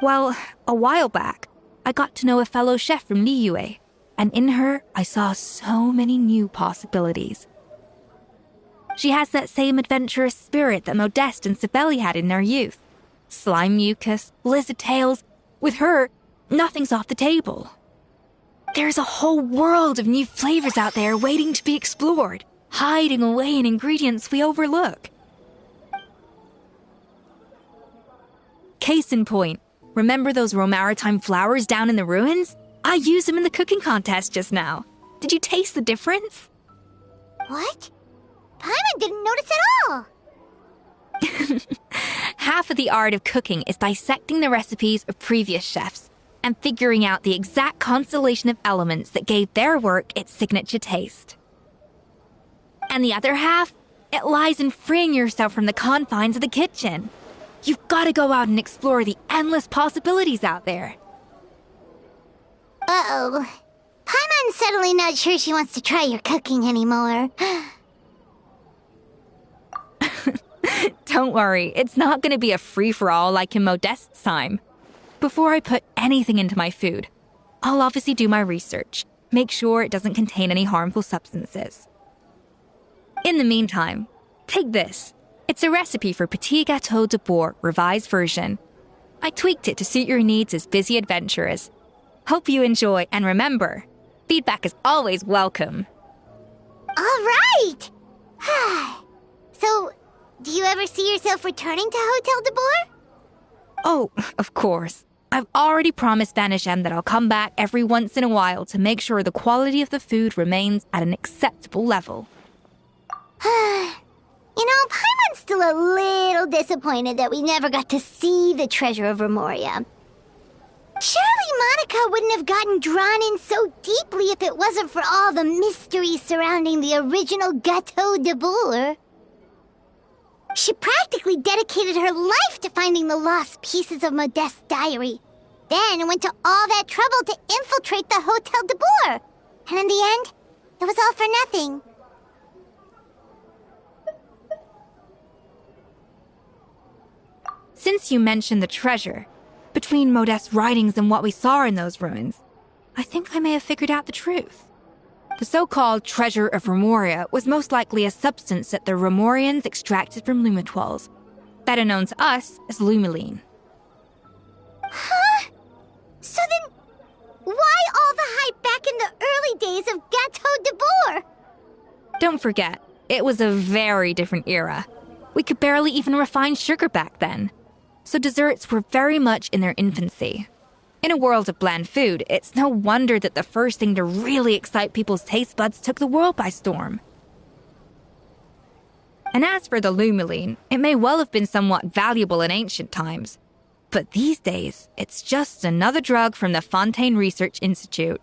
F: Well, a while back, I got to know a fellow chef from Liyue, and in her, I saw so many new possibilities. She has that same adventurous spirit that Modeste and Sibeli had in their youth. Slime mucus, lizard tails. With her, nothing's off the table. There's a whole world of new flavors out there waiting to be explored, hiding away in ingredients we overlook. Case in point, remember those Romaritime flowers down in the ruins? I used them in the cooking contest just now. Did you taste the difference?
A: What? Paimon didn't notice at all.
F: Half of the art of cooking is dissecting the recipes of previous chefs and figuring out the exact constellation of elements that gave their work its signature taste. And the other half, it lies in freeing yourself from the confines of the kitchen. You've got to go out and explore the endless possibilities out there.
A: Uh-oh. Paimon's suddenly not sure she wants to try your cooking anymore.
F: Don't worry, it's not going to be a free-for-all like in Modeste's time. Before I put anything into my food, I'll obviously do my research, make sure it doesn't contain any harmful substances. In the meantime, take this. It's a recipe for Petit Gâteau de Boer revised version.
K: I tweaked it to suit your needs as busy adventurers. Hope you enjoy, and remember, feedback is always welcome.
A: All right! So, do you ever see yourself returning to Hotel de Boer?
K: Oh, of course. I've already promised Vanish M that I'll come back every once in a while to make sure the quality of the food remains at an acceptable level.
A: You know, Paimon's still a little disappointed that we never got to see the treasure of Remoria. Surely Monica wouldn't have gotten drawn in so deeply if it wasn't for all the mystery surrounding the original Gâteau de Boer. She practically dedicated her life to finding the lost pieces of Modeste's diary. Then went to all that trouble to infiltrate the Hotel de Boer. And in the end, it was all for nothing.
K: Since you mentioned the treasure, between Modeste's writings and what we saw in those ruins, I think I may have figured out the truth. The so-called treasure of Remoria was most likely a substance that the Remorians extracted from Lumitoiles, better known to us as Lumiline.
A: Huh? So then, why all the hype back in the early days of Gâteau de Boer?
K: Don't forget, it was a very different era. We could barely even refine sugar back then. So desserts were very much in their infancy. In a world of bland food, it's no wonder that the first thing to really excite people's taste buds took the world by storm. And as for the Lumiline, it may well have been somewhat valuable in ancient times. But these days, it's just another drug from the Fontaine Research Institute.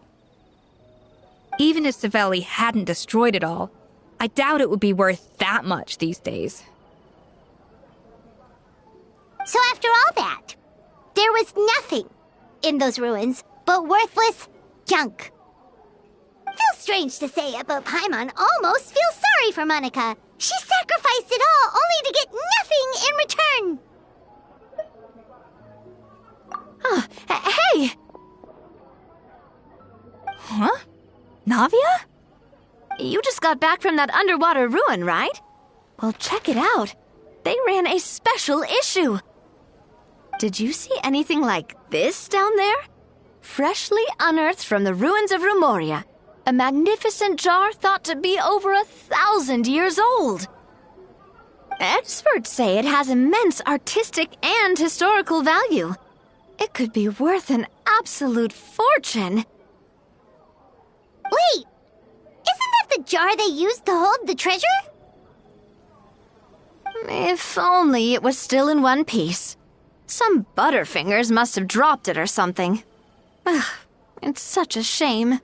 K: Even if Savelli hadn't destroyed it all, I doubt it would be worth that much these days.
A: So after all that, there was nothing in those ruins but worthless junk. Feels strange to say it, but Paimon almost feels sorry for Monica. She sacrificed it all only to get nothing in return.
K: Hey! Huh? Navia?
B: You just got back from that underwater ruin, right? Well, check it out. They ran a special issue. Did you see anything like this down there? Freshly unearthed from the ruins of Remoria. A magnificent jar thought to be over 1,000 years old. Experts say it has immense artistic and historical value. It could be worth an absolute fortune.
A: Wait! Isn't that the jar they used to hold the treasure?
B: If only it was still in one piece. Some butterfingers must have dropped it or something. Ugh, it's such a shame.